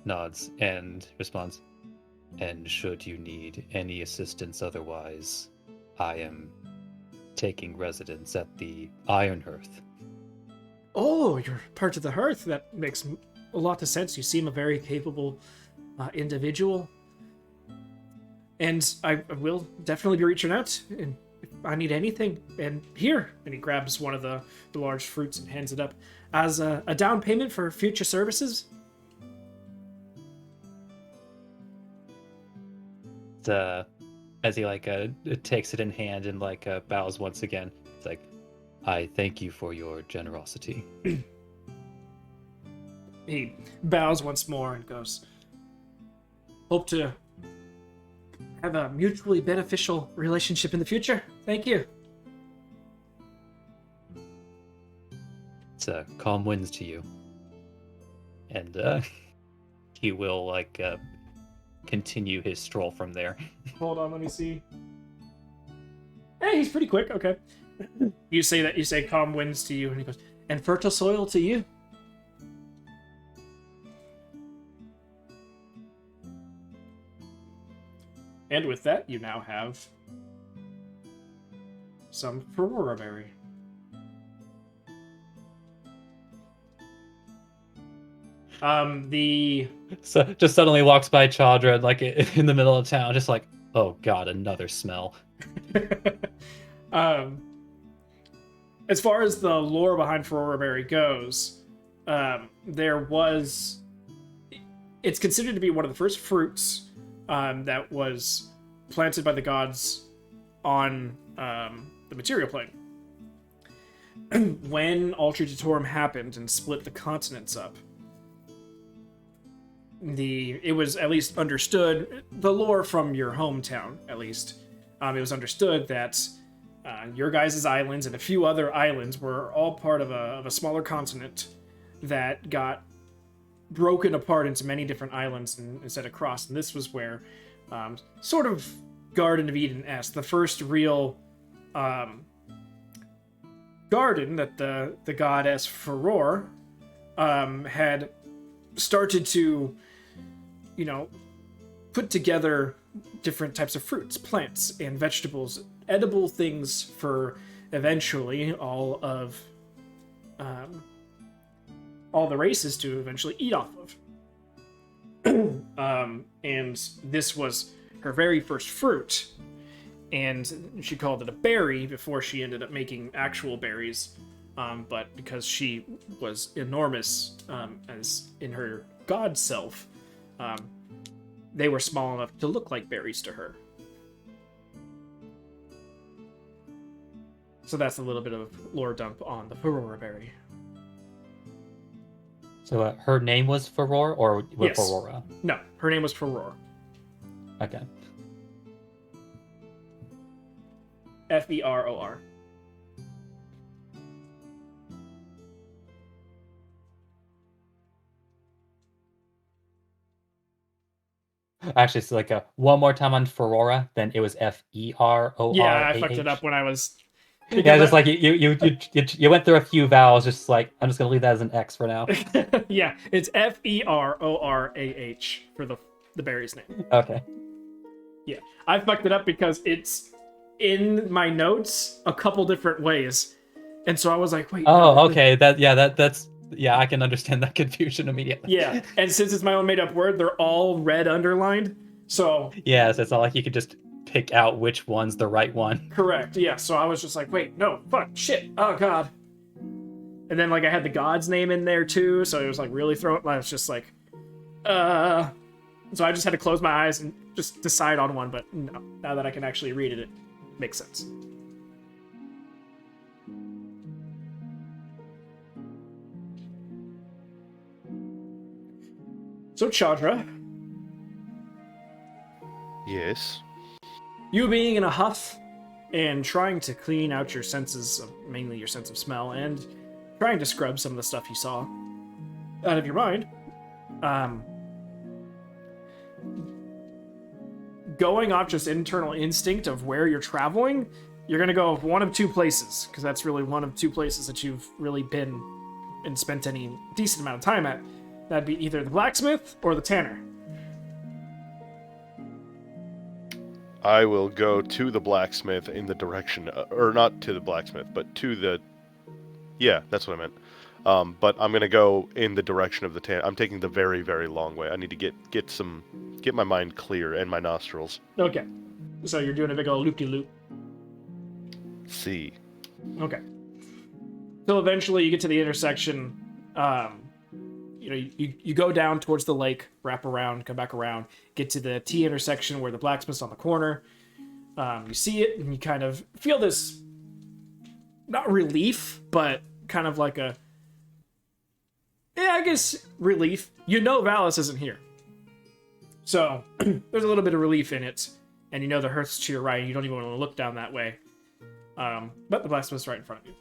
Nods and responds, and should you need any assistance otherwise, I am taking residence at the Iron Hearth.
Oh, you're part of the Hearth. That makes a lot of sense. You seem a very capable individual. And I will definitely be reaching out and if I need anything. And here, and he grabs one of the large fruits and hands it up as a down payment for future services.
As he takes it in hand and bows once again. It's like, I thank you for your generosity.
He bows once more and goes, hope to have a mutually beneficial relationship in the future. Thank you.
It's calm winds to you. And he will continue his stroll from there.
Hold on, let me see. Hey, he's pretty quick. Okay. You say calm winds to you, and he goes, and fertile soil to you. And with that, you now have some Ferrora berry.
So just suddenly walks by Chandra in the middle of town, just like, oh god, another smell.
As far as the lore behind Ferrora berry goes, it's considered to be one of the first fruits that was planted by the gods on the material plane. When Ultra Detorum happened and split the continents up, it was at least understood, the lore from your hometown at least, it was understood that your guys' islands and a few other islands were all part of a smaller continent that got broken apart into many different islands and set across. And this was where, sort of Garden of Eden-esque, the first real garden that the goddess Ferror had started to, put together different types of fruits, plants, and vegetables, edible things for eventually all the races to eventually eat off of. And this was her very first fruit, and she called it a berry before she ended up making actual berries. But because she was enormous as in her god self, they were small enough to look like berries to her. So that's a little bit of lore dump on the Ferrora berry.
So her name was Ferror, or
Yes.
Ferrora?
No, her name was Ferror.
Okay.
Feror.
Actually, it's one more time on Ferrora, then it was Ferora.
Yeah, I fucked it up when I was.
Yeah, just like you went through a few vowels, just like I'm just gonna leave that as an X for now.
Yeah, it's Ferorah for the berry's name.
Okay.
Yeah, I fucked it up because it's in my notes a couple different ways, and so I was like, wait.
Oh,
No,
okay. That's yeah. I can understand that confusion immediately.
Yeah, and since it's my own made-up word, they're all red underlined. So
Yeah, so it's not like you could just pick out which one's the right one.
correct. Yeah. So I was just like, wait, no, fuck, shit, oh god. And then like I had the god's name in there too, so it was like really throwing. I was just like, So I just had to close my eyes and just decide on one. But no, now that I can actually read it, it makes sense. So Chandra,
Yes.
you being in a huff and trying to clean out your senses, mainly your sense of smell, and trying to scrub some of the stuff you saw out of your mind, going off just internal instinct of where you're traveling, you're going to go one of two places, because that's really one of two places that you've really been and spent any decent amount of time at. That'd be either the blacksmith or the tanner.
I will go to the blacksmith in the direction, or not to the blacksmith, but to the. Yeah, that's what I meant. But I'm gonna go in the direction of the tan. I'm taking the very, very long way. I need to get my mind clear and my nostrils.
Okay. So you're doing a big old loop-de-loop.
See.
Okay. Till eventually you get to the intersection. You go down towards the lake, wrap around, come back around, get to the T intersection where the blacksmith's on the corner. You see it, and you kind of feel this, not relief, but kind of like a, yeah, I guess relief. You know Valis isn't here. So there's a little bit of relief in it, and you know the hearth's to your right, and you don't even want to look down that way. But the blacksmith's right in front of you.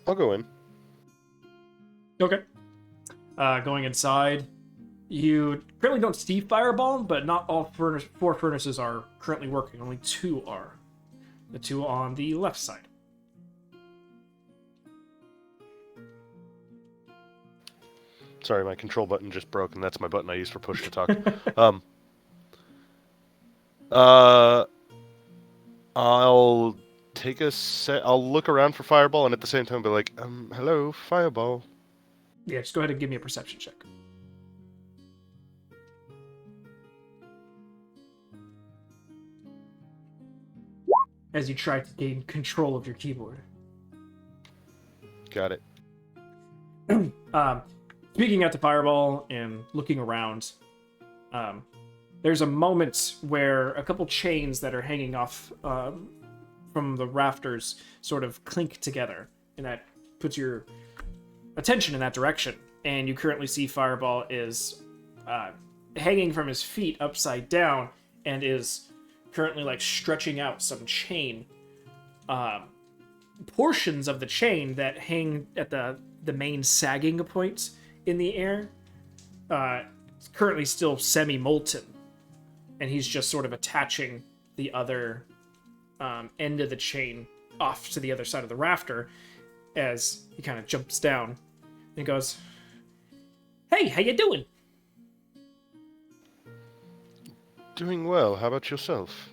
I'll go in.
Okay. Going inside, you currently don't see Fireball, but not all four furnaces are currently working. Only two are. The two on the left side.
Sorry, my control button just broke, and that's my button I use for push to talk. I'll take a set. I'll look around for Fireball, and at the same time be like, hello, Fireball.
Yeah, just go ahead and give me a perception check. As you try to gain control of your keyboard.
Got it.
Speaking out to Fireball and looking around, there's a moment where a couple chains that are hanging off from the rafters sort of clink together, and that puts your attention in that direction. And you currently see Fireball is hanging from his feet upside down and is currently like stretching out some chain. Portions of the chain that hang at the main sagging point in the air is currently still semi-molten, and he's just sort of attaching the other end of the chain off to the other side of the rafter as he kind of jumps down and goes, "Hey, how you doing?"
Doing well. How about yourself?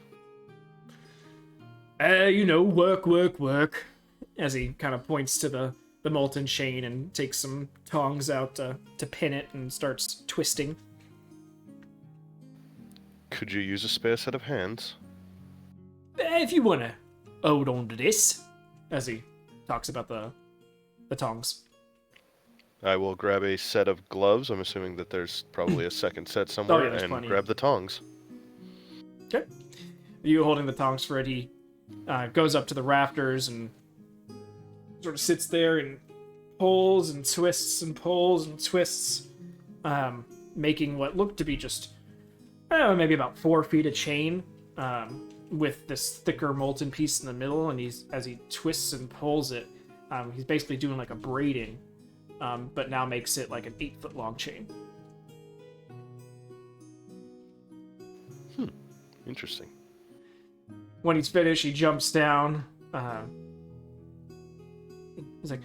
Work. As he kind of points to the molten chain and takes some tongs out to pin it and starts twisting.
Could you use a spare set of hands?
If you want to hold on to this, as he talks about the tongs.
I will grab a set of gloves. I'm assuming that there's probably a second set somewhere,
there's
and
plenty.
grab the tongs.
Okay. You holding the tongs for it, he goes up to the rafters and sort of sits there and pulls and twists and pulls and twists, making what looked to be just maybe about 4 feet of chain, with this thicker molten piece in the middle. And as he twists and pulls it, he's basically doing like a braiding, but now makes it like an 8-foot long chain.
Interesting.
When he's finished, he jumps down. He's like,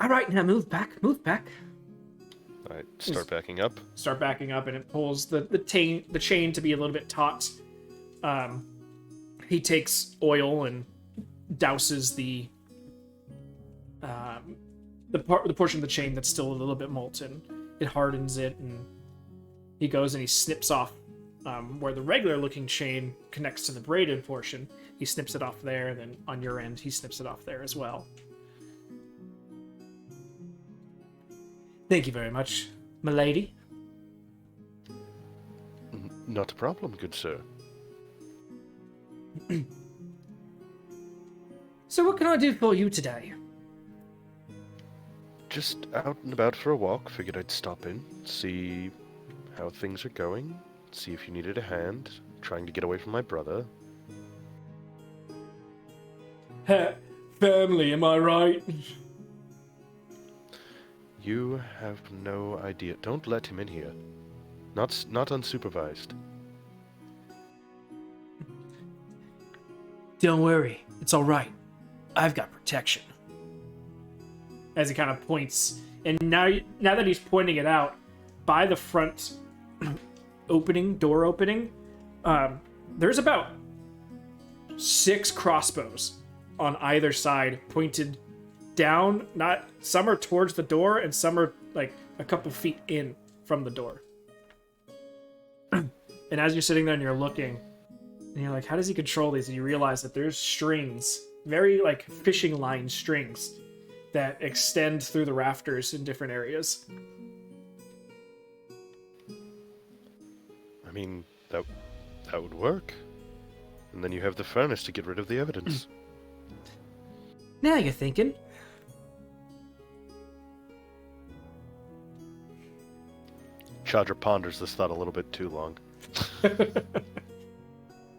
All right, now move back.
All right, start backing up.
Start backing up, and it pulls the chain to be a little bit taut. He takes oil and douses the portion of the chain that's still a little bit molten. It hardens it, and he goes and he snips off where the regular looking chain connects to the braided portion. He snips it off there, and then on your end he snips it off there as well. Thank you very much, milady.
Not a problem, good sir.
So what can I do for you today?
Just out and about for a walk. Figured I'd stop in, see how things are going, see if you needed a hand, trying to get away from my brother.
Family, am I right?
You have no idea. Don't let him in here. Not unsupervised.
Don't worry, it's all right. I've got protection. As he kind of points, and now that he's pointing it out, by the front door opening, there's about 6 crossbows on either side, pointed down. Some are towards the door, and some are like a couple feet in from the door. And as you're sitting there and you're looking, and you're like, how does he control these? And you realize that there's strings, very like fishing line strings, that extend through the rafters in different areas.
I mean, that would work. And then you have the furnace to get rid of the evidence.
Now you're thinking.
Chandra ponders this thought a little bit too long.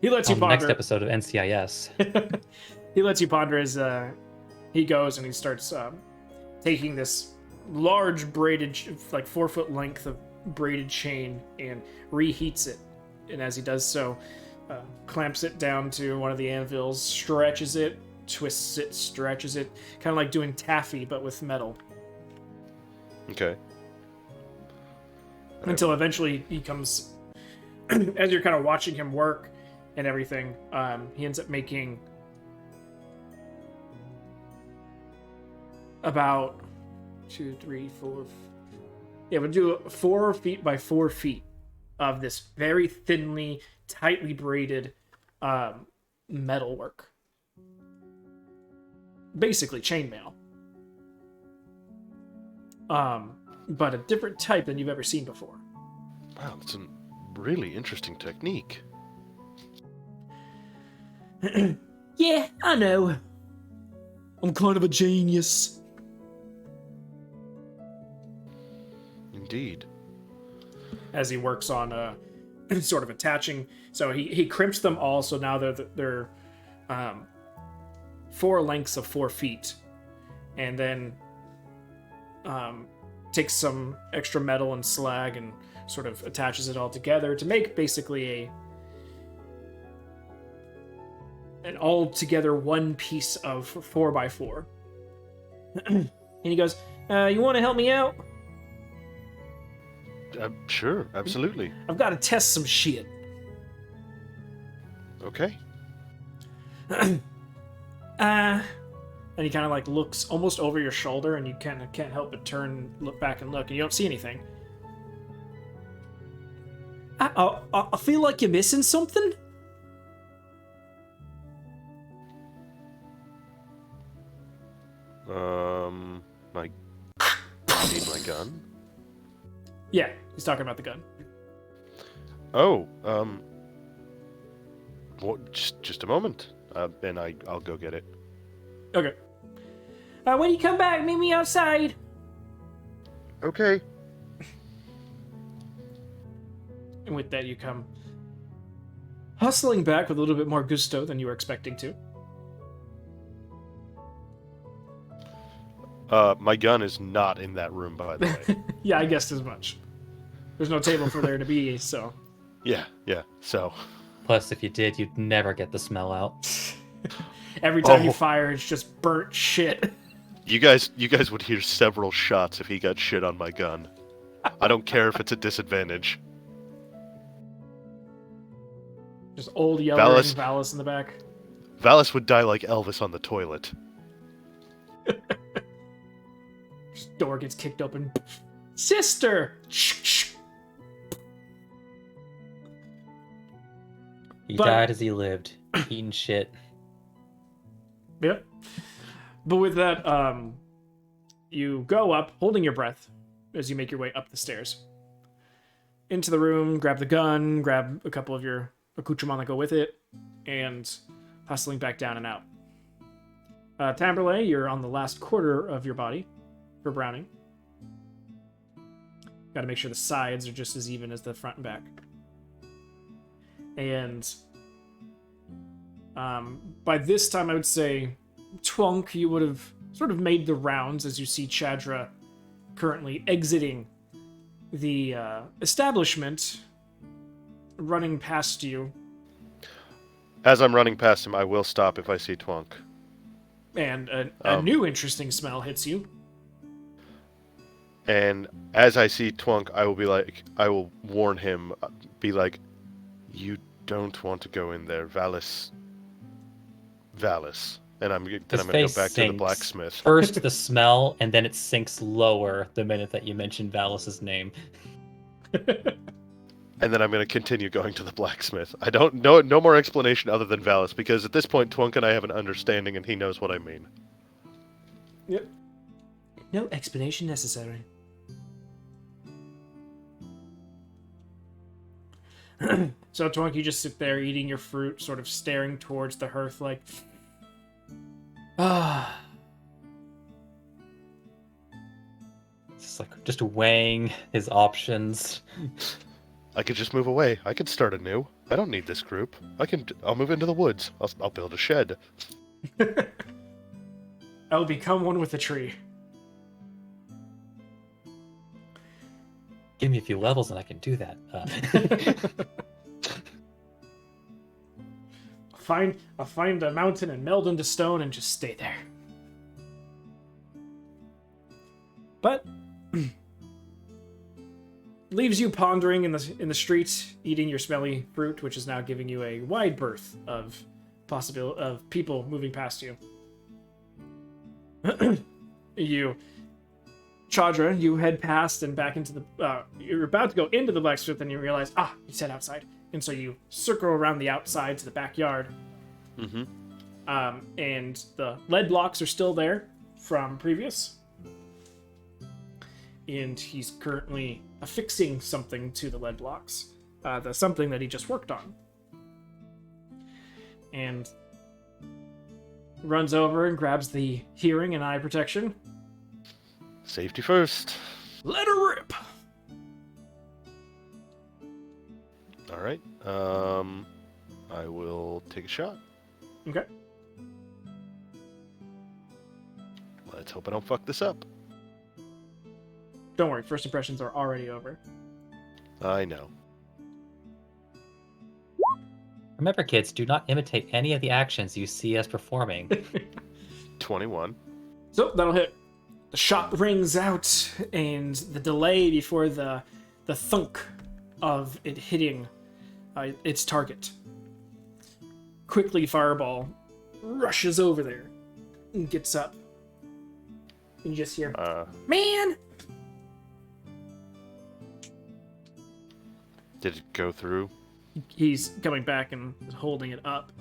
He lets you
On the
ponder.
next episode of NCIS.
He lets you ponder as he goes and he starts taking this large braided, like 4-foot length of braided chain and reheats it. And as he does so, clamps it down to one of the anvils, stretches it, twists it, stretches it, kind of like doing taffy but with metal.
Okay.
Until eventually he comes, as you're kind of watching him work and everything, he ends up making about 2, 3, 4. Yeah, we'll do 4 feet by 4 feet of this very thinly, tightly braided metal work. Basically chainmail. But a different type than you've ever seen before.
Wow, that's a really interesting technique.
Yeah, I know. I'm kind of a genius.
Indeed.
As he works on sort of attaching, so he crimps them all, so now they're 4 lengths of 4 feet, and then takes some extra metal and slag and sort of attaches it all together to make basically an all together one piece of 4x4. And he goes, you want to help me out?
Sure, absolutely.
I've got to test some shit.
Okay.
And he kind of like looks almost over your shoulder, and you kind of can't help but look back and look, and you don't see anything. I feel like you're missing something.
My need my gun.
Yeah, he's talking about the gun.
Oh, what? Just a moment, and I'll go get it.
Okay. When you come back, meet me outside.
Okay.
And with that, you come hustling back with a little bit more gusto than you were expecting to.
My gun is not in that room, by the way.
Yeah, I guessed as much. There's no table for there to be, so.
Yeah. So,
Plus, if you did, you'd never get the smell out.
Every time you
Oh.
fire, it's just burnt shit.
You guys would hear several shots if he got shit on my gun. I don't care if it's a disadvantage.
Just old yelling
Valis-
Valis in the back.
Valis would die like Elvis on the toilet.
Just door gets kicked open. Sister!
He
But-
died as he lived, eating shit.
Yep. But with that, you go up, holding your breath, as you make your way up the stairs. Into the room, grab the gun, grab a couple of your accoutrements that go with it, and hustling back down and out. Tamberlay, you're on the last quarter of your body for Browning. Got to make sure the sides are just as even as the front and back. And by this time, I would say, Twonk, you would have sort of made the rounds as you see Chadra currently exiting the establishment, running past you.
As I'm running past him, I will stop if I see Twonk.
And a new interesting smell hits you.
And as I see Twonk, I will warn him, be like, you don't want to go in there, Valis. And I'm gonna go back to the blacksmith.
First the smell, and then it sinks lower the minute that you mention Valis's name.
And then I'm going to continue going to the blacksmith. I don't know no more explanation other than Valis, because at this point Twonk and I have an understanding and he knows what I mean.
Yep. No explanation necessary. So, Twonk, you just sit there eating your fruit, sort of staring towards the hearth like... Ah.
It's like just weighing his options.
I could just move away. I could start anew. I don't need this group. I'll move into the woods. I'll build a shed.
I will become one with the tree.
Give me a few levels and I can do that.
I'll find a mountain and meld into stone and just stay there. But leaves you pondering in the streets, eating your smelly fruit, which is now giving you a wide berth of people moving past you. Chadra, you head past and back into the. You're about to go into the blacksmith, and you realize, you said outside, and so you circle around the outside to the backyard.
Mm-hmm.
And the lead blocks are still there from previous. And he's currently affixing something to the lead blocks. The something that he just worked on. And runs over and grabs the hearing and eye protection.
Safety first.
Let her rip!
Alright. I will take a shot.
Okay.
Let's hope I don't fuck this up.
Don't worry, first impressions are already over.
I know.
Remember, kids, do not imitate any of the actions you see us performing.
21.
So, that'll hit. The shot rings out, and the delay before the thunk of it hitting its target. Quickly, Fireball rushes over there and gets up. And you just hear, man!
Did it go through?
He's coming back and holding it up.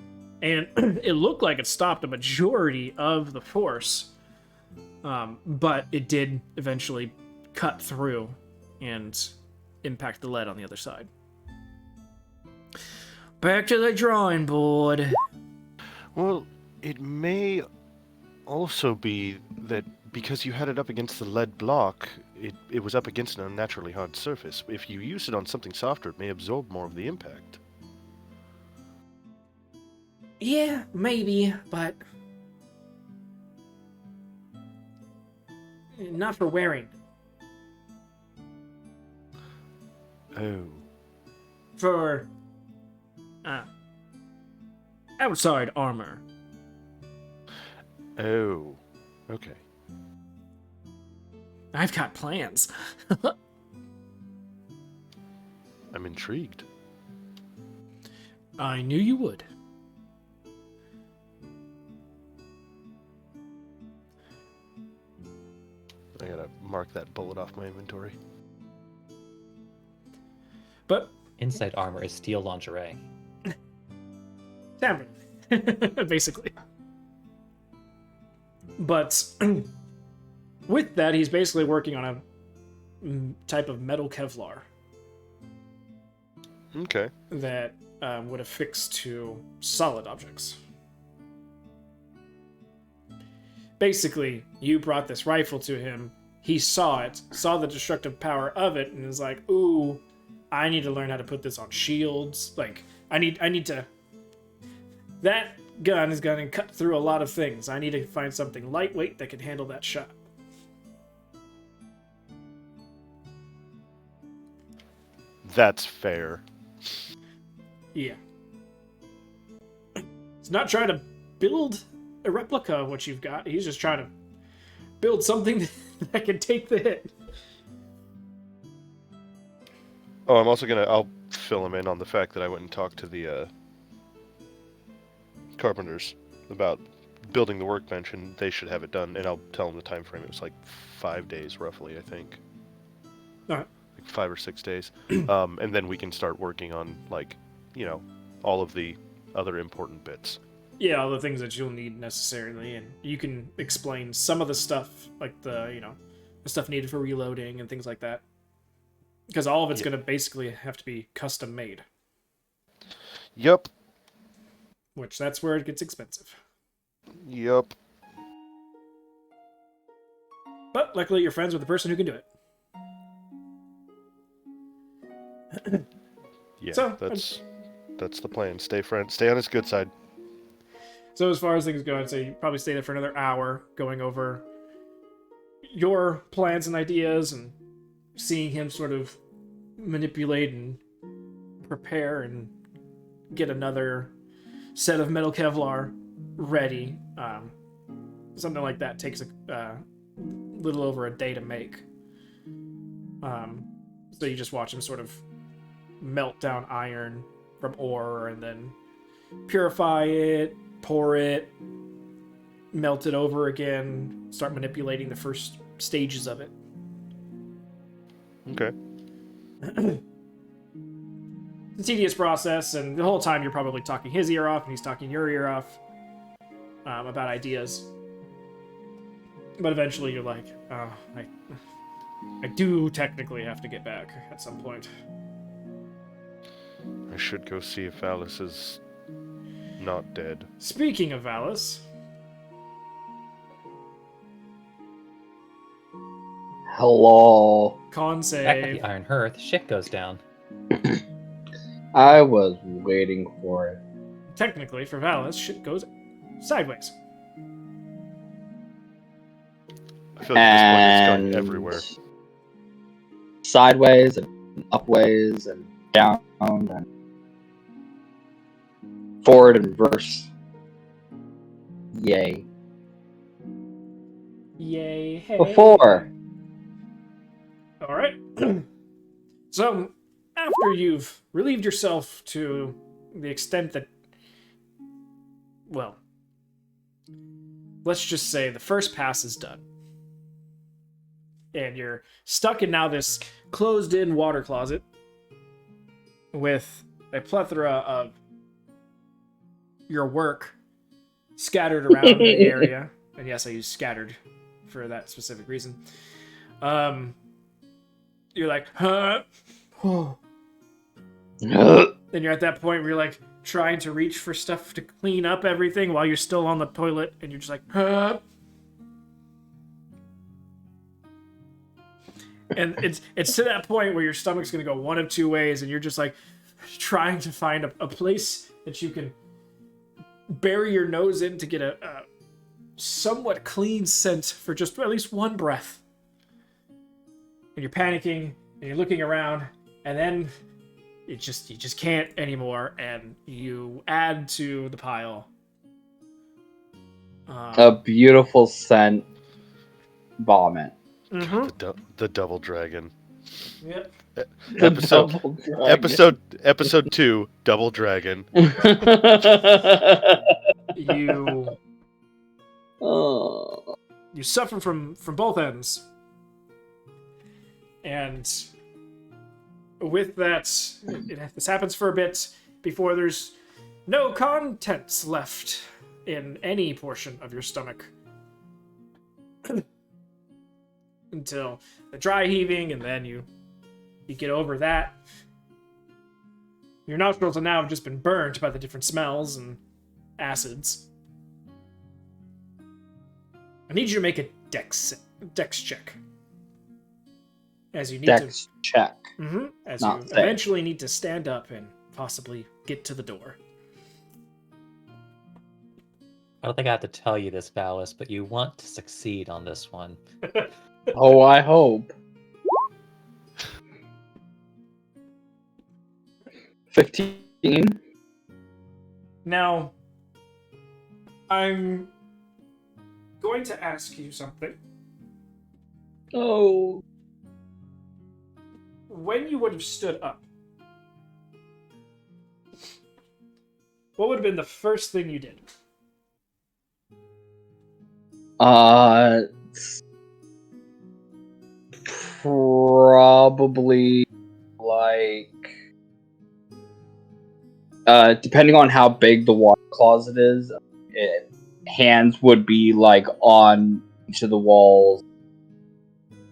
And it looked like it stopped a majority of the force. But it did eventually cut through and impact the lead on the other side. Back to the drawing board.
Well, it may also be that because you had it up against the lead block, it was up against an unnaturally hard surface. If you use it on something softer, it may absorb more of the impact.
Yeah, maybe, but not for wearing.
Oh.
For outside armor.
Oh. Okay.
I've got plans.
I'm intrigued.
I knew you would.
I gotta mark that bullet off my inventory.
But
Inside armor is steel lingerie.
Tavern, basically. But with that, he's basically working on a type of metal Kevlar
Okay.
that would affix to solid objects. Basically, you brought this rifle to him. He saw it, saw the destructive power of it, and is like, "Ooh, I need to learn how to put this on shields. Like, I need to. That gun is going to cut through a lot of things. I need to find something lightweight that can handle that shot."
That's fair.
Yeah. He's not trying to build a replica of what you've got. He's just trying to build something that can take the hit.
Oh, I'll fill him in on the fact that I went and talked to the carpenters about building the workbench, and they should have it done, and I'll tell them the time frame. It was like 5 days, roughly, I think.
Alright.
Like 5 or 6 days. And then we can start working on, like, all of the other important bits.
Yeah, all the things that you'll need necessarily, and you can explain some of the stuff, like the stuff needed for reloading and things like that. Because all of it's going to basically have to be custom made.
Yup.
Which, that's where it gets expensive.
Yup.
But luckily you're friends with the person who can do it.
Yeah,
So,
that's the plan. Stay on his good side.
So as far as things go, I'd say you probably stay there for another hour, going over your plans and ideas and seeing him sort of manipulate and prepare and get another set of metal Kevlar ready. Something like that takes a little over a day to make. So you just watch him sort of melt down iron from ore and then purify it, pour it, melt it over again, start manipulating the first stages of it.
Okay.
It's a tedious process, and the whole time you're probably talking his ear off and he's talking your ear off about ideas. But eventually you're like, oh, I do technically have to get back at some point.
I should go see if Alice is not dead.
Speaking of Alice,
Hello.
con
Back at
save.
the Iron Hearth, shit goes down.
I was waiting for it.
Technically, for Valis, shit goes sideways.
I feel like at this point it's
And
going everywhere.
sideways and upways and down and forward and reverse. Yay.
Yay, hey.
Before.
All right. So, after you've relieved yourself to the extent that, well, let's just say the first pass is done. And you're stuck in now this closed-in water closet with a plethora of your work scattered around the area. And yes, I use scattered for that specific reason. You're like, huh? Then you're at that point where you're like trying to reach for stuff to clean up everything while you're still on the toilet, and you're just like, huh? And it's to that point where your stomach's gonna go one of two ways, and you're just like trying to find a place that you can bury your nose in to get a somewhat clean scent for just at least one breath. And you're panicking and you're looking around, and then you just can't anymore, and you add to the pile
A beautiful scent. Vomit.
Mm-hmm.
The double dragon.
Yep.
The double dragon.
Episode 2, Double Dragon.
You
Oh.
you suffer from both ends, and with that, this happens for a bit before there's no contents left in any portion of your stomach until the dry heaving, and then you get over that. Your nostrils have now just been burned by the different smells and acids. I need you to make a dex check. As you need
Dex check.
to, as
not
you
safe.
eventually need to stand up and possibly get to the door.
I don't think I have to tell you this, Valis, but you want to succeed on this one.
Oh, I hope. 15?
Now, I'm going to ask you something.
Oh.
When you would have stood up, what would have been the first thing you did?
Probably like depending on how big the water closet is, hands would be like on each of the walls,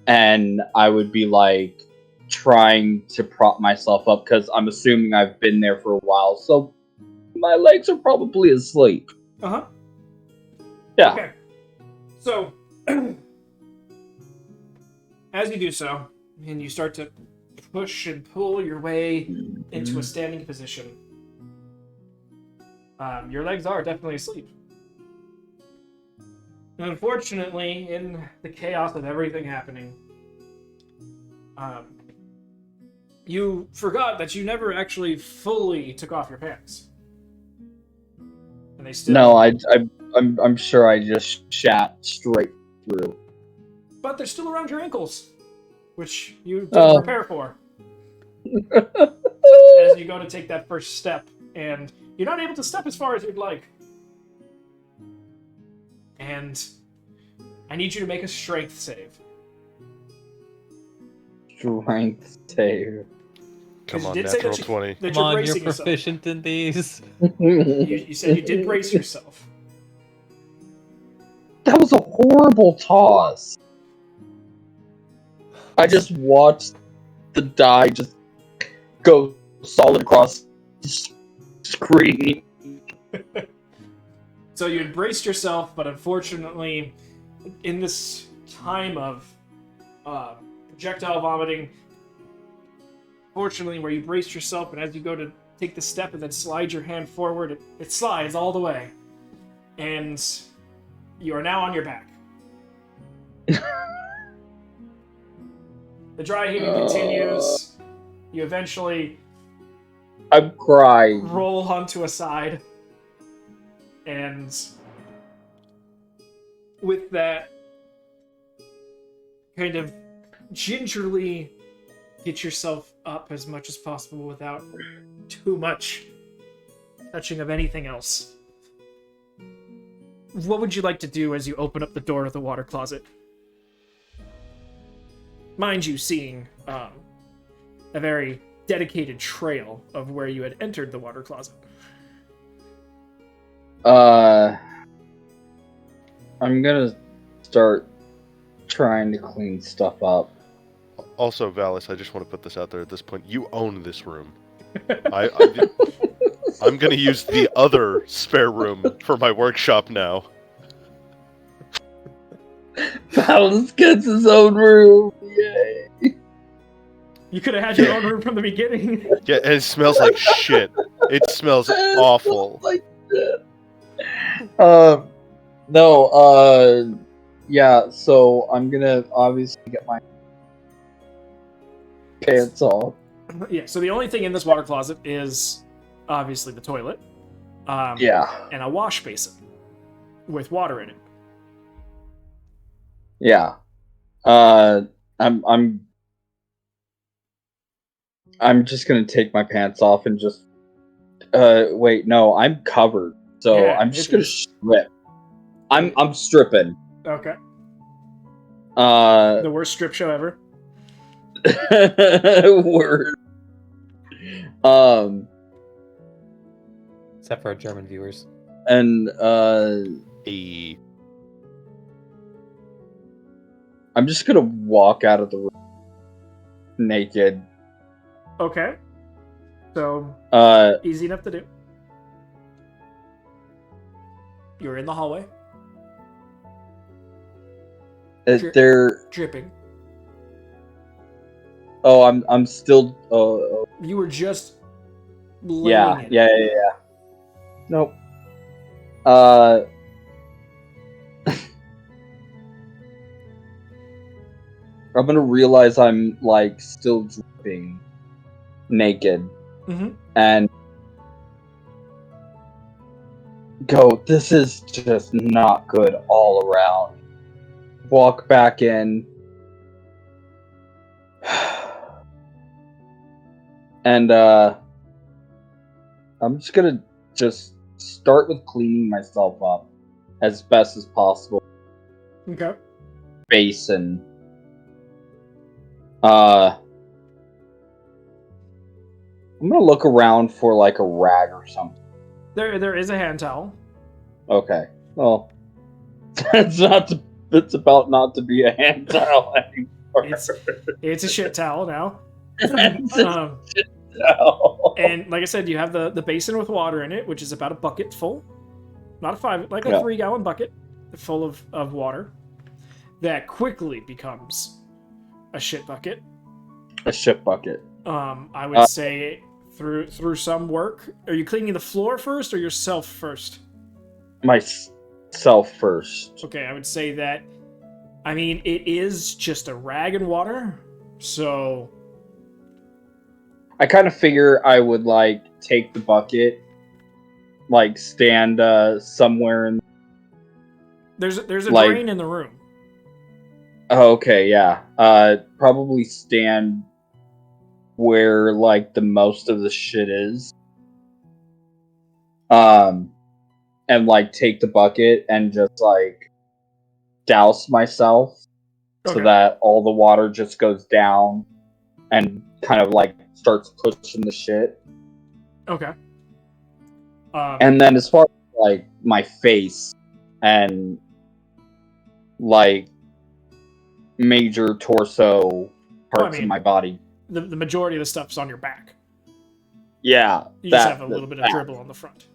and I would be like trying to prop myself up because I'm assuming I've been there for a while, so my legs are probably asleep.
Uh-huh.
Yeah.
Okay. So, as you do so, and you start to push and pull your way into a standing position, your legs are definitely asleep. And unfortunately, in the chaos of everything happening, you forgot that you never actually fully took off your pants. And they still...
No, I'm sure I just shat straight through.
But they're still around your ankles, which you didn't prepare for. As you go to take that first step, and you're not able to step as far as you'd like. And I need you to make a strength save.
Strength save.
Come
You
on,
did say
natural
that you-
20.
That
Come on, you're
bracing yourself.
proficient in these.
You said you did brace yourself.
That was a horrible toss. I just watched the die just go solid across the screen.
So you had braced yourself, but unfortunately, in this time of projectile vomiting, fortunately, where you braced yourself, and as you go to take the step and then slide your hand forward, it slides all the way. And you are now on your back. The dry heaving continues. You eventually
I'm crying.
roll onto a side. And with that, kind of gingerly get yourself up as much as possible without too much touching of anything else. What would you like to do as you open up the door of the water closet? Mind you, seeing a very dedicated trail of where you had entered the water closet.
I'm gonna start trying to clean stuff up.
Also, Valis, I just want to put this out there at this point. You own this room. I'm going to use the other spare room for my workshop now.
Valis gets his own room. Yay.
You could have had your own room from the beginning.
Yeah, and it smells like shit. It smells awful.
Like that. Yeah, so I'm gonna obviously get my pants off.
Yeah, so the only thing in this water closet is obviously the toilet.
Yeah.
And a wash basin with water in it.
Yeah. I'm just gonna take my pants off and just. Wait, no, I'm covered, so
Yeah,
I'm just gonna strip. I'm stripping.
Okay.
Uh,
The worst strip show ever.
word.
Except for our German viewers.
And
A
I'm just gonna walk out of the room naked.
Okay. So easy enough to do. You're in the hallway.
They're.
Dripping.
Oh, I'm still. Oh,
You were just
yeah,
laying in it.
yeah. Nope. I'm gonna realize I'm like still dripping, naked,
Mm-hmm.
and go. This is just not good all around. Walk back in, and I'm just gonna start with cleaning myself up as best as possible.
Okay.
Basin. I'm gonna look around for like a rag or something.
There is a hand towel.
Okay. Well, it's about not to be a hand towel anymore.
It's a shit towel now.
It's a
Um,
towel.
and like I said, you have the basin with water in it, which is about a bucket full. Not a 5, like a 3-gallon bucket full of water. That quickly becomes a shit bucket.
A shit bucket.
I would say through some work. Are you cleaning the floor first or yourself first?
Myself first.
Okay, I would say that. I mean, it is just a rag and water, so.
I kind of figure I would like take the bucket, like stand somewhere in.
There's a
like,
drain in the room.
Oh, okay, yeah. Probably stand where like the most of the shit is. And like take the bucket and just like douse myself so that all the water just goes down and kind of like starts pushing the shit.
Okay.
And then as far as like my face and like major torso parts of my body.
The majority of the stuff's on your back.
Yeah.
You just have a little bit of dribble on the front.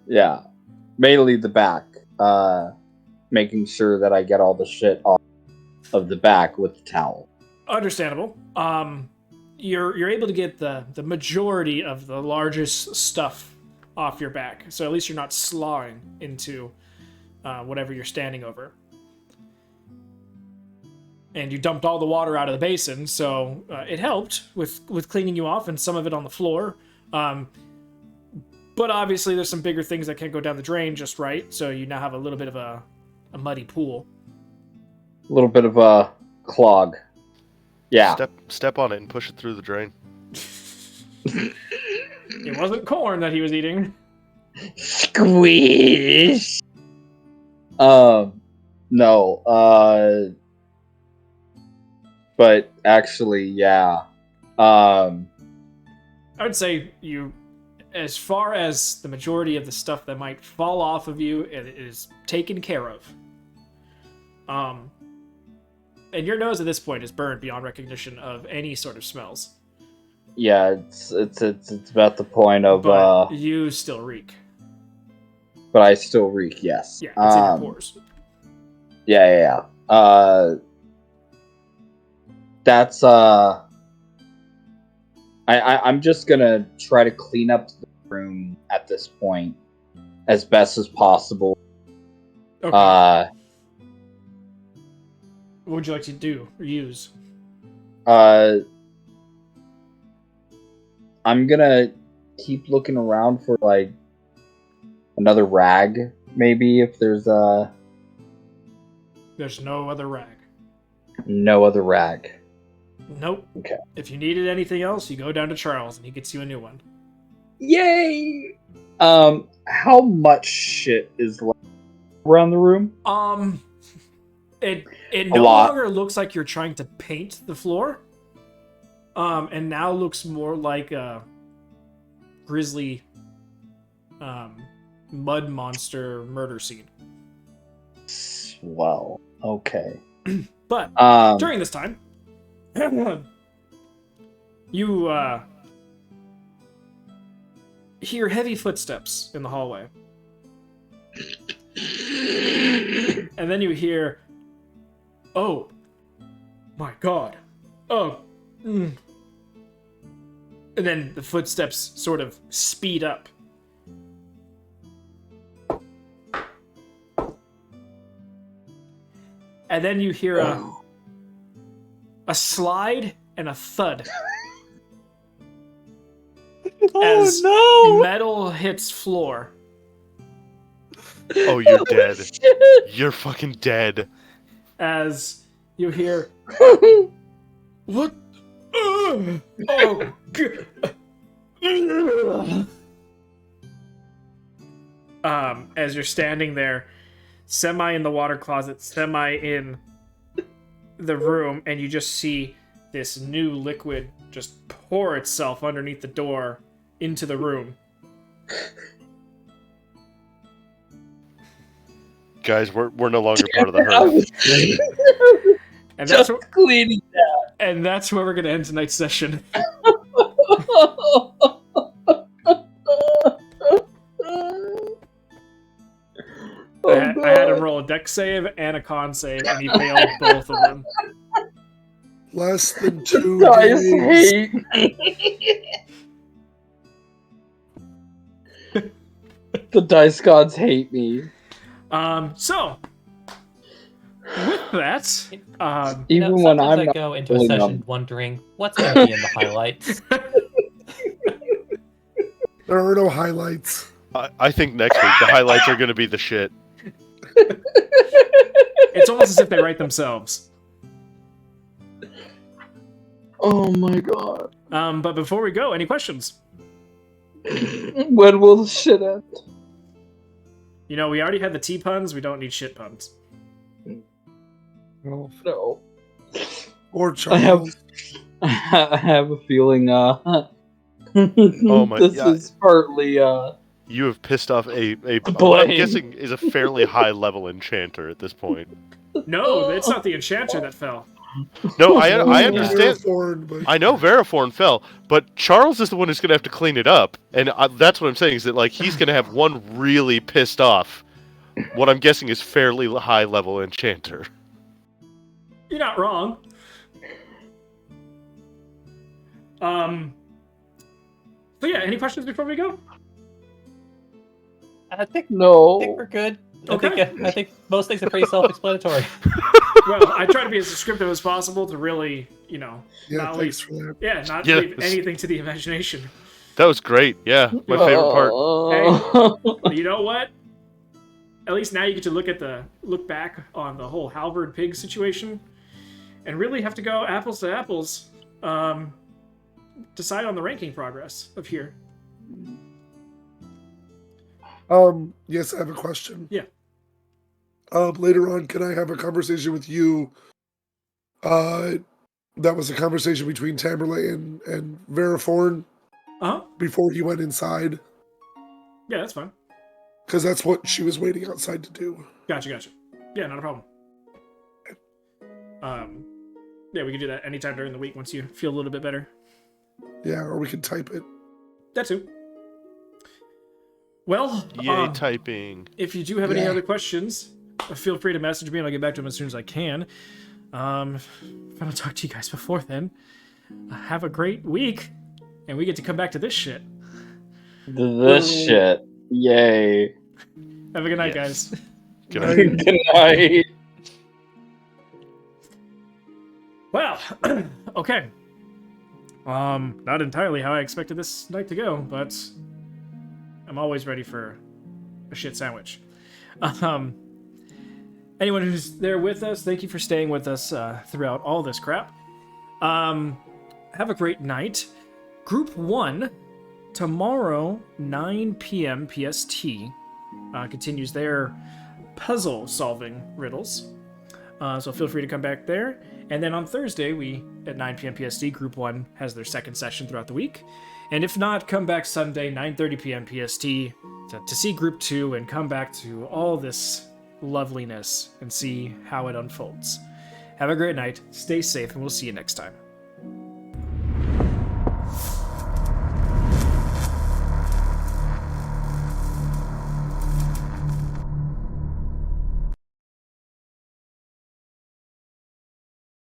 Yeah. Mainly the back. Making sure that I get all the shit off of the back with the towel.
Understandable. You're able to get the majority of the largest stuff off your back, so at least you're not sloughing into whatever you're standing over. And you dumped all the water out of the basin, so it helped with cleaning you off, and some of it on the floor. But obviously, there's some bigger things that can't go down the drain just right, so you now have a little bit of a muddy pool.
A little bit of a clog. Yeah.
Step on it and push it through the drain.
It wasn't corn that he was eating.
Squish. No. But actually, yeah.
I would say you, as far as the majority of the stuff that might fall off of you, it is taken care of. And your nose at this point is burned beyond recognition of any sort of smells.
Yeah, it's about the point of.
But you still reek.
But I still reek. Yes.
Yeah, it's in your pores.
Yeah. That's I'm just gonna try to clean up the room at this point as best as possible.
Okay. What would you like to do or use?
I'm gonna keep looking around for like another rag, maybe if there's
There's no other rag.
No other rag.
Nope.
Okay.
If you needed anything else, you go down to Charles and he gets you a new one.
Yay! How much shit is left around the room?
It
A
no
lot.
longer looks like you're trying to paint the floor. And now looks more like a grisly mud monster murder scene.
Well, okay.
But during this time, you hear heavy footsteps in the hallway. And then you hear, oh my god. Oh. And then the footsteps sort of speed up. And then you hear a slide and a thud.
Oh
as
no!
metal hits floor.
Oh, you're dead. You're fucking dead.
As you hear, what? Oh, God. As you're standing there, semi in the water closet, semi in the room, and you just see this new liquid just pour itself underneath the door into the room.
Guys, we're no longer part of the herd.
And that's
Just cleaning
and that's where we're gonna end tonight's session. I had him roll a dex save and a con save, and he failed both of them.
Less than 2
Dice
days.
hate me. The dice gods hate me.
So with that,
Even when
sometimes
I'm
I
not
go into a
feeling
session
them.
wondering what's going to be in the highlights.
There are no highlights.
I think next week the highlights are going to be the shit.
it's almost as if they write themselves.
Oh my god.
But before we go, any questions?
When will the shit end?
You know, we already had the T puns. We don't need shit puns.
No.
No.
Or
I have,
Charles.
I have a feeling,
Oh my-
this
yeah.
is partly,
You have pissed off a what I'm
Blame.
guessing is a fairly high level enchanter at this point.
No, it's not the enchanter that fell.
No, I
No,
understand.
Marathon, but
I know Veriforn fell, but Charles is the one who's going to have to clean it up, and that's what I'm saying is that like he's going to have one really pissed off, what I'm guessing is fairly high level enchanter.
You're not wrong. So yeah, any questions before we go?
I think
no.
we're good.
Okay.
I think most things are pretty self-explanatory.
Well, I try to be as descriptive as possible to really, you know,
yeah,
not
thanks
leave,
for that.
yeah, not
Yes.
leave anything to the imagination.
That was great. Yeah, my favorite part.
You know what? At least now you get to look back on the whole halberd pig situation, and really have to go apples to apples. Decide on the ranking progress of here.
Yes, I have a question.
Yeah.
Later on, can I have a conversation with you? That was a conversation between Tamerlane and Veriforn
Uh-huh.
before he went inside,
Yeah, that's fine.
because that's what she was waiting outside to do.
Gotcha. Yeah, not a problem. Yeah, we can do that anytime during the week once you feel a little bit better.
Yeah, or we could type it.
That too. Well,
Yay, typing.
if you do have any
Yeah.
other questions, feel free to message me and I'll get back to them as soon as I can. If I don't talk to you guys before then, have a great week, and we get to come back to this shit.
This shit. Yay.
Have a good night,
Yes.
guys.
Good
Right.
night.
Good night.
Well, okay. Not entirely how I expected this night to go, but I'm always ready for a shit sandwich. anyone who's there with us, thank you for staying with us throughout all this crap. Have a great night. Group 1, tomorrow, 9 p.m. PST, continues their puzzle-solving riddles. So feel free to come back there. And then on Thursday, at 9 p.m. PST, Group 1 has their second session throughout the week. And if not, come back Sunday, 9:30 p.m. PST, to see Group 2 and come back to all this loveliness and see how it unfolds. Have a great night, stay safe, and we'll see you next time.